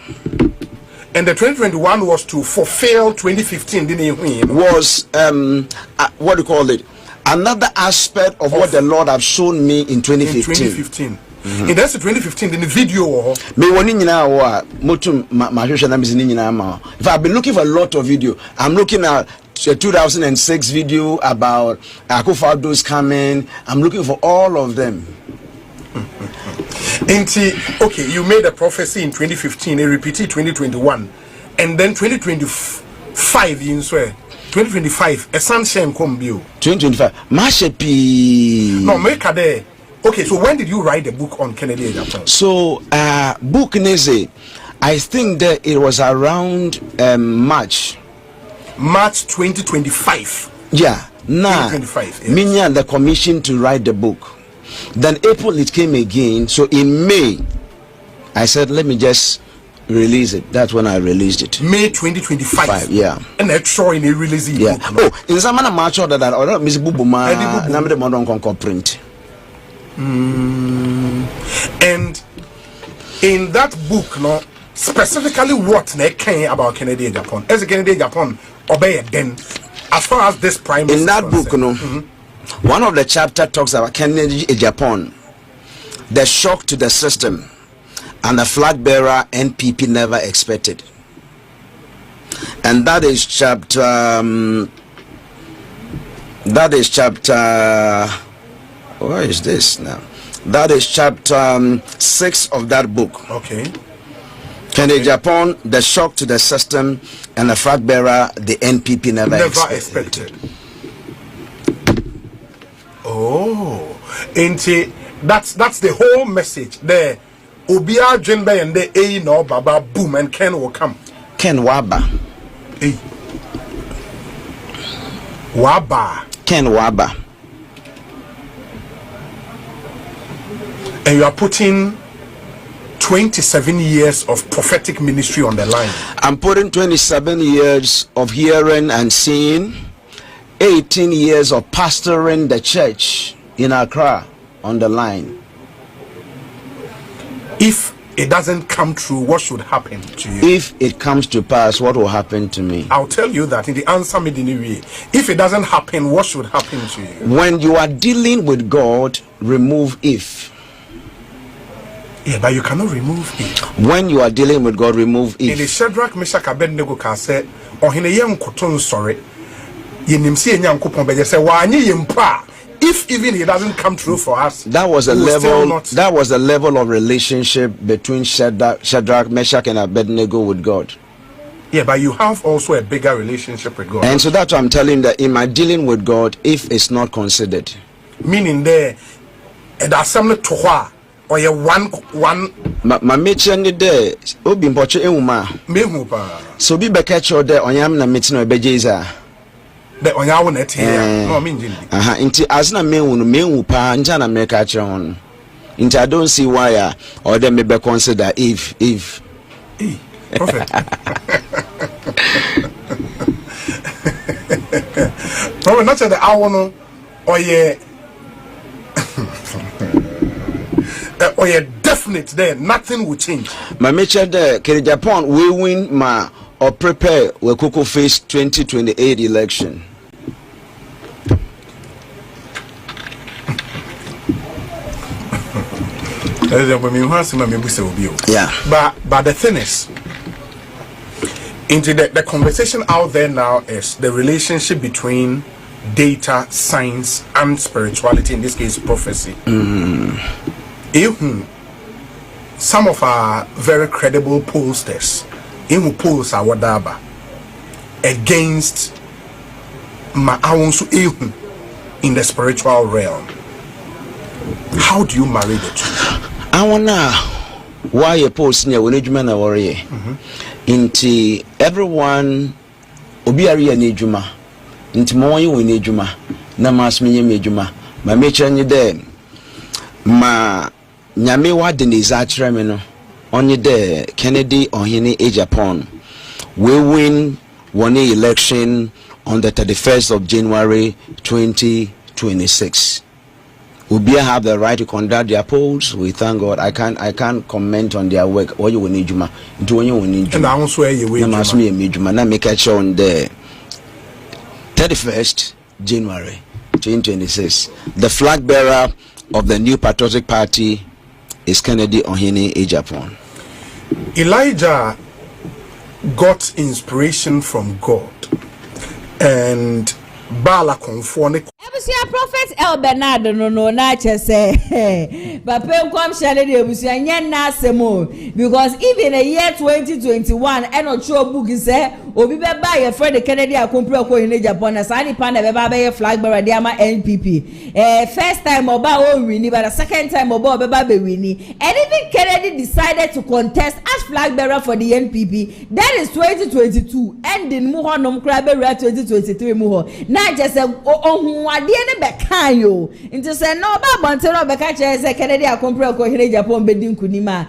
And the 2021 was to fulfill 2015, didn't it? Was what do you call it? Another aspect of what the Lord have shown me in 2015. In that's the 2015 in the video. If I've been looking for a lot of video, I'm looking at 2006 video about Akufo-Addo's coming. I'm looking for all of them. Okay, you made a prophecy in 2015, a repeated 2021, and then 2025 you swear. 2025 a sunshine come bio 2025 Mashepi no make there. Okay, so when did you write the book on KennedyAgyapong? So book Neze, I think that it was around March 2025. Yeah, now 2025 yes. Me and the commission to write the book. Then April it came again, so in May I said let me just release it. That's when I released it. May 2025. Yeah. And that's showing a release. Yeah. Book, no? Oh, in some manner, March or that, or Miss Bubuma, number the modern concord print. And in that book, no, specifically what they came about KennedyAgyapong, as a KennedyAgyapong obey then, as far as this prime. In that book, no, one of the chapter talks about KennedyAgyapong, the shock to the system. And the flag bearer NPP never expected. And that is chapter. Where is this now? That is chapter 6 of that book. Okay. KennedyAgyapong, the shock to the system, and the flag bearer, the NPP never expected. Oh, that's the whole message there. Obia Jenbe and the A no Baba boom and Ken will come. Ken Waba. Hey. Waba. Ken Waba. And you are putting 27 years of prophetic ministry on the line. I'm putting 27 years of hearing and seeing, 18 years of pastoring the church in Accra on the line. If it doesn't come true, what should happen to you? If it comes to pass, what will happen to me? I'll tell you that in the answer me way. If it doesn't happen, what should happen to you? When you are dealing with God, remove if. Yeah, but you cannot remove it. When you are dealing with God, remove if. In the Shadrach, Meshach, Abednego can say, or in a young cotton sorry, you nimsi young coupon, but you say, why yimpa? If even it doesn't come true for us, that was a level. That was a level of relationship between Shadrach, Meshach, and Abednego with God. Yeah, but you have also a bigger relationship with God. And so that's what I'm telling you, that in my dealing with God, if it's not considered, meaning there, that's something to what. Or you one my mention there obi mpoche enwuma mehu pa so bi bekacho there onyam na metin obejeza the onyawo na tie no me njindi nti azna mehu pa nja na meka kire hon nti I don't see why or them be consider if prophet probably not the hour no or ye or you're definite there, nothing will change. My nature there, KennedyAgyapong we win ma or prepare we Coco face 2028 election. Yeah. But the thing is, into the conversation out there now is the relationship between data, science, and spirituality, in this case prophecy. Some of our very credible pollsters who polls are wadaba against Owusu in the spiritual realm. How do you marry the two? I wanna why a post near when na worry into everyone obiari anejuma into mo yin we nejuma na mas me ejuma ma me chenye there ma nyame wade ne zakyerɛ me no onye de KennedyAgyapong we win one election on the 31st of January 2026. Ubia have the right to conduct their polls. We thank God. I can't comment on their work. What you will need juma into when you will need juma. And I also you will must me a juma na make catch on the 31st January 2026. The flag bearer of the New Patriotic Party is KennedyAgyapong. Elijah got inspiration from God, and Bala conformed. Ebusia prophet Elbernard no na chese but pay come share the ebusia nya na asemo because even a year 2021 eno cho book say obi be buy your friend KennedyAgyapong KennedyAgyapong na sani pan be buy flag bearer dey ama NPP first time oba o win but the second time oba be win and even Kennedy decided to contest as flag bearer for the NPP. That is 2022 ending mu honom kra be 2023 mu ho na just ohun ade ne be kan yo nti say no ba bonte no be ka che say KennedyAgyapong KennedyAgyapong be din kunima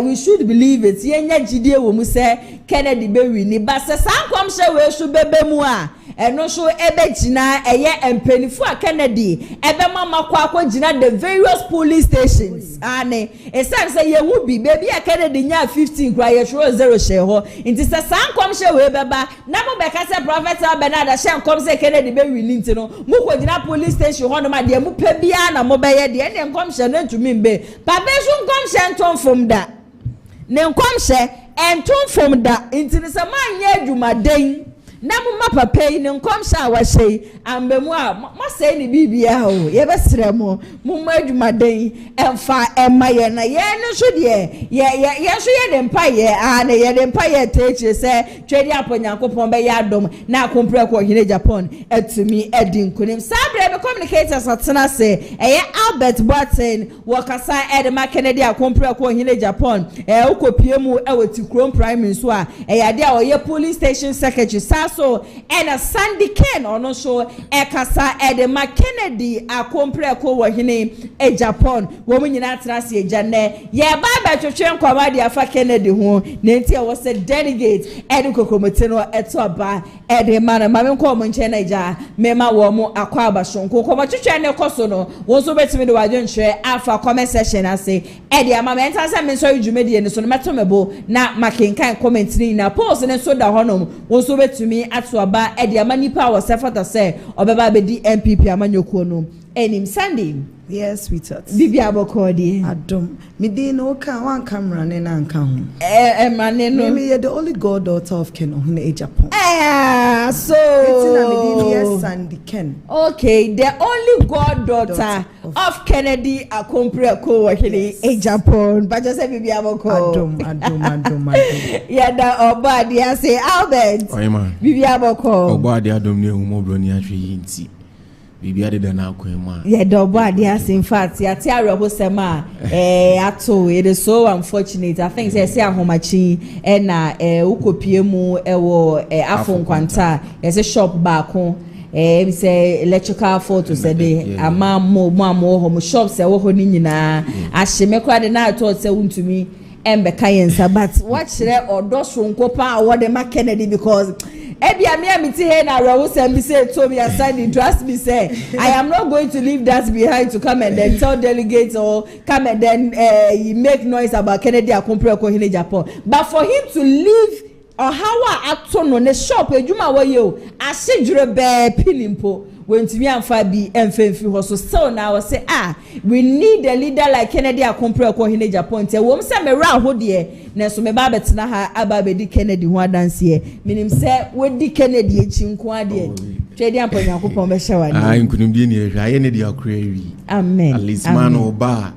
we should believe it yenya gidie wo mu say Kennedy be win ba say sankom hye we shu bebe mu a eno so ebe gina eye empenifu a Kennedy ebe mama kwa gina the various police stations ane esan say ye wu bi baby a Kennedy nya 15 kwa ye show 0 share ho nti say sankom hye we beba na mo be ka say prophet Elbernard hye nkom say Kennedy be win nti no mu ko gina police station ho no ma de mu pa bia na mo be ye de ene nkom hye na ntumi mbe pa be so nkom hye ntom from da ne nkom hye entom from da nti say man ye adwumaden na mo papa yi ne nkom sha wa hye ambemu a mo say ni bibia o ye be sere mo adwumaden emfa ema ye na ye no so de ye so ye de mpa ye na ye de mpa ye teche say twedi aponyankopon be ya dom na akompre ko KennedyAgyapong atumi edin kunim sabre be communicators atena say Albert Barton wakasa edema KennedyAgyapong ko KennedyAgyapong ukopie mu ewoti krom prime so a ade a oye police station secretary so and a Sandy Ken ono so ekasa edema Kennedy akompreko wo hene Japan wo munyina trase ejane ye ba twetwe nkoma de afa Kennedy ho na nti e was a delegate edi kokomete no eto aba edema na mame nko mo nche na ja mema wo mo akwa abashonko ko twetwe ne koso no wo so betimi de wadwe nhwe afa comment section ase edi ama me ntanse me so dwumedie ne so no metomebo na makenkan comment ni na post ne so da honom wo so betumi ato aba edi ama nipa wo sefata se obeba be di NPP amanyokuo no enim Sunday. Yes, sweetheart. Bibi abokodi. Adom. Me dey no kan one camera ne na nka ho. Mane no. Me the only goddaughter of KennedyAgyapong. So. It's na me dey yes Sandy Ken. Okay, the only goddaughter of KennedyAgyapong wa KennedyAgyapong. But just say bibi aboko. Adom. Yeah, da oba dia say Albert. Oyema. Bibi aboko. Oba dia adom ne humobro ni ahwe yinti. Bibi ade da na akwema. Yeah, the oba dia say in fact, ya ti arebo sema ato it is so unfortunate. I think say ahomachi e na ukopie mu ewo afon kwanta. Yes a shop back home. We say electrical photo say de ama mo ho shops e wo ho ni nyina ahye kwa de na to say untumi embe kayensa but watch there odo sonko pa award ma Kennedy because Ebia me amiti he na rawo say me say to me aside trust me say I am not going to leave that behind to come and then tell delegates or come and then make noise about KennedyAgyapong KennedyAgyapong but for him to leave or how ato no ne shop ejuma wo ye o asejure be pilimpo when to me and Fabi and so still now say we need a leader like KennedyAgyapong KennedyAgyapong te wo say me ra ho de na so me ba betina ha aba be di Kennedy ho dance here minim say we di Kennedy echi nko ade twedi ampanyakopon be hyewa ni nkunim die ni ehwa ye ne de akora wi amen at least man oba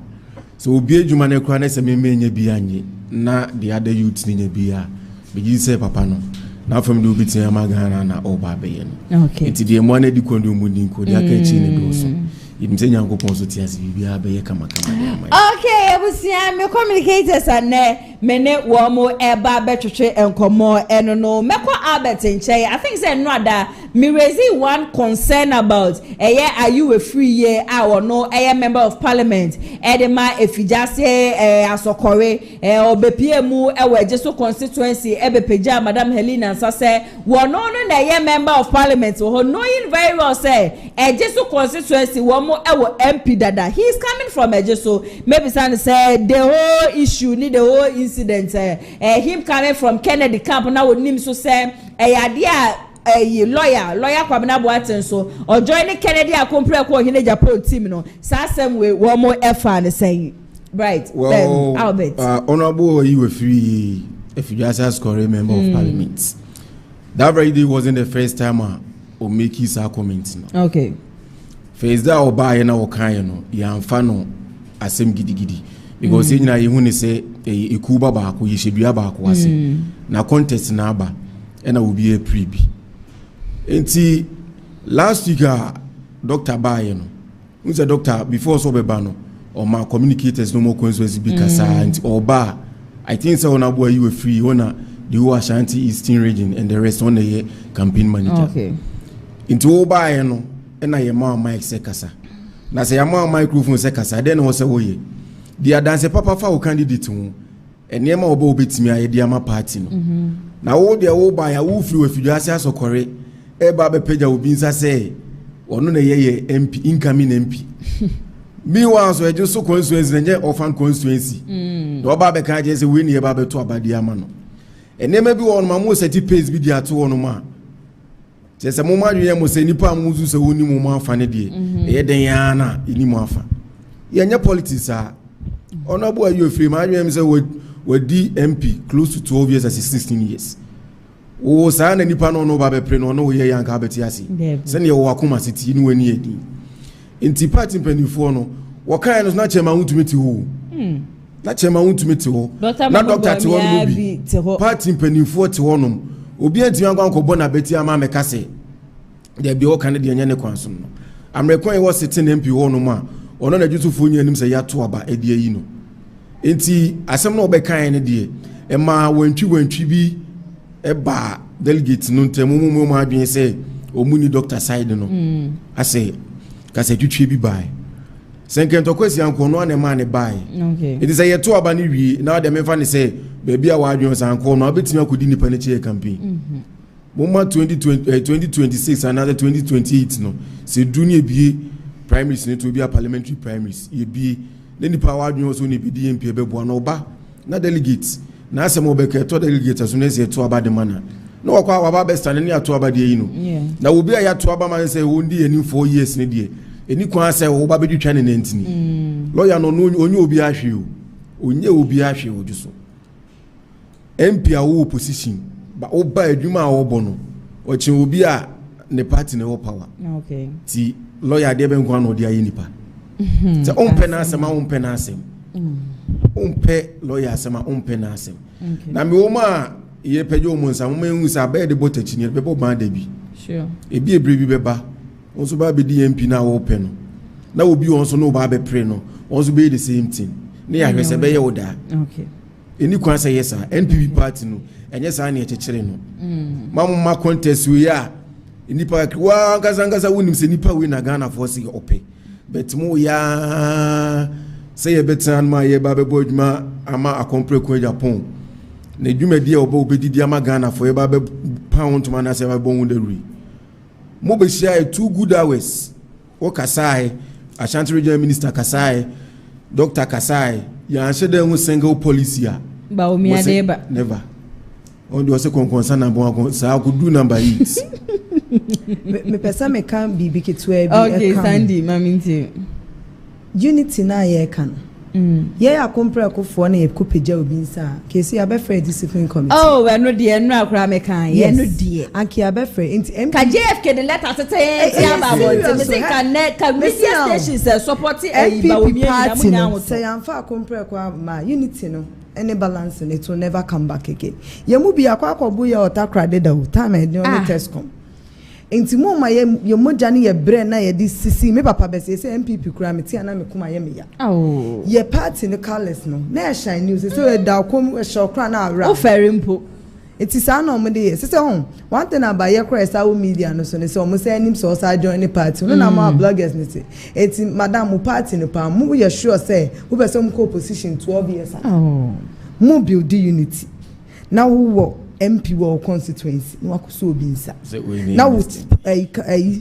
so obi ejuma ne kora na se me menya bi anye na the other youth ni nya bia be say papa no na fam do bi tin amagana na oba be ye no okay enti de mo na di kondo mu din ko de aka echi ne do so yim se nyankopon so tiase bibia be ye kama okay ebusia me communicators ane mene wo mo eba betwetwe enkomo eno no meko Albert nche I think say no ada me raise one concern about are you a free year or no member of parliament edema efijase asokore obepie mu ewejeso constituency ebepeja madam Helena sase wo no na member of parliament wo knowing very well say ejeso constituency wo mo ewo MP dada he is coming from ejeso maybe say the whole issue need the whole incident him coming from Kennedy camp now with him so say lawyer Kwabena Boateng so or joining KennedyAgyapong KennedyAgyapong team no same way one more effort saying right well Albert honorable you were free if you just ask for a member of parliament that very day wasn't the first time or make his comment no okay face that or buy na o kan no ya mfa no asem gidigidi because nyina ye hu ne say ekuba ba ko yeshedua ba ko ase na contest na aba na obi e prebi enti last week Dr. Baye no unse doctor before so beba no or ma communicators no more constituency be kasa enti oba I think so na boy you were free ona the whole Ashanti Eastern region and the rest on the campaign manager okay enti oba no na ye ma mic se kasa na se ya ma microphone se kasa then wo se wo ye dia dance papa fa wo candidate hu enema oba obetimi aye dia ma party no na wo dia wo ba ya wo free we fiduase asokore e ba be page obi nsa se ono na ye MP incoming MP me wan so eje so constituency nje ofan constituency do ba be ka je se we ni e ba be to abadi ama no enema bi won ma mo seti pace bi dia to won ma se mo ma dwe mo se nipa amuzu se woni mo ma afa ne de e den ya na ini mo afa ye nya politics honorable you free ma dwe say we di MP close to 12 years as 16 years o sa na nipa no ba be pre no no ye yanka beti ase se ne wo akoma siti ni wani edi inti party penifo no wo kan no na chema huntumi ho na chema huntumi ho na doctor ti won bi party penifo ti wonum obi antimi anko bo na beti ama meka se de bi o kan de nya ne kwanso no amrekon e wo sitting MP wonum a ono na jusufo nya nim se ya to aba edi yi no enti asem na obekan ne de e ma wantwi bi eba delegate no ntem mu adwen say omuni doctor side no ase ka se twetwe bi bai senkento kwesi anko no na ma ne bai okay it is a yeto aba ne wi na de me fa ne say baby a wa adwen sanko no obetimi akodi nipa ne che campaign Moma 2026 another 2028 no se dunia bie primaries ne to be a parliamentary primaries ye bie ne nipa wa adwen so ne bi DMP be bo na oba na delegates na asem obeke to delegates so ne se to aba de mana no wakwa waba be stand ne ato aba de yi no na obi a ya to aba man say won di eni 4 years ne de eni kwa say wo ba be dwetwa ne nantini lawyer no onye obi ahwe o onye obi ahwe o juso MP a wo position ba oba adwuma a wo bo no o chi obi a ne party ne wo power okay ti lawyer de be nkwa no de ayi nipa se onpe na asema onpe na asem onpe lawyer asema onpe na asem na me wo ma ye peje o monsa mo enhu sa ba de botachi ne be bo ban da bi sure ebi ebrebi be ba onso ba be DMP na wo pe no na obi onso no ba be pre no onso be the same thing ne ya hwese be ye wo da okay eni kwan say yes NPP party no enye sa na echechere no mamma contest we ya nipa kwa ngazangaza wunim se nipa we na Ghana for say ope but mo ya say ye betan ma ye ba be boduma ama akompre ko Japan na dwumadi a oba obedidi ama Ghana for ye ba be pound man na say ba bon de ri mo be share 2 good hours o Kasai Ashanti Regional Minister Kasai Dr. Kasai ya shede un single policy a Bawumia neighbor never on do say concern na bon sa could do number 8 me pesa me kan bibi ketwa bi okay Sandy maminti unity na ye kan ye ya compare akofo na ye kopeja obi nsa kesi abefre discipline committee oh we no de no akra me kan ye no de anki abefre nti ka JFK the letter tete ye about me say can media stations support Bawumia na munya say amfa compare kwa ma unity no any balance and it will never come back again ye mu bi akwa akobu ye otakra de da time e no test come enti mo ma ye moja ne ye bre na ye di sisi me papa be say NPP kura me ti ana me kuma ye me ya ye party no colors no na e shine news so e da kom e show kra na ara o fere mpo eti sa na omo de ye say one thing about ye kra sa wo media no so ne say omo say anim so sa join the party no na ma bloggers ne say eti madam mo party no pa mo ye sure say wo be some co-opposition 12 years mo build the unity na wo MP wo constituency no akoso obi nsa na wo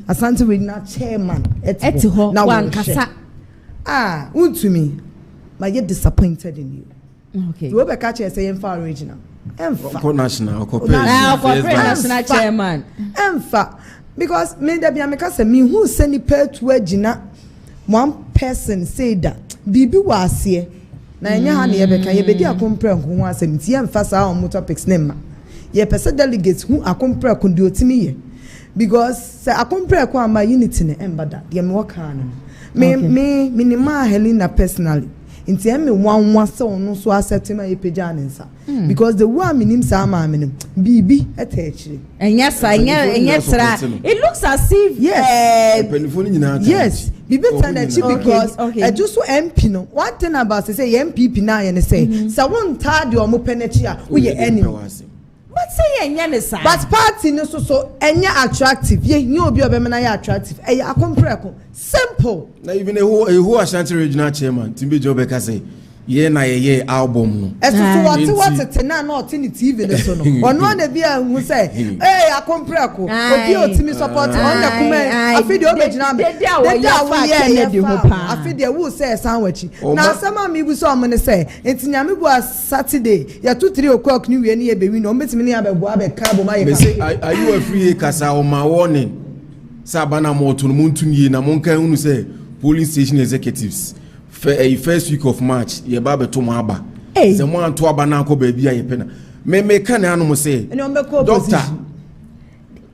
Asante Regional chairman eti ho na wan kasa untumi ma ye disappointed in you okay we be catch say emfa original emfa national national chairman emfa because me da bia me kasa me who send per to agina one person say that bibi wa ase na enya ha na ye be kan ye be di akompre nko asem ti emfa sa on topics nema ye pese delegates who akompre ko di otimi ye because say akompre ko ama unity ne embada ye me waka no me minima Helena personally inti em me wanwa se onu so accept ma ye peja nsa because the one minim sa ma minim bibi etechire enya sra it looks as if yes bibi tanachi because I just so MP no one thing about say MPP na ye ne say so one third o mo penechi a we ye enemy but say enya ne sa but party no so enya attractive ye nyo obi obemena ye attractive e akompreko simple na even who Ashanti Regional chairman Timbe Jobeka say ye na ye album no eso what na not in TV no so no ono na bia hu say akompreko obi otimi support on the comment afidi obegina me de ho pa afidi wu say sanwachi na sama mi bu so o me say entinya me bu Saturday ya 2-3 o'clock ni we ni ye be wi no metimi ni abebu abeka bo ma ye ka are you a free kasa o ma warning sabana moto no muntuni na monka hunu say polling station executives first week of March ye ba beto mo aba se mo anto aba na akọ ba bia ye pena me kan anu mo say doctor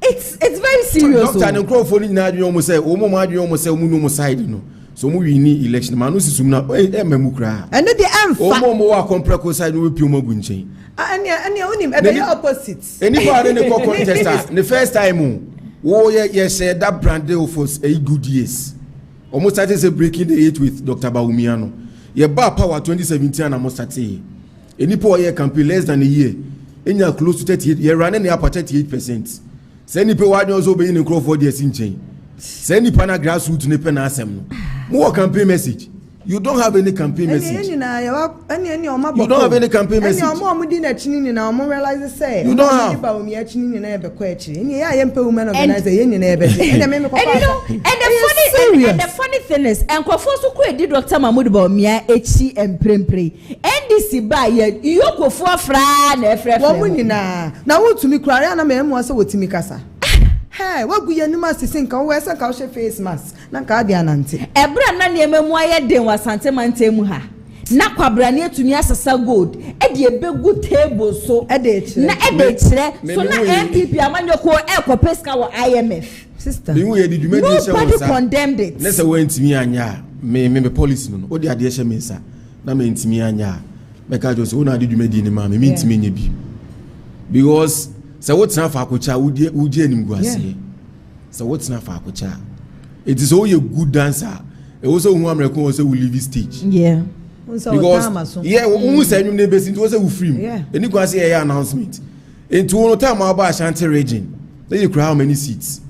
it's very serious doctor no crowfo ni na adwen mo say o mo adwen mo say o mu no mo side no so mo wi ni election ma no sisum na mamu kra eno de emfa o mo wa compreko side no we pio magu nchen ania onim e be opposite eni ba ne ko contest the first time wo ye say that brand of us a good years almost started say breaking the 8 with Dr. Bawumia no ye ba power 2017 and almost started enipo ye campaign less than a year enya close to 38 you running the upper 38%. Say ni pe wadwe also be in Crawford dey sin chain. Say ni pana grassroots ne pe na asem no. More campaign message. You don't have any campaign message. You don't have any campaign message. You don't have. And the funny thing is, and Kofosu did Dr. Mahmoud Bawumia HC and Prempre. NDC by you go for Fran. Now what to me cry and I'm also with Timikasa. Hey, what go you must think on where some face mask? Nankadia Nanti. Ebra Nani Memoya de was Santa Mantemuha. Nakwabrania to me as a gold. Eddie a big good table so edit. Na edit. So na NPP Amanyoko Eco Pesca or IMF. Sister, nobody condemned it. Let's went to me anya. Me police no. Odi adie mensa. Na me ntimi anya. Meka just una did you made in ma me ntimi nya bi. Because so what's not for Akocha Uje Nimguasi? So what's not for Akocha? It is only a good dancer. It also one record also will leave stage. Yeah. Because almost any neighbors it was a free. Yeah. And you can see an announcement. And to one time about Ashanti region, then you cry how many seats.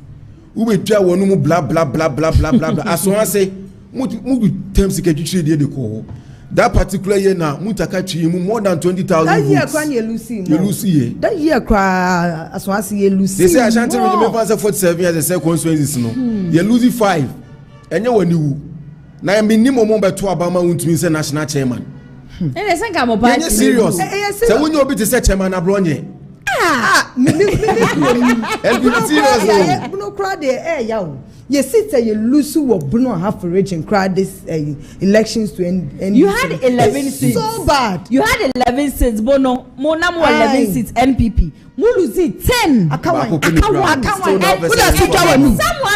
We will try one blah blah blah blah blah blah blah. As one say, move terms secretary the call. That particular year now, Mutakachi more than 20,000. That year, cry you Lucy. That year, cry as one see Lucy. They say Ashanti remember 47 years as a constituency. No, you losing 5, and you knew. Now I mean, minimum by 2 Obama won't mean say national chairman. And I think I'm about serious. So when you be to say chairman abroad, and no cry there, yow. You sit there, you lose who Bruno half a region cried this elections to end. You had 11 seats. So bad. You had 11 seats, Bono, Mona 11 seats, NPP. Muluzi 10. Someone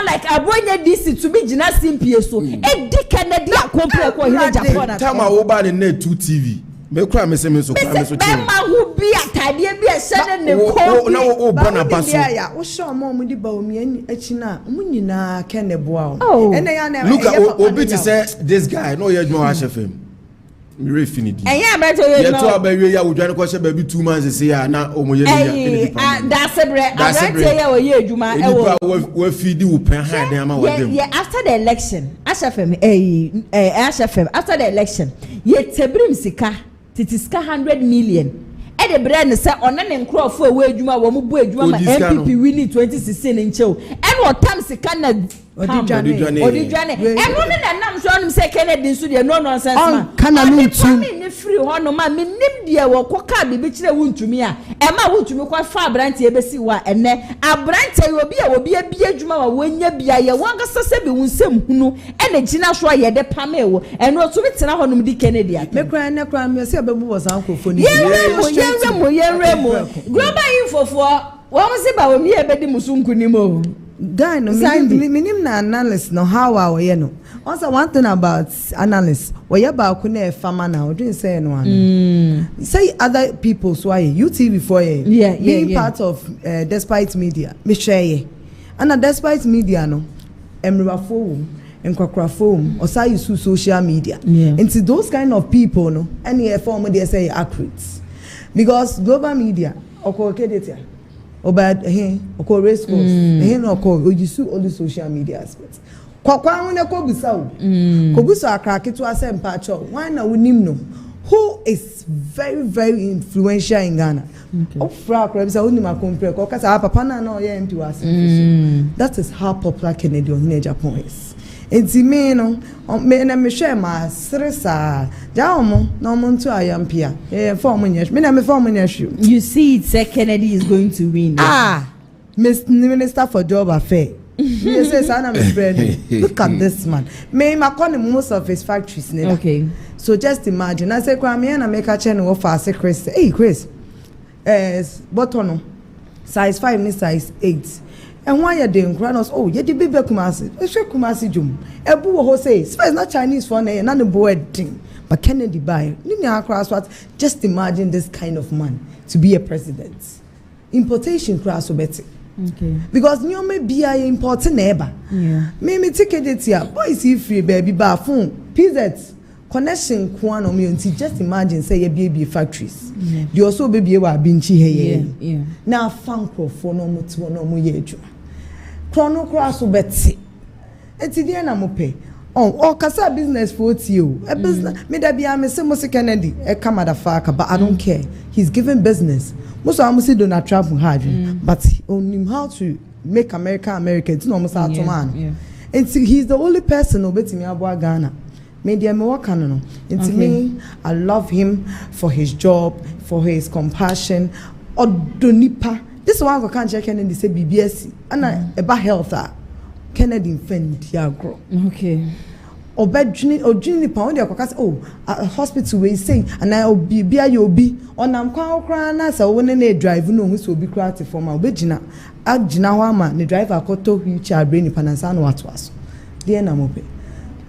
like Abonya DC to be Jina Simpieso. A dick KennedyAgyapong KennedyAgyapong. Time I over the net 2 TV. Me cry me say me so cry me so. Bema who be atade be a sudden ne call. Na o bona baso. Wo show mo mu di Bawumia echi na mu nyina Kenneboa. Look at obi to say this guy no ye adwuma HFM. Me refini di. Eya beto ye no. Ye to abawie ya wo dwane ko she baby 2 months say ya na omoye ni ya. That's bre. Abrante ya wo ye adwuma e wo. We feed wo pen ha den ama wo dem. Yeah, after the election, HFM HFM after the election, ye tebrim sika titiska 100 million. E de brand say ona ne nkrofo we adwuma wo mu bu adwuma ma NPP winning 2016 nchew. E no tam sika na Odijane. Eno ne na nam so onum say Kennedy nso de no nonsense man. Kana no tu. Me free ho no ma me nim de wo koka be kire wuntumi a. E ma wuntumi kwa fa abrante e besi wa ene. Abrante obi a obi abi adwuma wa wonya bia ye wonga sese be wunsem hunu e na gina so ye de pame wo. Eno to bitena ho num di Kennedy. Me kran na kran me say abebu was ankofo ni. Yenremo. Global info for wo se ba wo mi e be di musunku ni mo. Guy, no, minim na analyst no how are we no. Also one thing about analysts, we about kune farmer now. Didn't say no one. Say other people so you TV for you. Being part of Despite Media, me share ye. And Despite Media no, emra phone, enkrakra phone, or say you social media. Into those kind of people no, any form they say accurate. Because global media, okay, or bad or race course no call you see all the social media aspects kwakwa wona kobusa kobusa akrake to asem pacho why na wonim no who is very very influential in Ghana ofra akrabisa wonim akompre ko kasa papa na na oye mpi wase that is how popular KennedyAgyapong is. It's me no me na me share ma stressa jaomo no monto ayampia form nyesh me na me form nyesh. You see it say Kennedy is going to win. Minister for Job Affair. He says I'm a friend. Look at this man. Me ma call him most of his factories. Okay. So just imagine. I say Kwame na make a channel offer say Chris. Hey Chris. Botono. Size 5 ni size 8. And why you doing granos? Oh, you did be Kumasi. Kumasi Jum. Ebu ho says, it's not Chinese for a none boy thing. But Kennedy buy. Just imagine this kind of man to be a president. Importation class better. Okay. Because you may be a important neighbor. Yeah. Me ticket it here. Boy, see free baby bar phone. Pizzets. connection kwan no me just imagine say ye be factories they also be wa binchi he na fankofo no muti no mo ye adwuma krono kra so beti enti die na mo pe o kasa business for you a business me da bia me say mo se Kennedy e ka motherfucker but I don't care he's giving business most of am say Donald Trump hard but on him how to make America it's no mo say to man and he's the only person obetimi abo Ghana me dia me work no into me I love him for his job for his compassion odonipa this one go can check Kennedy say BBS and about health Kennedy friend ya grow okay obedwini pa on dey akaka say a hospital we say and I obi bia you obi onam kwan kran na say wo ne drive no hu so obi kra te form obegina agina ho ama ne driver akoto wheelchair brain panansa no wato aso dey na mo pe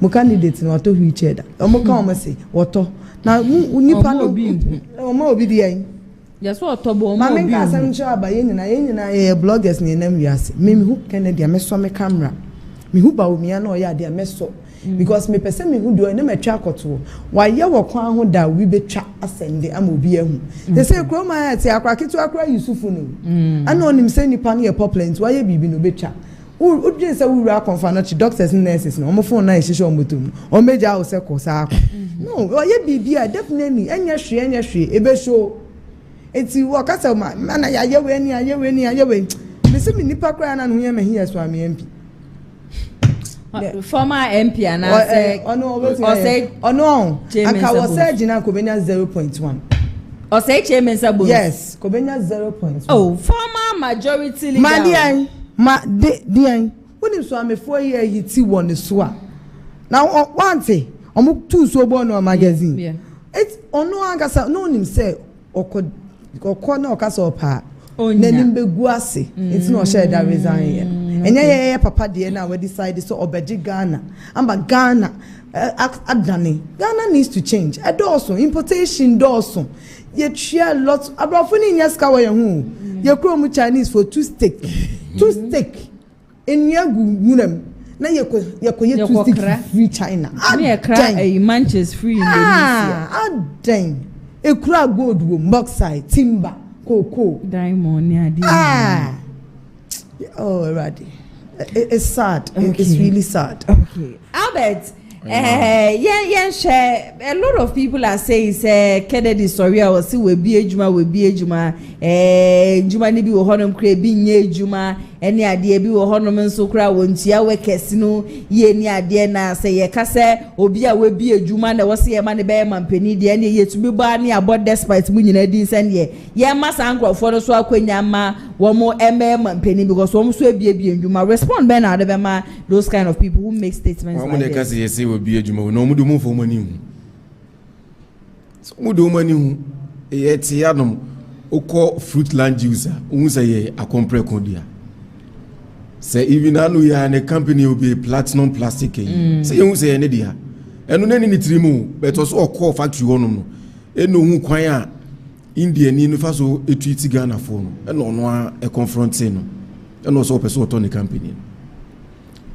mo candidate no wato wheelchair da o mo kan o say wato na nipa no o mo obi dey yes what to bo mo obi ma me asem cho abaye nyina bloggers ni nam wiase me hu Kennedy me so me camera me hu Bawumia na o ya dey me so because me person me hu do na me twa akoto wa ye wo kwan ho da we betwa asende am obi ahu they say kroma ati akraketu akra Yusufu no ana onim say nipa no ye populant wa ye bibi no betwa u dwen say we ra confirm na doctors and nurses no mo phone na ehihye omotom o meja o se ko sa no wa ye bibi a definitely enya hwe ebe show eti wo kasa ma na ya ye we ni me say me nipa kra na no ye me here so am MP former MP and I say aka was say Gina Kobenya 0.1 or say chairman sabo yes Kobenya 0.1 oh former majority leader dian when so am 4 year hiti won so a now one thing omo two so bo no magazine it ono agasa no nim say okọ na okasa opa nanim begu ase it's no share that resign enye papa de na we decide so obeji Ghana amba Ghana adane Ghana needs to change also importation also ye share lot abrafo ni nyaska we hu ye kro mu Chinese for two steak en yagu munam na ye ko two steak free China na kra manches free Indonesia adan e kra gold wo bauxite timber cocoa diamond ni already it's sad it's really sad okay Albert share a lot of people are saying Kennedy sorry I was see we be ejuma juma ni bi wo honom kra bi nye ejuma ene ade bi wo honom nso kra wontia we kese no ye ni ade na say ye ka say obi a we bi ejuma na wo se ye ma ne be mampani de ene ye tubi ba ni abod despite mu nyina din sen ye ma sankrofo no so akwanya ma wo mo mampani because wo so bi ejuma respond be na ade be ma those kind of people who make statements like this obi adwuma no mu do mu fo mani hu so mu do mani hu e ti yanom okọ fruit land juice hu say ye akompre kondia say even anu ya ne company obi platinum plastic say hu say ne dia enu nani ni trimu but so okọ factory honom no enu hu kwan a India ni no fa so etuiti Ghana fo no eno no a confronting no eno so person oto ne company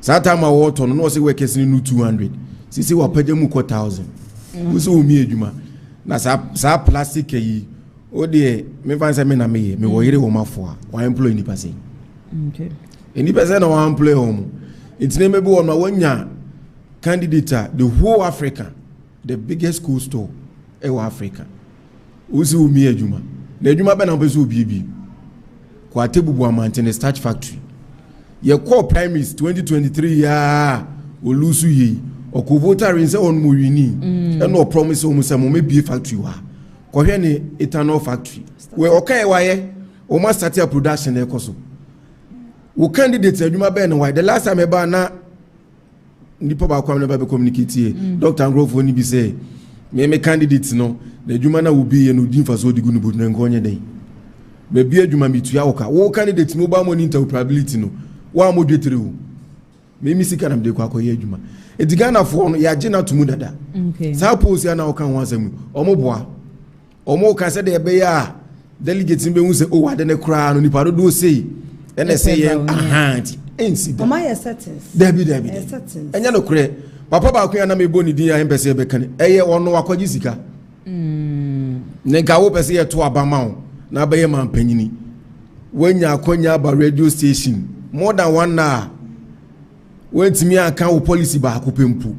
Satama water no say we kesi no 200 sisi wa page mu 1000 uso umi adwuma na sa plastic yi o de me fan say me na me wo yire wo mafo a wa employ ni pase okay any person na wa employ home it's name be one wanya candidate the whole Africa the biggest school store e wa Africa uso umi adwuma na adwuma be na pese obi kwa tebubu amantene starch factory ye call primaries 2023 ya olusu yi okovotari nse on mo wini e no promise o mo se mo mebie factory wa ko hwe ne ethanol factory we okay wa ye o ma start your production e koso wo candidate adwuma be no why the last time e ba na nipa ba kwa na ba be communicate Dr. Ngrofo ni bi say me candidate no na adwuma na wo bi ye no din fa so digu no bodu na ngonye den be bi adwuma mitua wo candidate mo ba mo ni interoperability no wa mo dwetere wo me mi sika na mde kwa akoye adwuma edigana fo no ya gina tumu dada okay sa pose ya na o kan wansam omo boa omo kan se de be ya delegate be hu se o wa de ne kra no nipa do sei ene se ye ahanti ensi o ma ye settings debi enya no kre papa ba ko ya na me boni din ya empese be kan eye ono akwaji sika ne ga wo pese ye to abama wo na be ye man panyini wanya akonya ba radio station more than 1 hour when timi aka wo policy ba akopempu.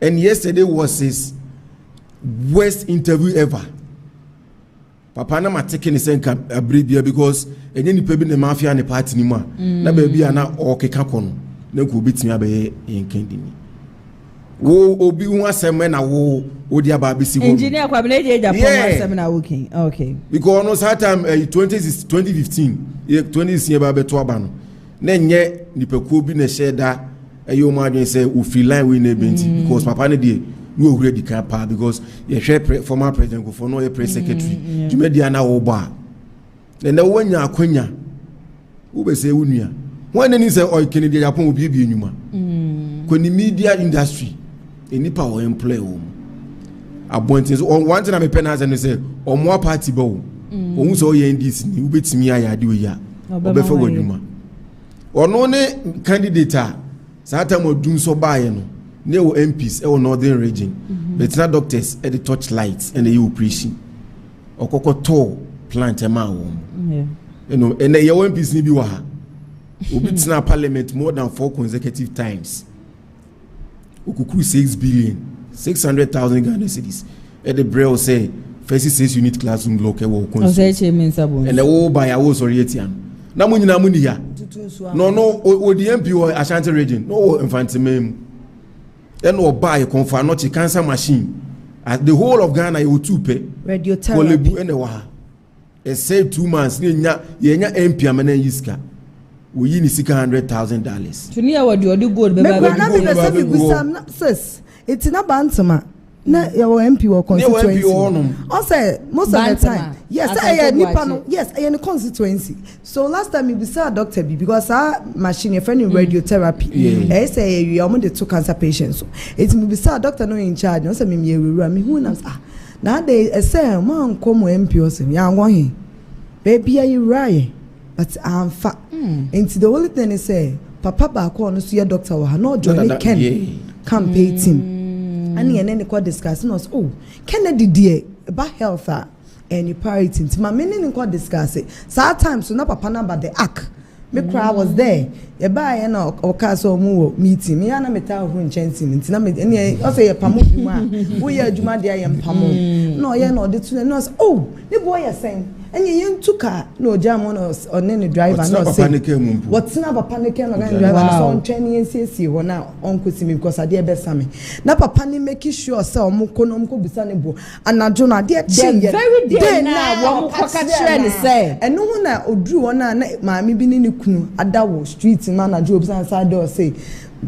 And yesterday was his worst interview ever. Papa na ma taking his abribia because enye ni pebi ne mafia ne party ni ma na baby ana okeka kono na ko bitimi abe yenkendini wo obi hu asem na wo odi aba bisi wo engineer KennedyAgyapong asem na working okay because no that time 2015 2016 ba be to aba no na nye nipakuo bi na sheda ayo ma adwen say o free line we na benti because papa ne dey no already can pa because ye share former president go for no ye press secretary jumedia na wo ba na wanya akwanya wo be say wunua when any say o KennedyAgyapong obi bi enuma ko ni media industry enipa o employ wo abontin one thing I me penance and say o mo party ba wo ohun so ye ndis ni wo betimi ayade o ya obefa wadwuma ono ne candidate sata mo dun so baaye no ne wo MPs e wo northern region but na doctors e the touch lights and the operation okokoto plant ema wo you know and the MPs ni bi wa ha obi tina parliament more than 4 consecutive times okukuru 6 billion 600,000 Ghana cedis e the braille say first 6 unit classroom block e wo constitution and the wo buy wo sorry etian na mo nyina mo ni ya no o the MP or Ashanti region no infantimem then o buy confer not cancer machine at the whole of Ghana you 2 pay radio therapy anywhere e say 2 months ye nya MP amana yiska we yi ni $100,000 tuni ya wadi gold be ba na sis it's na bantama na your MP or constituency I say most of the time yes I nipa no yes I in constituency so last time we saw Dr. B because our machine your friend in radiotherapy I say you am the 2 cancer patients so it we saw doctor no in charge no say me ewura me hu na now they say man come MP o say ya ngwa he baby you right but I'm fat into the only thing is say papa ba ko no so your doctor wa no join Ken campaign team and then they discussing us Kennedy dear about health and parity my meaning ko discuss it sometimes so na papa number the act me cry was there e buy na o ka so mu meeting me na meta ho nchanti nti na me o say ye pamo bi mu a wo ye adwuma de ayem pamo no ye na o de tune no ne boy ye sen enye yen tuka no jam on ne driver no say what na papa ne ke no driver so training nsiesie ho na onko simi because ade e be same na papa ne make sure say o mko no mko bisa ne bo anajo na ade change very day na wo mko ka kire ne say eno ho na oduru wona na maami bi ne kunu adawo street man na job san side or say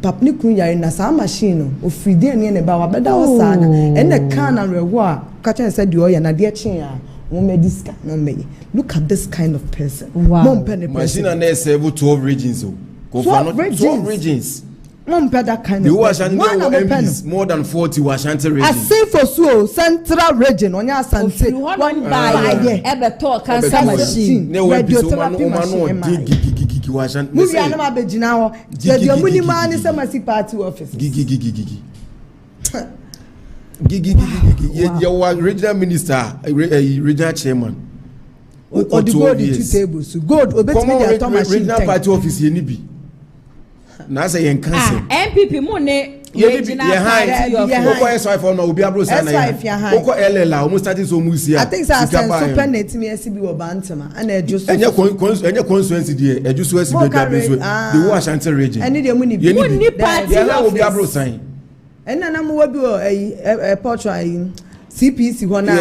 pap ni kun yare na sa machine no o free ne ba wa beda o saga and the can and rewo a ka chen say de o ya na de chen a wo mediska no me look at this kind of person mom pen machine na serve 12 regions o go for not 12 regions mom pen that kind of person MPs more than 40 Ashanti region I say for so central region onya Asante one by ebe to cancer machine radiotherapy machine movie na ma be gina ho je muni ma ni say masi party office gigi your regional minister regional chairman o the go the 2 tables good obetimi the auto machine regional party office ye ni bi na say yen cancel NPP mo ne regional party oko S5 no obi abro say na oko LL almost starting so mu sia I think say super net me esi bi wo bantama and ejuso enye constituency there ejuso esi be da be so the wo Ashanti region eni de mu ni party obi abro sign ena na mo wabi o portrait CPC ho na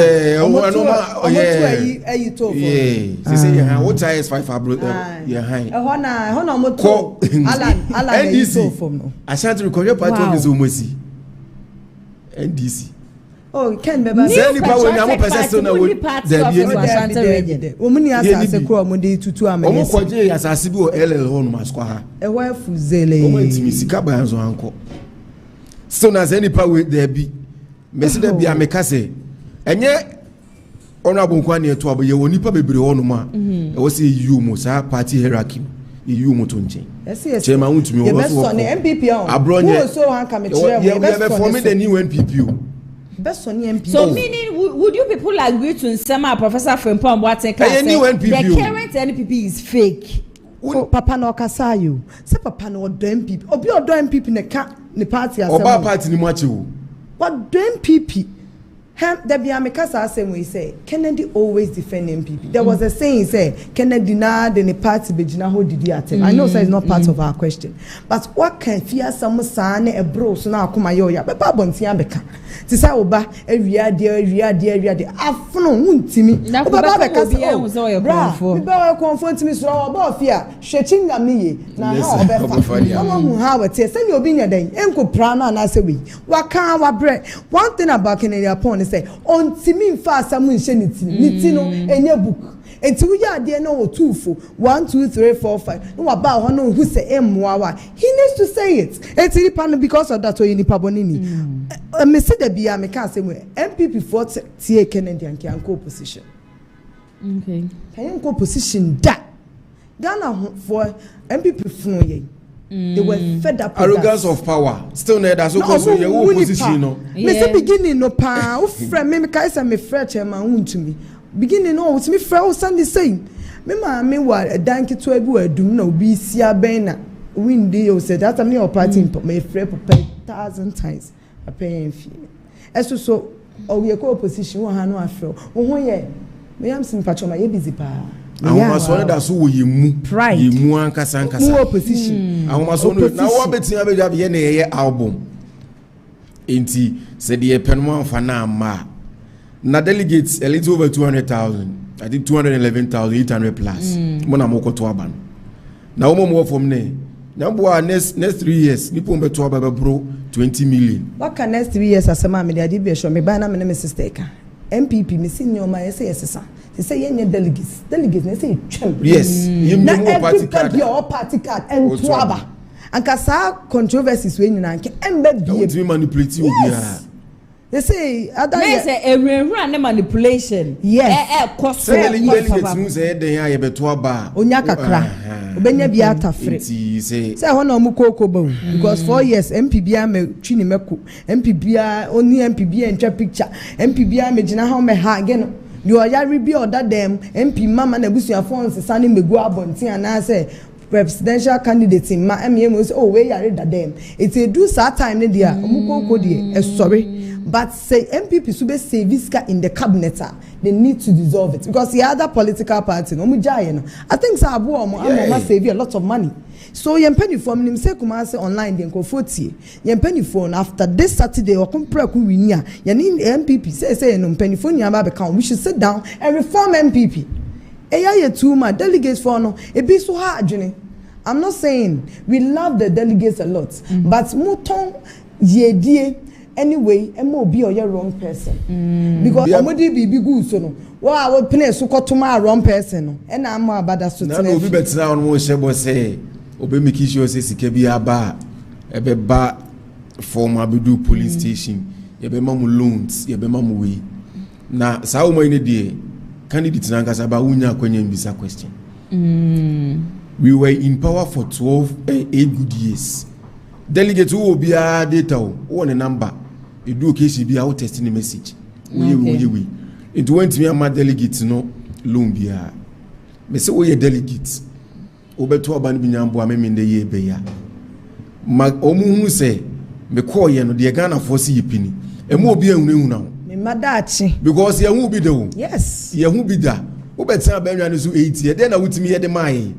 ayi to for say you have what ties 5 abro you high ho na mo to Alan to from no Ashanti recovery party of is almost NDC Ken beba say ni power na mo person na wo there be Ashanti region o muni asase ko mo de tutu amanye o mo kwaje asase bi o LL ho no masko ha e wa fuzele o mo ntimi sika ba yanzo anko so na say ni power there be mesida bia meka se enye honorable nkwa ne to aboye woni pa bebre ho no ma e wo se yu mo sa party hierarchy you moto nchen. Yes. Chairman want me over so NPP on. Abronye. So han come chair. Yeah, for me the new NPP. Best on NPP. So meaning would you people agree to Nsema Professor Frimpong Boateng say the current NPP is fake? Oh, Papa no kasa you. Say Papa no do NPP. Obi odo NPP ne party asem. Oba party ni mwachi wo. What do NPP? There be Amikasa same way say Kennedy always defend NPP. There was a saying say Kennedy na the party bejina ho didi atem. I know so it's not part of our question. But what can fear some san e bro so na akoma yo ya. Beba bonti abeka. Ti say oba ewia de afono huntimi. Oba ba beka say bra. Beba konfo ntimi so oba ofia hwechinga miye na ha obefa. Omo hu ha wete say ni obi nya den enko prana na say we. Waka wa bre. One thing about KennedyAgyapong say on timi mfa asamu nhye niti no enye book enti wo ya de no otufo 1 2 3 4 5 no wa ba ho no hu say emmoa he needs to say it enti nipa no because of that o nipa bonini me see the bia me can say MPP for tie Kennedy and can opposition okay can opposition da Ghana for MPP funu ye. They were fed up with arrogance of power. Still there, that's also your opposition, no. Me say beginning no pa. Friend me kai say me friend chairman to me. Beginning no, to me friend o Sunday saying. Me ma me wa dan ki to ebu adum na obi sia ben na win dey o say that me party me friend pay 1,000 times. I pay him fee. Eso so o we ko opposition wo ha no afro. Wo ho ye. Me am sim patcho ma ye busy pa. Ahomaso da so wo yemu yemu ankasa mu opposition ahomaso no na wo betin abeja be na ye album enti se de penmo amfa na ma na delegates a little over 200,000 I think 211,800 plus mo na mo koto aba na wo mo from ne na bo next 3 years nipo mbe to aba bro 20 million what can next 3 years asema me dey be sure me ba na me na sister ka MPP me senior ma say yes they say yenye delegates they say twem yes na everybody your party card and twaba and kasa controversies we nyina nke embe bie to manipulate you bia they say other say everywhere na manipulation cost delegates mu say den ya ye beto aba onya kakra obenya bia atafre say ho na mu kokoko ba because 4 years MPP a me twini meko MPP a oni MPP a ntwa picture MPP a me gina ha me ha again you are be order them MP mama na busuafo nsesa ne megu abonti ana say presidential candidate ma emem say oh we yare da them it do that time ne dia omukoko de sorry but say MPP so be service in the cabinet they need to dissolve it because the other political party no mujaye no I think say abu omo save a lot of money. So yempeni form nim say Kumasi online den ko 40 yempeni phone after this Saturday or compare ku winia ya ni MPP say no mpeni phone ya ba be count we should sit down and reform MPP eya ye too much delegates for no e be so hard adwene. I'm not saying we love the delegates a lot but muton yedie anyway emo be or your wrong person because omodi bibi good so no wa we pene so kotoma wrong person no e na am abada so tena na obi betina on mo shebo say obe make sure say sika bi aba ebe ba form abedu police station ye be mamu loans ye be mamu we na sa wo ne die candidate na nkasa ba unya kwanya mbisa question we were in power for 8 good years delegate who be a data one number you do case be out testing the message we it went me my delegate no loan bia me say we delegate obeto aba no binyambo ameme nde ye be ya ma omuhu say me call ye no de Ghana for see yipini emu obi ehunu na me madachi because ye hu bi de yes ye hu bi da obetan ba nwa no so 80 ye den na wutimi ye de mai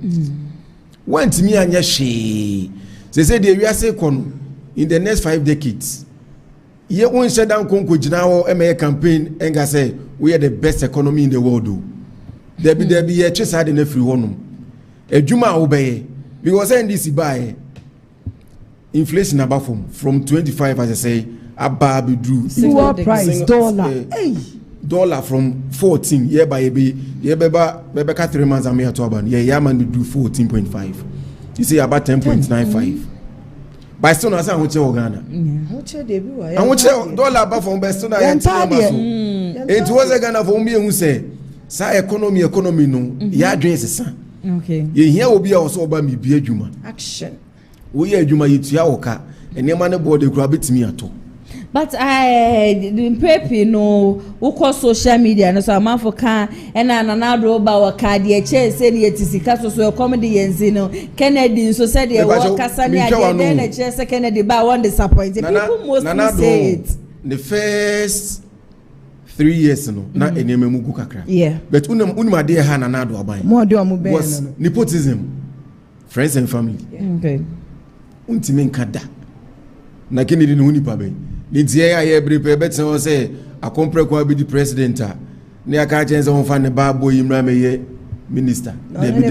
want me anya she say the we say kono in the next 5 decades ye won Showdown konko gina wo eme campaign enga say we are the best economy in the world do there be ye chesa de na free honum adwuma obeye because NDC buy inflation above from 25 as I say above drew price dollar dollar from 14 year by be 3 months am here to aban yeah man do 14.5 you say about 10.95 by still na say ho che Ghana ho che de bi wa ya ho che dollar above from best na ya it was Ghana for me who say sa economy no ya adwen sesa Okay. Ye here obi a also oba mi bi adwuma. Action. Wo ye adwuma yitua wo ka. Enema ne board ekura betimi ato. But the pepe no who social media no so amount for can and another about card ye chase say the tisika so comedy no Kennedy so said the work kasani then the chase Kennedy ba one disappointed people mostly say it the first 3 years no na enema mu gu kakra yeah but unum ade ha na do aban mo de omo ben was nepotism friends and family okay untimi nkada na Kennedy no hunipa ben Nitie ya every pebet so say akompre kwa be the president ne aka chenze won fa ne ba boy imra meye minister Debi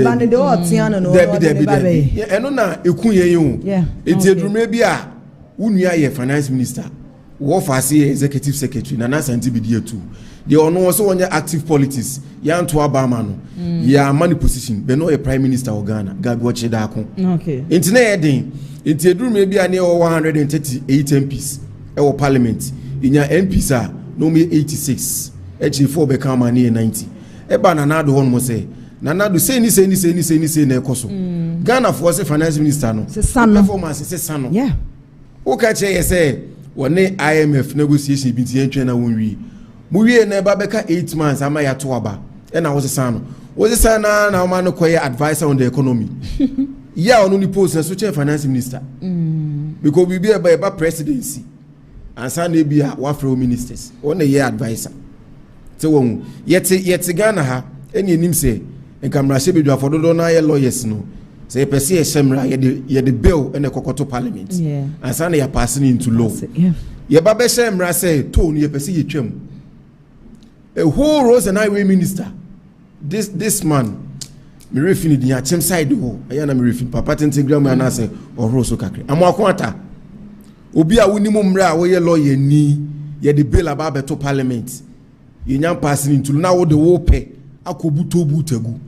eno na ekun ye yin enti edrume bi a unua ye finance minister wo fa se executive secretary na santi bi die tu de ono so wonya active politics ya nto abama no ya money position be no a prime minister of Ghana gabi wo cheda akon okay enti na ye den enti edrume bi a ne 138 MPs ewo parliament inya MPs a no me 86 H4 be come na 90 eba na nado hon mo say na nado say ni na ekoso Ghana for say finance minister no performance say sano yeah o ka che ye say woni IMF negotiation bi tie ntwe na wonwi mu wie na eba beka 8 months ama ya to aba e na wo say sano na ma no koye advisor on the economy yeah onu ni post na so che finance minister because we be eba presidency ansa na bia wafro ministers on a year advisor te won yet Ghana ha eni enim se enkamra se bedwa fododo na ye lawyers no se pese ye semra ye the bill in the kokoto parliament ansa na ya passing into law ye ba be semra say to ye pese ye twam a whole roads and highway minister this man me refini di achem side ho aya na me refini papa tentegram na say oro so kakre amoakwata obi a woni mumra a wo ye lawyer ni ye the bill about beto parliament ye nyam passing into na wo de wo pe akobu tobu tagu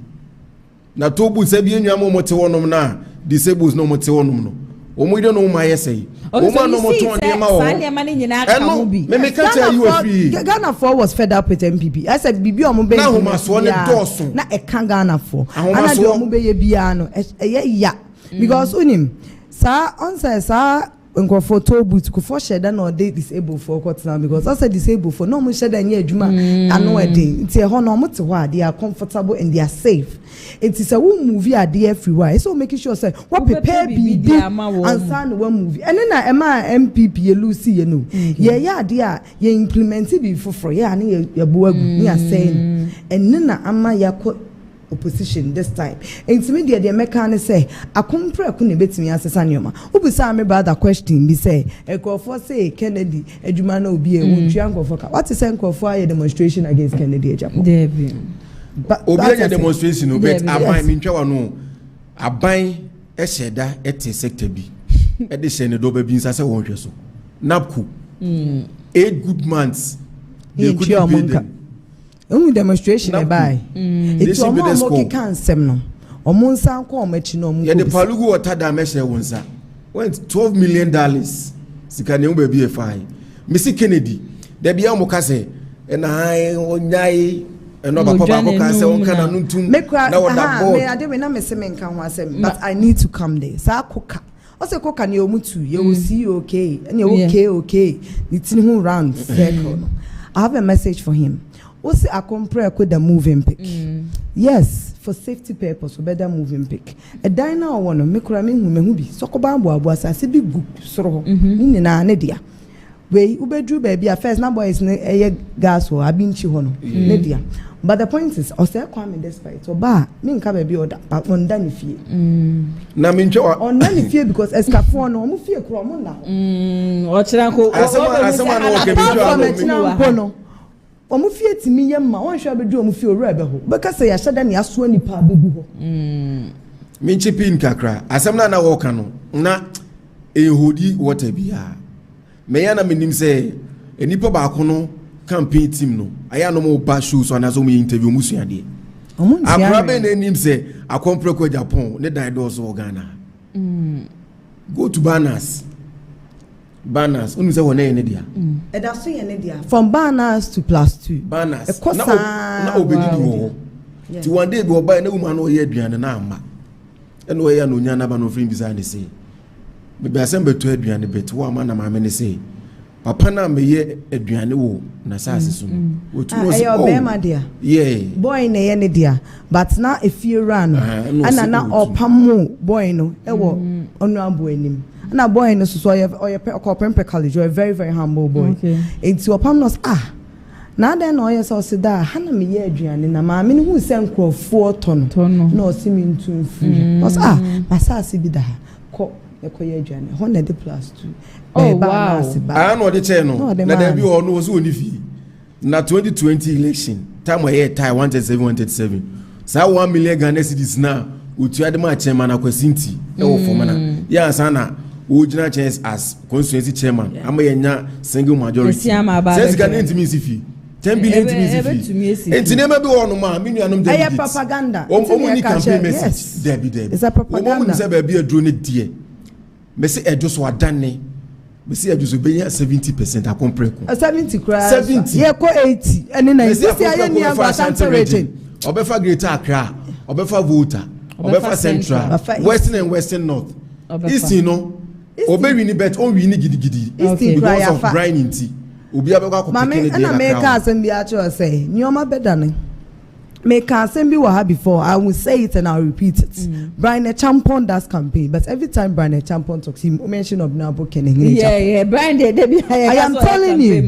na tobu se bi enwa mo mote wonom na disables no mote wonom no o mo ide no ma yesei o ma no moto on dey ma wo eno me can tell you a free Ghana for was fed up with MPP I said bibi o mo be na homa so ne doso na e kan Ghana for ana de o mo be ye bia no ya because unim sa on say sa nko photo boot ko for share na dey disabled for court now because I said disabled for no mo share dan ye adwuma ano ede nti e ho no mo te ho they are comfortable and they are safe it is a movie ade everywhere so making sure say what prepare be and san one movie and na ema MPP ye Lucy ye no ye ade a ye implement bi for ye na ye bo agu ni asen and na ama yakọ opposition this time intimidate the mechanic say akompre ko ne betimi asesa nioma obisa me brother question bi say ekofo say Kennedy adwuma na obi e wontua nkofo ka what is nkofo aye demonstration against KennedyAgyapong there be obi aye demonstration no bet aban mi ntwa no aban e sheda ete sector bi e de shene do ba bi nsa se won hwe so napku 8 good months they could be them demonstration e buy it's almost okay can sem no omonsa nko omachi no omo ye de palugu water da meshe wonsa went $12 million sika ne uba bi e fine Mr Kennedy de bia mo kase na han onyai eno ba papa ko kase won kana nuntum na woda board me ade me na me se me nka ho asem but I need to come there sa koka ose koka ne omutu ye o see okay and okay ni tin ho round circle no I have a message for him. Also, I compare with the moving pick. Yes, for safety purpose, we better moving pick. A diner or one of me cramming who may be so bamboo was a big good soro in an idea. We ubedru baby a first number is a gas or a binchi hono, Lydia. But the point is, or say, come in this fight, or bar, mean come a order, but on Danny fear. Namincho on Danny fear because Escafon no fear cromona. What's that? Omo fie timi yemma won hwa bedu omo fie owura be ho beka se ya hyada ne aso nipa bebu ho minchi pin kakra asem na wo ka no na ehodi water bia me ya na menim se enipa ba ko no campaign team no aya no mo ba show so na so mo interview musuade akra be na enim se akompre ko Japan ne dan do so Ghana go to banners unu say wona ene dia e da so ene dia from banners to +2 banners na obedi wo ti one day go buy na woman no ye aduane na ama e no ye no nya na ba no free bisa ne say be asem beto aduane bet wo ama na ma me ne say papa na me ye aduane wo na saase so wo tu was oh be ma dia yeah boy na ye ne dia but na if you run ana na opamo boy no e wo onu abo anim na boy no so ye pempe college, you're a very very humble boy. Okay. It's your opam no na den no ye so se da ha na me ye aduane na ma me hu se nkrofo tono na o si me ntum free. Cause masase bi da ko ye ko ye aduane ho na de plus 2. Oh wow. I know the channel. Na there be ono was oni fi. Na 2020 election time we tie 137 sa 1 million Ghana cedis na utu ade ma chairman akwasinti e wo form na ya sana original chance as constituency chairman ama yenya single majority says Ghana intimacy fee 10 billion intimacy fee entinema bi wono ma me nuanom dey propaganda omo ni campaign message debi it's a propaganda omo say ba bi aduro ne die me say ejo so adane me say ejo so be 70% akompreko 70 cry 70 ye ko 80 ene na this year ni Asante region obefa Greater Accra obefa Volta obefa Central Western and Western North Eastern no obe wini bet on wini gidigidi because of grinding tea obi abekwa akopeke ne dey na make asem bi a cho say nyoma bedane make asem bi wa ha before I will say it and I'll repeat it. Brian Agyapong does campaign, but every time Brian Agyapong talks he mention Honorable Kennedy. Yeah Brian I am telling you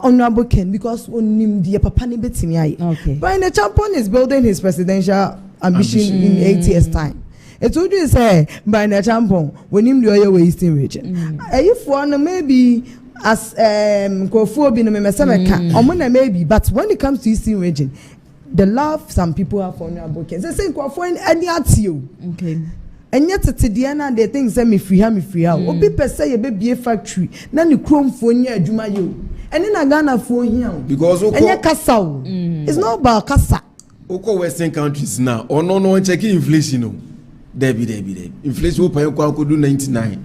Honorable Ken because onim die papa ne betimi aye. Brian Agyapong is building his presidential ambition in 8 years time. It would you say by Agyapong when him the oil Eastern region. If one maybe as Kofu be no mesemeka omuna maybe, but when it comes to Eastern region, the love some people have for Honorable Ken. They say Kofu any at you. Okay. And yet today na they think say me free how. Obi per say you be a factory. Na ni chrome phone ya adwuma yo. And in Ghana phone here. Because enya kasa. It's not about kasa. Oko Western countries now. Or no check inflation no. Debi. Inflation will pay kwa do 99.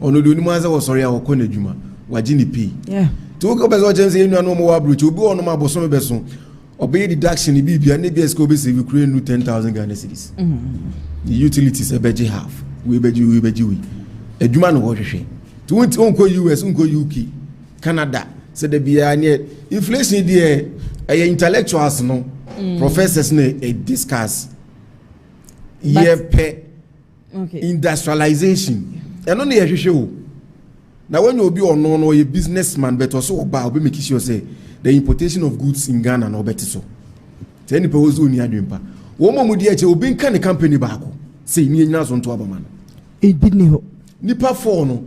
Ono do ni mwanza wo sorry a ko na djuma. Wagini pay. Yeah. To go bezo chense enu anu mo wa bruch obi ono ma boso me beso. Obey deduction ni bibia na bia sco be save you create 10,000 Ghana cedis. The utilities e beji half. We beji we. Adjuma no wo hwehwe. To unko US, unko UK, Canada. Se de bia ne inflation dey e intellectuals no. Professors ne discuss. Industrialization. And only a show. Now, when you be or no a businessman, but also about make sure say the importation of goods in Ghana no better so. Any proposal near Dimpa. Woman would yet you be kind of company back. Say, me and on to Abaman. It didn't Nipa for no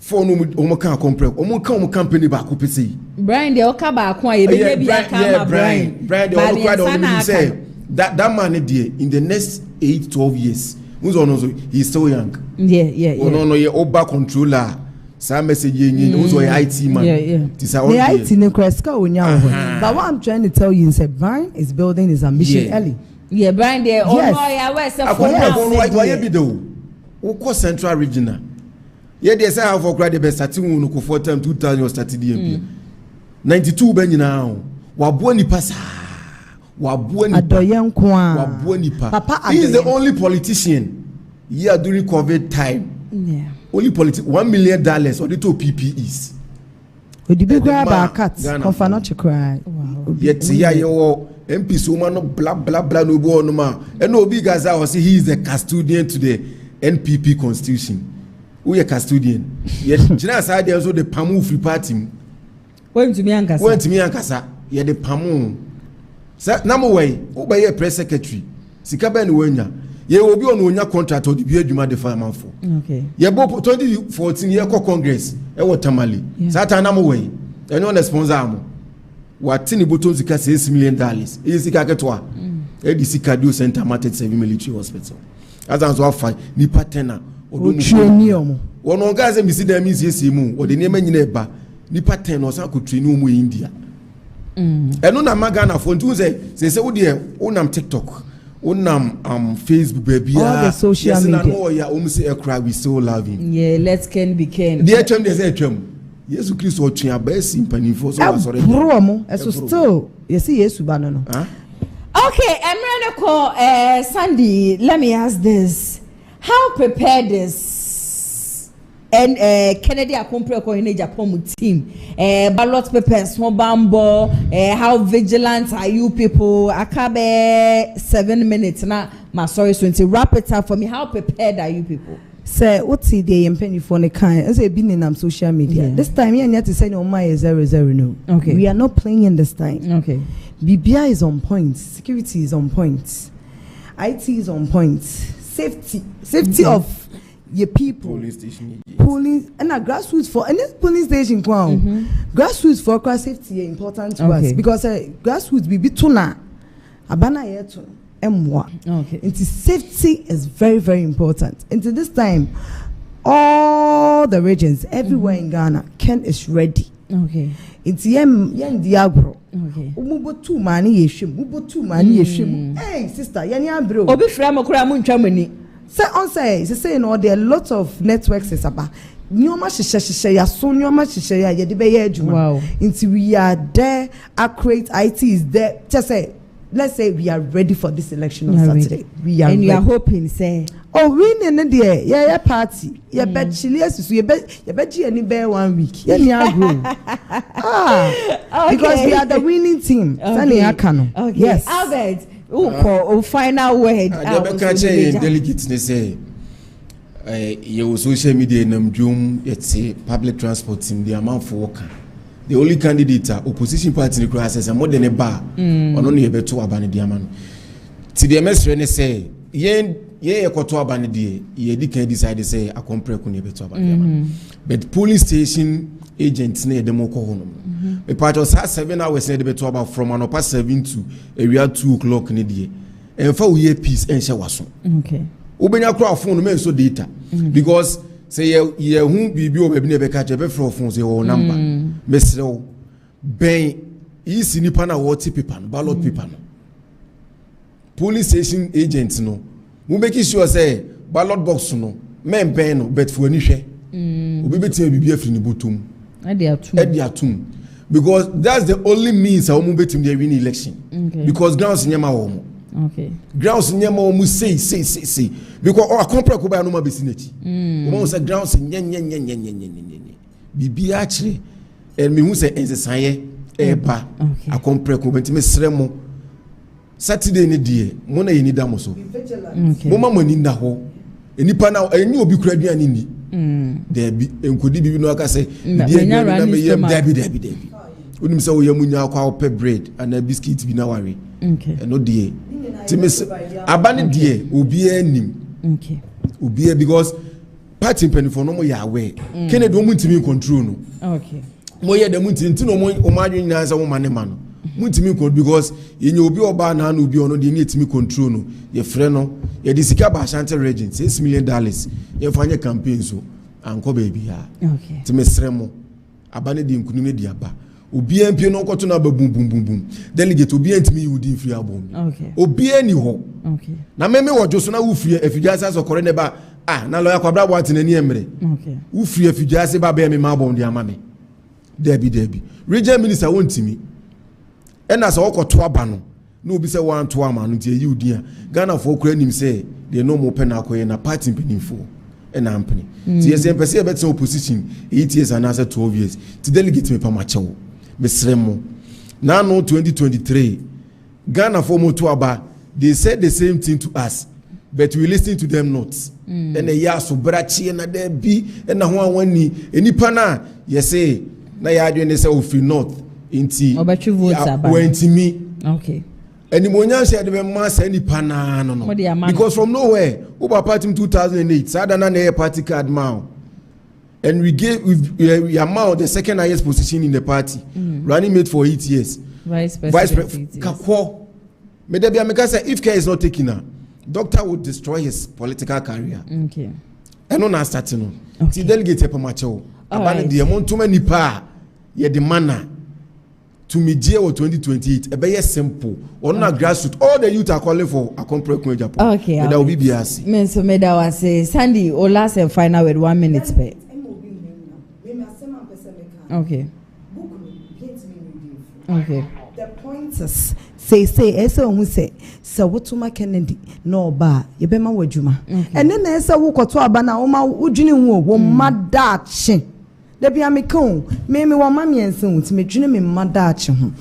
Omaka compre. Omaka company back. Brian, the Okaba, Brian, the say that man in the next 8-12 years. He's still young. Yeah. No, you're over controller. Some message also IT man. Yeah. The IT in the but what I'm trying to tell you is that Brian is building his ambition early. Yeah, Brian, there. Why be though? Who Central Regional? Yeah, they say how for grade the best starting no for time 2000 was started the 92 ben now. Waboni pasa. Adoyen Papa, he is the only politician here during COVID time. Yeah. Only $1 million or the two PPEs. Would you be grab our cats? Confirm not to cry. Yet, yeah, your MP so man blah no go no ma. And no big as I was he is the custodian to the NPP constitution. Who a custodian? Yet, Jina side there also the Pamu free party. Went to me Ankasa. Yeah, the Pamu. Number way, obey a press secretary. Sikaba and Wenya. Ye will be on Wenya contract or the beer you might define for. Okay. Ye both 2014 year Congress, Ewa Tamale. Sata number way. And on the sponsor. What tiny buttons $6 million. Easy Kakatwa. ADC Kadu Center Market Saving Military Hospital. As I was fine, Nipa Tena. One on guys and see them is yes, or the name in Neba. Nipa Ten or Sanku Trinumu India. And on a Magana phone to say, oh dear, unam TikTok, unam Facebook, baby, all the social media. Oh, yeah, almost a cry, we so love him. Yeah, let's can be Ken. Dear Chum, there's a chum. Yes, Chris or Chia, best in Penny for so sorry. Bromo, as still, you see, yes, Banano. Okay, Emraneko, Sandy, let me ask this. How prepared is KennedyAgyapong KennedyAgyapong team? Ballot papers, bambo, how vigilant are you people? Akabe 7 minutes now. Sorry, so wrap it up for me. How prepared are you people? Sir, what's the penny for the kind? As I've been in social media. Yeah. This time, you have to say no, my 0-0 no. Okay. We are not playing in this time. Okay. BBI is on point. Security is on point. IT is on point. Safety of your people. Police station. Police and a grassroots for any police station. Grassroots for cross safety is important to us because grassroots be tuna abana yetu. Okay. Into safety is very, very important. Into this time, all the regions, everywhere in Ghana, Ken is ready. Okay. Into yen diagro. Okay. Ubo two money yeshim. Hey, sister, yan bro. Obi framo kura mu ntwamani. Say no, there are lots of networks is about. Nyoma shisha ya so nyoma shisha ya yedi be ye adwuma. Wow. Into we are there, accurate IT is there. Just say let's say we are ready for this election on Saturday. We are and ready. You are hoping, say. Oh, winning there. Yeah, party. Yeah, bet Chile so you bet any bear 1 week. Yeah, okay. Because we are the winning team. Okay. Yes. Albert, final word. Delegates they say your social media namjum it's a public transport in the amount for worker. The only candidate opposition party in the crisis and more than a bar on only a better abani diamond. To the MS Rene say, ye koto abani die, ye can decide to say a compare kuni better abani. But polling station agents near the moko honum. The part was 7 hours near the better about from an past 7 to area 2 o'clock in the day. And for we peace and shawason. Okay. Ubenya crowd phone men so data because say ye who be obi never catch a phone say or number. Mesro ben easy nipa na water paper ballot paper no. Police station agents no. We make sure say ballot box no. Men ben no bet for any share. Obi beti bibi afri ni botum. Edi atum. Because that's the only means how we betim dey win election. Okay. Because grounds nyama wo. Okay. Grounds nyama wo say because our compare ko ba no ma besinati. We say grounds nye. Bibi actually and me who say ensesaye eba a compare ko benti me sremo Saturday ni die mo na yeni damo so. Mo ma mo ni nda ho. Enipa na enyi obi kura aduane ni. There be enkodi bibi no aka say die na me yem dabi. Unim say wo yam nya akwa pe bread and a biscuit bi na ware. Okay. No die. Timis abane die obi anim. Okay. Obi because party penifo no mo ya aware. Kennedy wo muntimi control no. Okay. Mo ye dem muntimi no mo adwen na say wo mane ma no. Muntimi control because yenye obi oba na obi ono de ni etimi control no. Ye frɛ no ye di sika ba Ashanti region $6 million. Ye fanye campaign so anko baby ha. Okay. Timesrɛ mo abane di nkunum di aba. Obi MP no nkoto na ba bum. Delegate obi ntimi yudi free abom. Okay. Obi ani ho. Okay. Na meme wo joso na wo free afidjasa so kore ne ba na lawyer kwabra bo atene ni emre. Okay. Wo free afidjasa ba be me ma bom di ama me. Debi. Region minister wontimi. Ena so okoto aba no. Na obi se wan to ama no tie yudi a. Ghana for kura nim say they no mo pe na akoye na party mpinifo. Ena ampani. Tie se pese e better opposition 8 years and answer 12 years. To delegate me pa machewo. Besremo. Now no 2023 Ghana for mo to aba they said the same thing to us but we listen to them not. And a ya so brachi na there be and ho anwani enipa na ye say na ya adwene say ofi north inti obatwe votes aba wentimi. Okay. And the money said the mass any pana no because from nowhere over party in 2008 sadana na party card now and we amount the second highest position in the party running mate for 8 years vice president kakwo me dey be say if care is not taken now doctor would destroy his political career. Okay. And on starting no ti delegate pa macho abane de mo ntoma nipa ye de mana to me or 2028 be simple or na grassroots all the youth are calling for a compare KennedyAgyapong. Okay. That will be BRC. Men so me da was say Sandy o last and final with 1 minute per. Okay. Okay. the point is say ese ohun say wotuma Kennedy no ba ye be ma wadwuma ene na ese wo kwoto aba na wo ma wodwene hu wo madache da bia me kan me wo ma miense hu ti me dwene me madache hu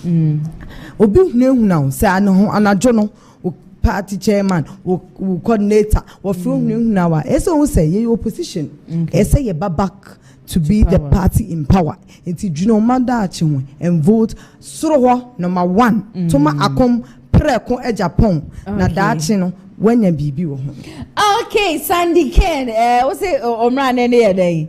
obi hu na hu say anajo no party chairman or coordinator or from now ese ohun say ye opposition ese ye back to be the party in power until you know madache hu and vote soro number 1 toma akom Preko Ejapong na dachi no wanya bibi wo ho. Okay, Sandy Ken, what's it Omra nene dey?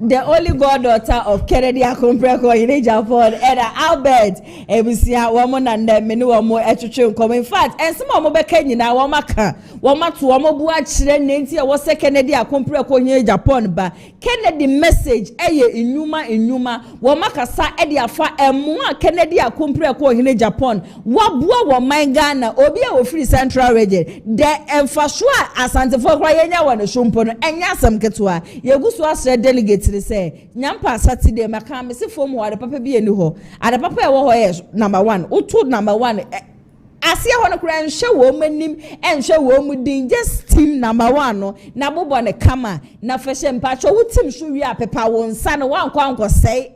The only goddaughter of KennedyAgyapong KennedyAgyapong and Albert ebusia woman and them many one more etwetwe come in fact and some mo be kanyina wo maka wo mato wo bu a kire nenti e wo se KennedyAgyapong KennedyAgyapong ba Kennedy message eye enwuma wo maka sa e de afa emu a KennedyAgyapong KennedyAgyapong wo bua wo man Ghana obi a wo free central region the emfaso asante for kwa yenya wo no shompo no enya asam ketoa yeguso asre delegate say nyampa Saturday maka me se fom wa de papa bi eni ho ade papa e wo ho ye number 1 utu number 1 asia ho no kura nhwe wo manim enhwe wo mudin just team number 1 no na bobo ne kama na fashe mpacho wutim so wi apepa wo nsa no wankwa say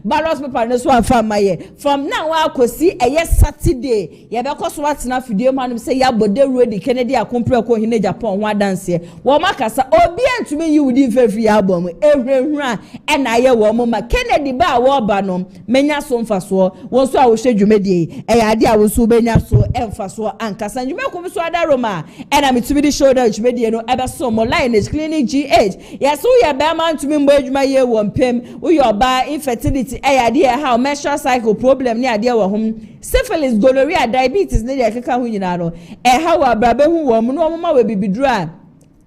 ballot paper no so afa maye from now akosi eye Saturday ye be koso watena fidie manum say ya bode ready KennedyAgyapong KennedyAgyapong ho dance wo makasa obi antumi yi wudi fefri album ehwehura e na ye wo mo ma Kennedy ba wo ba no menya so mfaso wo so a wo hwedwumedie e ya ade a wo so benya so emfaso ankasa nyume ko so ada Roma e na mitumi di Showdown hwedwumedie no e be so mo Lineage Clinic GH yes wo ye be man tumi mbo adwuma ye wo mpem wo ye oba infertility e ya de how menstrual cycle problem ni ade wo hom syphilis gonorrhea diabetes ne de keka hu nyina no e how abrabe hu wo mo no mo ma we bibidura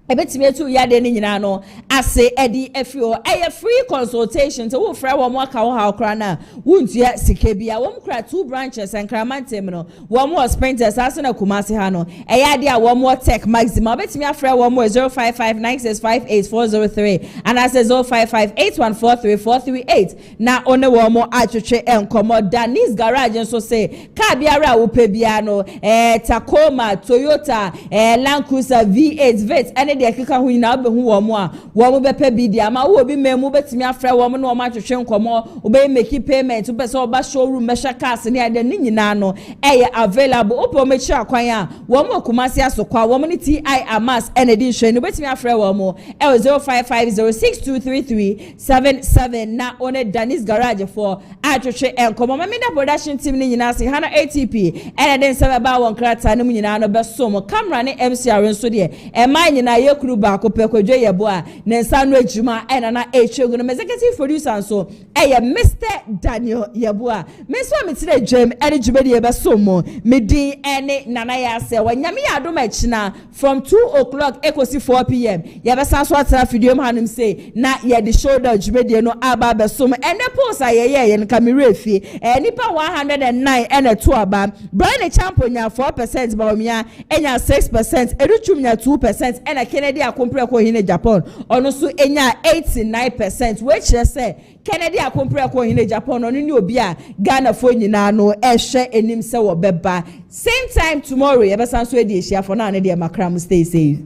ebetimi etu yade ni nyina no ase edi efio eye free consultation to wo fra wo mo aka wo ha okra na wuntua sikebia wo mkra 2 branches enkramantem no wo mo sprinters ase na Kumasi ha no eye ade a wo mo tech maximum ebetimi afra wo mo 0559658403 and ase 0558143438 na one wo mo atwetwe enkomo Danis garage nso say ka biara wo pe bia no Tacoma Toyota Land Cruiser V8 vet ene de keka hu nyina obehu wo mo a wo mo bepa bi dia ma wo bi memu betimi afra wo mo na wo ma twetwe nkomo obe make payment obe so oba showroom mesha cars ne ade ni nyina no eye available opo me chi akwan a wo mo Kumasi asokwa wo mo ni TI Amas ene di nhwe no betimi afra wo mo 0550623377 na one Danis garage for atwetwe nkomo ma media production team ni nyina se hana ATP ene den se ba won krata ne nyina no beso mo camera ne MCR nso de e ma nyina kuru ba ko pekwadwe yebo a ne nsa no adwuma ena na echegu no executive producer so eye Mr Daniel yebo a meso ametire dwem ene dwumedi ebe so mo medi ene nana ya ase wanyame ya adom achina from 2 o'clock ekosi 4 pm yebe san so atara video manum say na ye the Showdown dwumedi no aba be so mo ene post ayeye ye nkamera efie nipa 109 ene to aba Brian Champion nya 4% Bawumia enya 6% Educhum nya 2% ena KennedyAgyapong KennedyAgyapong ono so enya 89% which say KennedyAgyapong KennedyAgyapong ono ni obi a Ghana fo nyina no ehwe enim se wo beba same time tomorrow ye besan so edi ehia for na ne de makram stay safe.